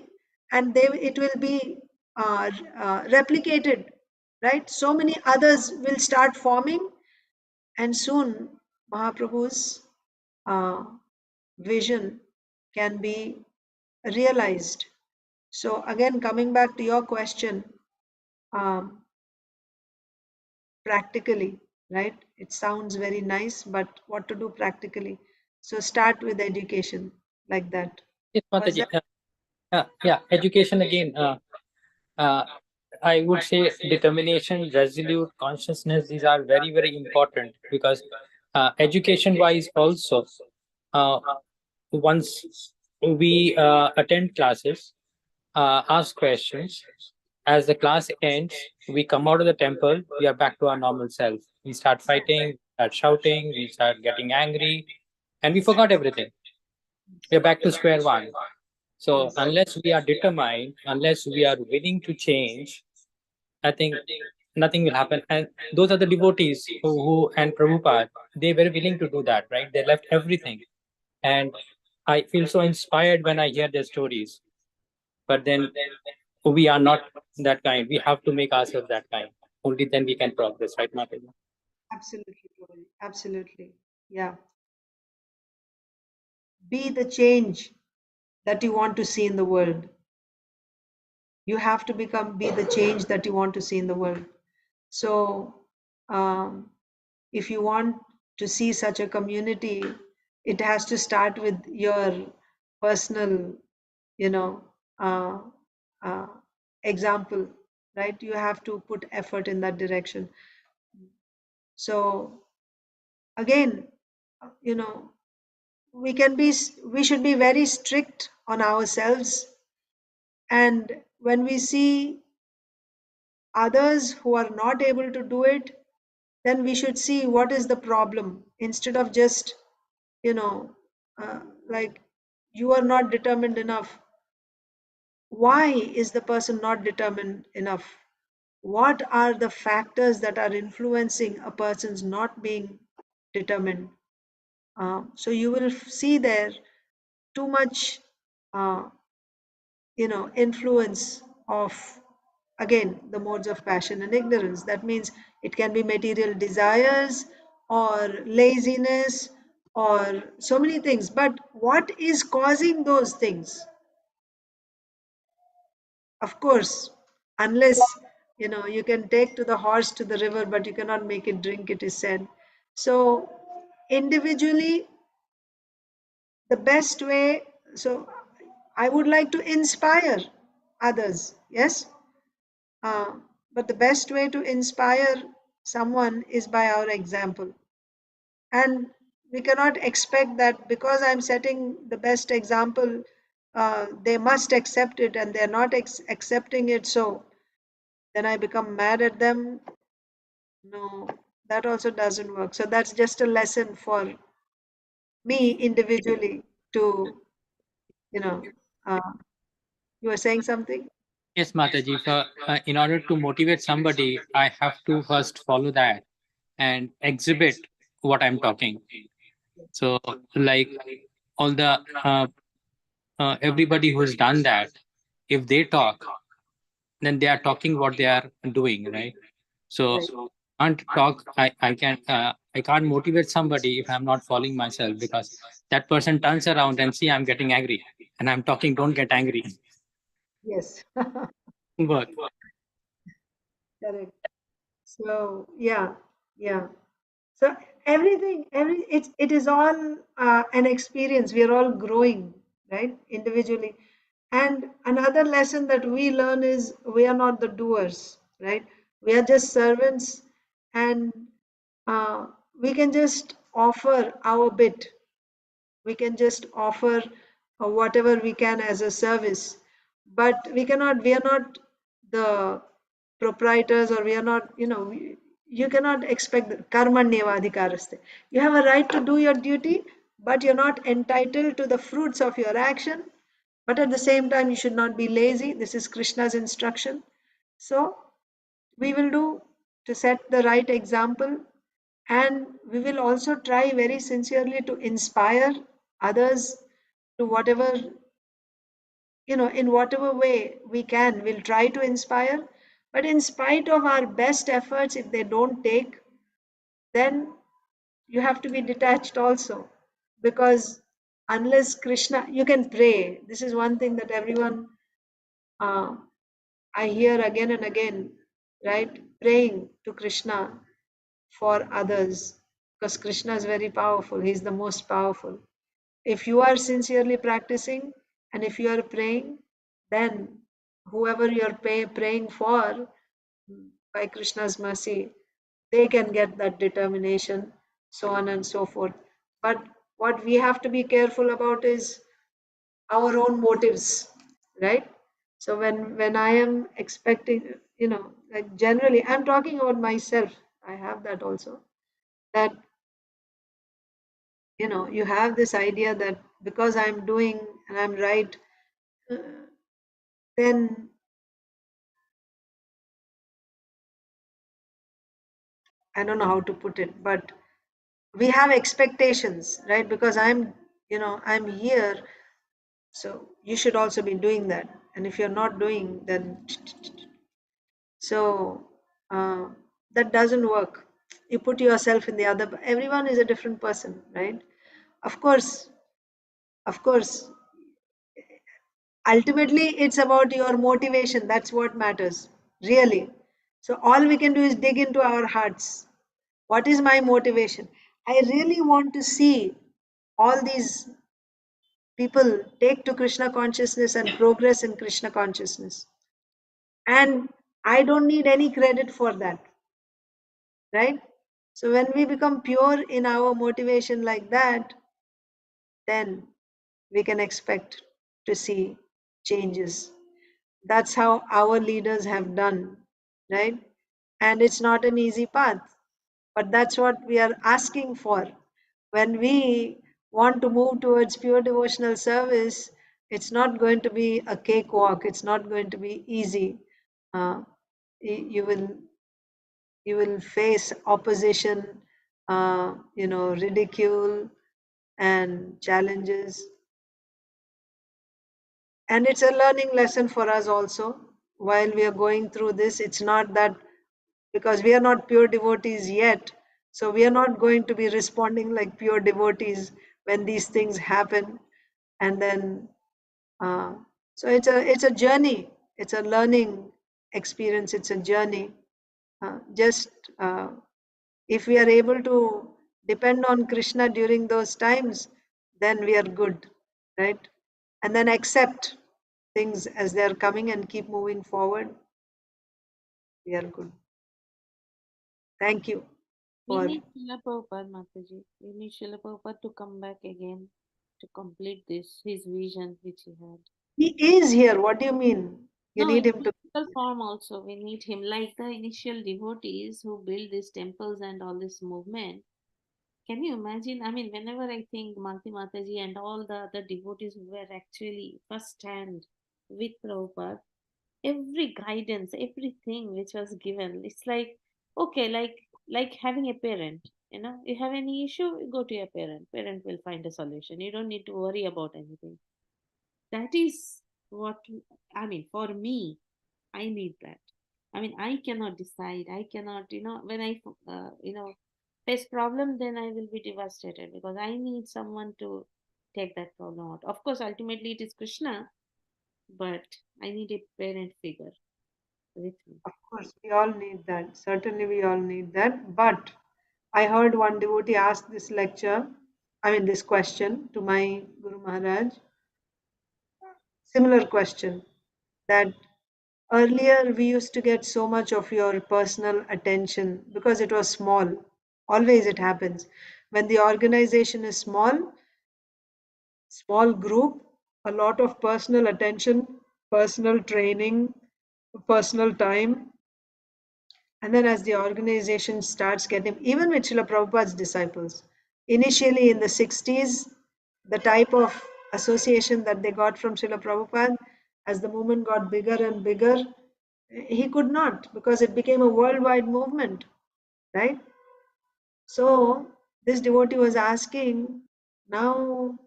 and it will be replicated, right? So many others will start forming, and soon Mahaprabhu's vision can be realized. So again, coming back to your question, practically, right? It sounds very nice, but what to do practically? So start with education like that. Yes, Was Mataji. that- Yeah, education again. I would say determination, resolute, consciousness, these are very, very important because education wise also, uh, once we attend classes, ask questions, as the class ends, we come out of the temple, we are back to our normal self. We start fighting, start shouting, we start getting angry, and we forgot everything. We're back to square one. So unless we are determined, unless we are willing to change, I think nothing will happen. And those are the devotees who and Prabhupada, they were willing to do that, right? They left everything. And I feel so inspired when I hear their stories. But then we are not that kind. We have to make ourselves that kind. Only then we can progress, right, Mataji? Absolutely, Gauri. Absolutely. Yeah. Be the change that you want to see in the world. You have to be the change that you want to see in the world. So, if you want to see such a community, it has to start with your personal, you know, uh, uh, example, right? You have to put effort in that direction. So, again, you know, we should be very strict on ourselves, and when we see others who are not able to do it, then we should see what is the problem instead of just, you know, like, you are not determined enough. Why is the person not determined enough? What are the factors that are influencing a person's not being determined? So you will see there too much, uh, influence of, again, the modes of passion and ignorance. That means it can be material desires or laziness or so many things. But what is causing those things? Of course, unless, you can take to the horse to the river, but you cannot make it drink, it is said. So individually, the best way, so I would like to inspire others, yes. But the best way to inspire someone is by our example. And we cannot expect that because I'm setting the best example, they must accept it, and they're not accepting it. So then I become mad at them. No, that also doesn't work. So that's just a lesson for me individually to, you know, uh, you were saying something? Yes, Mataji. In order to motivate somebody, I have to first follow that. and exhibit what I'm talking. So, like all the everybody who has done that, if they talk, then they are talking what they are doing, right? So, can't talk. I can't motivate somebody if I'm not following myself, because that person turns around and see I'm getting angry and I'm talking. Don't get angry. Yes. But Correct. So yeah, yeah. So it is all an experience. We are all growing, right, individually. And another lesson that we learn is we are not the doers, right? We are just servants, and uh, we can just offer our bit. We can just offer whatever we can as a service, but we are not the proprietors, or we are not, you cannot expect karmanyevadhikaraste. You have a right to do your duty, but you're not entitled to the fruits of your action. But at the same time, you should not be lazy. This is Krishna's instruction. So we will do to set the right example, and we will also try very sincerely to inspire others to whatever, in whatever way we can, we'll try to inspire. But in spite of our best efforts, if they don't take, then you have to be detached also, because unless Krishna, you can pray. This is one thing that everyone, uh, I hear again and again, right? Praying to Krishna for others, because Krishna is very powerful. He's the most powerful. If you are sincerely practicing and if you are praying, then whoever you are praying for, by Krishna's mercy, they can get that determination, so on and so forth. But what we have to be careful about is our own motives, right? So when I am expecting, like generally, I'm talking about myself. I have that also. That you have this idea that because I'm doing and I'm right, uh, then I don't know how to put it, but we have expectations, right? Because I'm here, so you should also be doing that. And if you're not doing, then so that doesn't work. You put yourself in the other. Everyone is a different person, right? Of course, of course. Ultimately, it's about your motivation. That's what matters, really. So all we can do is dig into our hearts. What is my motivation? I really want to see all these people take to Krishna consciousness and progress in Krishna consciousness. And I don't need any credit for that, right? So when we become pure in our motivation like that, then we can expect to see changes. That's how our leaders have done, right? And it's not an easy path, but that's what we are asking for. When we want to move towards pure devotional service, it's not going to be a cakewalk, it's not going to be easy. uh, you will face opposition, ridicule and challenges. And it's a learning lesson for us also. While we are going through this, it's not that because we are not pure devotees yet, so we are not going to be responding like pure devotees when these things happen. And then uh, so it's a journey, it's a learning experience, it's a journey. Just if we are able to depend on Krishna during those times, then we are good, right? And then accept things as they are coming and keep moving forward, we are good. Thank you We for. need Srila Prabhupada, Mataji. We need Srila Prabhupada to come back again to complete this, his vision which he had. He is here. What do you mean? You No, need in him to. physical form also, we need him. Like the initial devotees who build these temples and all this movement. Can you imagine? I mean, whenever I think Malti Mataji and all the other devotees who were actually first hand with Prabhupada, every guidance, everything which was given, it's like, okay, like like having a parent. You have any issue, you go to your parent. Parent will find a solution. You don't need to worry about anything. That is what, I mean, for me, I need that. I mean, I cannot decide. I cannot, when I, face problem, then I will be devastated because I need someone to take that problem out. Of course, ultimately it is Krishna, but I need a parent figure with me. Of course, we all need that. Certainly, we all need that. But I heard one devotee ask this this question to my Guru Maharaj. Similar question, that earlier we used to get so much of your personal attention because it was small. Always it happens. When the organization is small group, a lot of personal attention, personal training, personal time. And then as the organization starts getting, even with Srila Prabhupada's disciples, initially in the 60s, the type of association that they got from Srila Prabhupada, as the movement got bigger and bigger, he could not, because it became a worldwide movement, right? So this devotee was asking, now,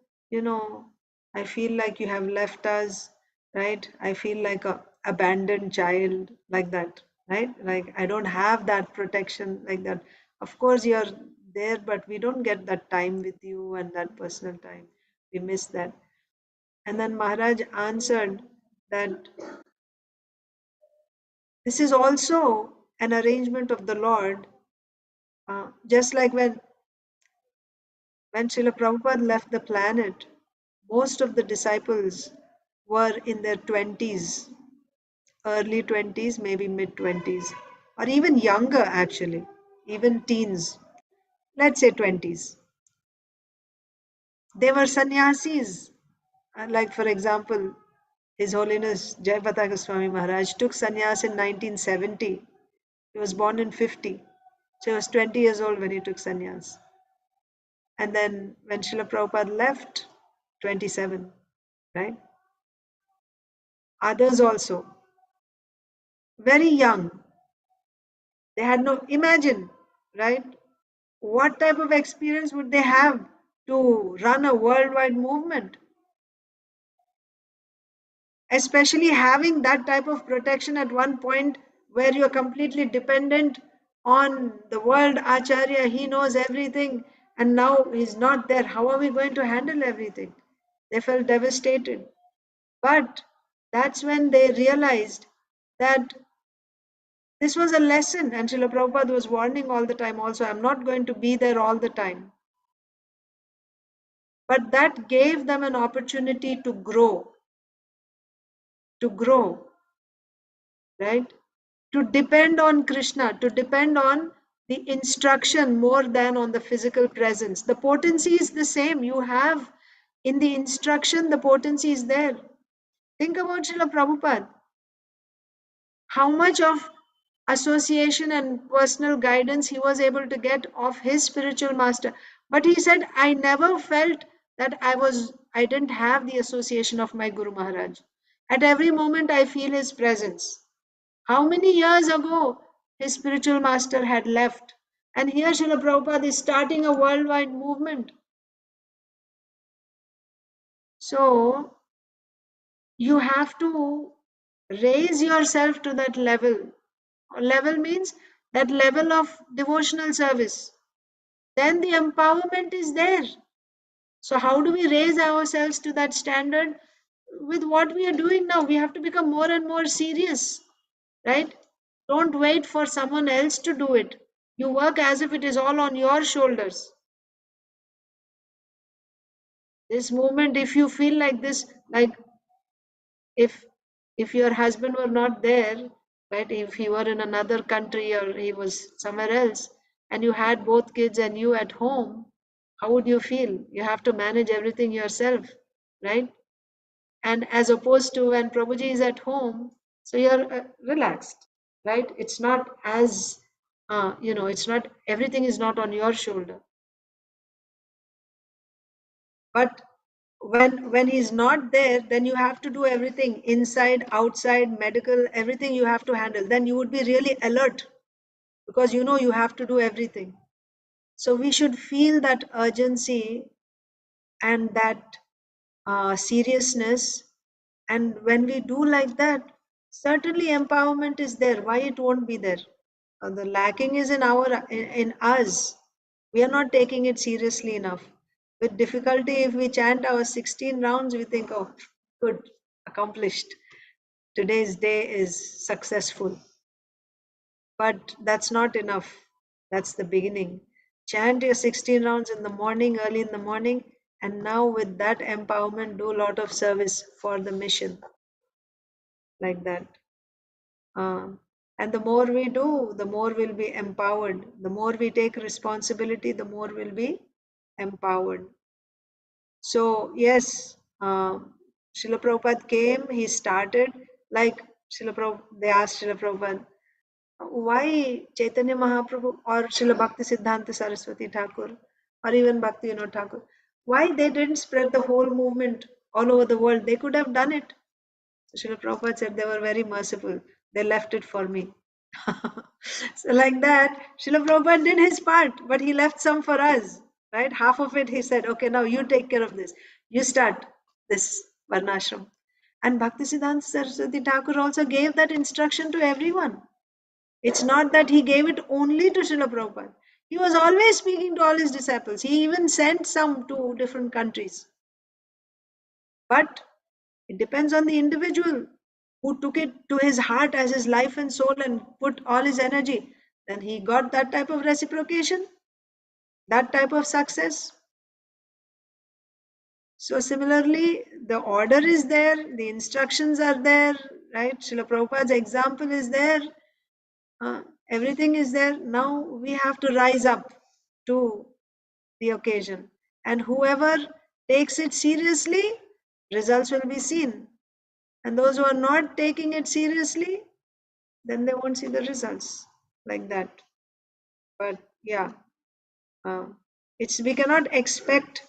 I feel like you have left us, right? I feel like a abandoned child, like that, right? Like I don't have that protection like that. Of course, you're there, but we don't get that time with you and that personal time. We miss that. And then Maharaj answered that this is also an arrangement of the Lord, just like when Srila Prabhupada left the planet, most of the disciples were in their 20s, early 20s, maybe mid 20s, or even younger actually, even teens, let's say 20s. They were sannyasis. Like, for example, His Holiness Jayapataka Swami Maharaj took sannyas in 1970. He was born in 50. So he was 20 years old when he took sannyas. And then when Srila Prabhupada left, 27, right? Others also, very young. They had no, imagine, right? What type of experience would they have to run a worldwide movement? Especially having that type of protection at one point where you're completely dependent on the world Acharya, he knows everything, and now he's not there. How are we going to handle everything? They felt devastated. But that's when they realized that this was a lesson, and Srila Prabhupada was warning all the time also, I'm not going to be there all the time. But that gave them an opportunity to grow, right? To depend on Krishna, to depend on the instruction more than on the physical presence. The potency is the same. You have in the instruction, the potency is there. Think about Srila Prabhupada. How much of association and personal guidance he was able to get of his spiritual master. But he said, I never felt that I didn't have the association of my Guru Maharaj. At every moment I feel his presence. How many years ago his spiritual master had left? And here Srila Prabhupada is starting a worldwide movement. So you have to raise yourself to that level. Level means that level of devotional service. Then the empowerment is there. So how do we raise ourselves to that standard? With what we are doing now, we have to become more and more serious, right? Don't wait for someone else to do it. You work as if it is all on your shoulders. This movement, if you feel like this, like if your husband were not there, right, if he were in another country or he was somewhere else, and you had both kids and you at home, how would you feel? You have to manage everything yourself, right? And as opposed to when Prabhuji is at home, so you're relaxed, right? It's not as it's not, everything is not on your shoulder. But when he's not there, then you have to do everything, inside, outside, medical, everything you have to handle. Then you would be really alert, because you know you have to do everything. So we should feel that urgency and that seriousness. And when we do like that, certainly empowerment is there. Why it won't be there? The lacking is in us. We are not taking it seriously enough. With difficulty, if we chant our 16 rounds, we think, oh, good, accomplished. Today's day is successful. But that's not enough. That's the beginning. Chant your 16 rounds in the morning, early in the morning, and now with that empowerment, do a lot of service for the mission, like that. And the more we do, the more we'll be empowered. The more we take responsibility, the more we'll be empowered. So, yes, Srila Prabhupada came, he started, like they asked Srila Prabhupada, why Chaitanya Mahaprabhu or Srila Bhakti Siddhanta Saraswati Thakur or even Bhakti Vinod Thakur, why they didn't spread the whole movement all over the world? They could have done it. So Srila Prabhupada said they were very merciful. They left it for me. So like that, Srila Prabhupada did his part, but he left some for us, right? Half of it he said, okay, now you take care of this. You start this Varnashram. And Bhakti Siddhanta Saraswati Thakur also gave that instruction to everyone. It's not that he gave it only to Srila Prabhupada. He was always speaking to all his disciples. He even sent some to different countries. But it depends on the individual who took it to his heart as his life and soul and put all his energy. Then he got that type of reciprocation, that type of success. So similarly, the order is there, the instructions are there, right? Srila Prabhupada's example is there. Everything is there. Now we have to rise up to the occasion. And whoever takes it seriously, results will be seen. And those who are not taking it seriously, then they won't see the results, like that. But yeah, we cannot expect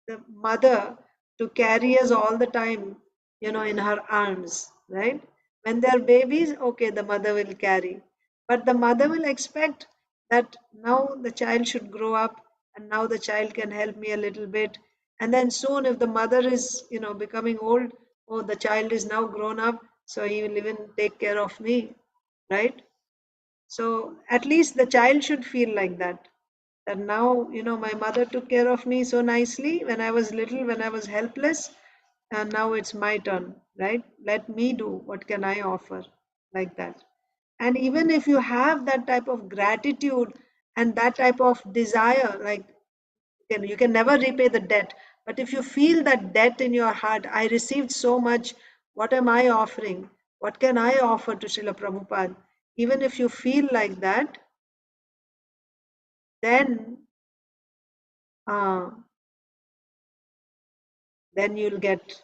the mother to carry us all the time, in her arms, right? When they're babies, okay, the mother will carry. But the mother will expect that now the child should grow up and now the child can help me a little bit. And then soon, if the mother is, becoming old, oh, the child is now grown up, so he will even take care of me, right? So at least the child should feel like that. That now, my mother took care of me so nicely when I was little, when I was helpless, and now it's my turn, right? Let me do. What can I offer? Like that. And even if you have that type of gratitude and that type of desire, like you can never repay the debt. But if you feel that debt in your heart, I received so much, what am I offering? What can I offer to Srila Prabhupada? Even if you feel like that, then you'll get,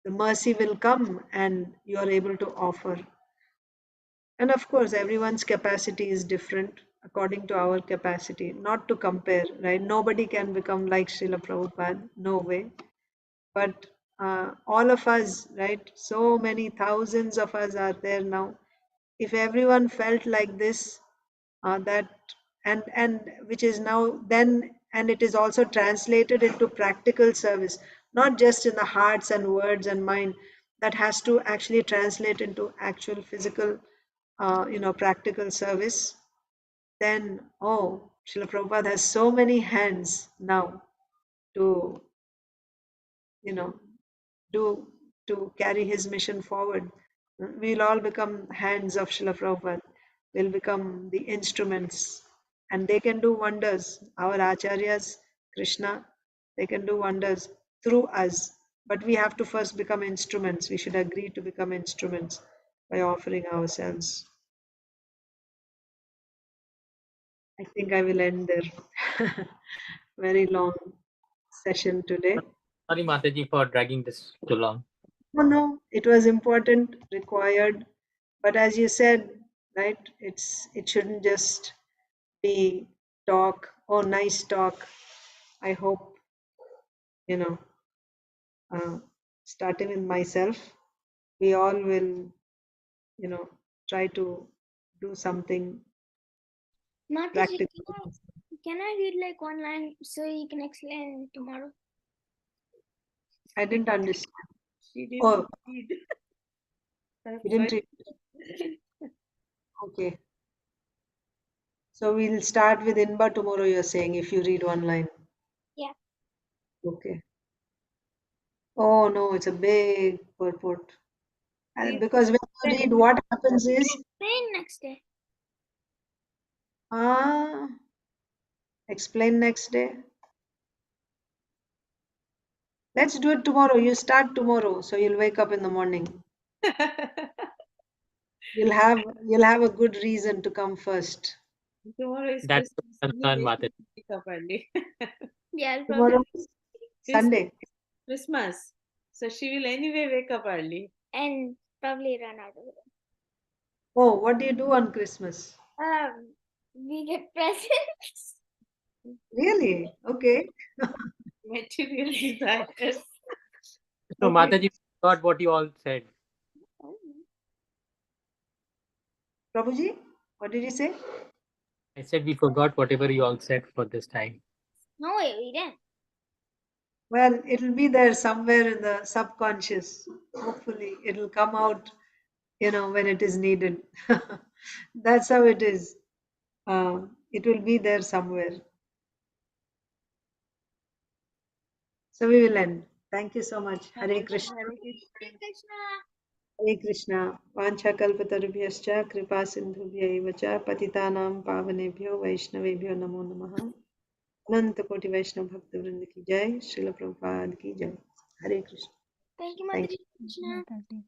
the mercy will come and you are able to offer. And of course, everyone's capacity is different according to our capacity, not to compare, right? Nobody can become like Srila Prabhupada, no way. But all of us, right? So many thousands of us are there now. If everyone felt like this, that and which is now then, and it is also translated into practical service, not just in the hearts and words and mind, that has to actually translate into actual physical, practical service. Then, oh, Srila Prabhupada has so many hands now to, do to carry his mission forward. We'll all become hands of Srila Prabhupada. We'll become the instruments, and they can do wonders. Our acharyas, Krishna, they can do wonders through us. But we have to first become instruments. We should agree to become instruments by offering ourselves. I think I will end there. Very long session today. Sorry, Mataji, for dragging this too long. No, it was important, required. But as you said, right, it shouldn't just be talk or nice talk. I hope, you know, starting with myself, we all will, try to do something Mataji, practical. can I read like one line so you can explain tomorrow? I didn't understand. She didn't Oh, read. you didn't read. Okay. So we'll start with Inba tomorrow, you're saying, if you read one line. Yeah. Okay. Oh no, it's a big purport. And Read because when you read, what happens is, Explain next day. explain next day. Let's do it tomorrow. You start tomorrow, so you'll wake up in the morning. You'll have a good reason to come first. Tomorrow is That's the Christmas. concern, Anyway, Mataji. wake up early. Yeah, I'll Tomorrow probably. is Sunday. Christmas. So she will anyway wake up early. And probably run out of it. Oh, what do you do on Christmas? We get presents. Really? Okay. Material desires. So, Okay. Mataji forgot what you all said. Prabhuji, what did you say? I said we forgot whatever you all said for this time. No way, we didn't. Well, it'll be there somewhere in the subconscious. Hopefully, it'll come out, when it is needed. That's how it is. It will be there somewhere. So we will end. Thank you so much. Hare Krishna. Hare Krishna. Krishna. Hare Krishna. Vanchakalpatarubhyascha kripa sindhubhya cha patitanam pavanebhyo vaishnavebhyo namo namaha. अनंत कोटि वैष्णव भक्त वृंद की जय, श्रील प्रभुपाद की जय. हरे Krishna. Thank you, Thank Mataji. Krishna.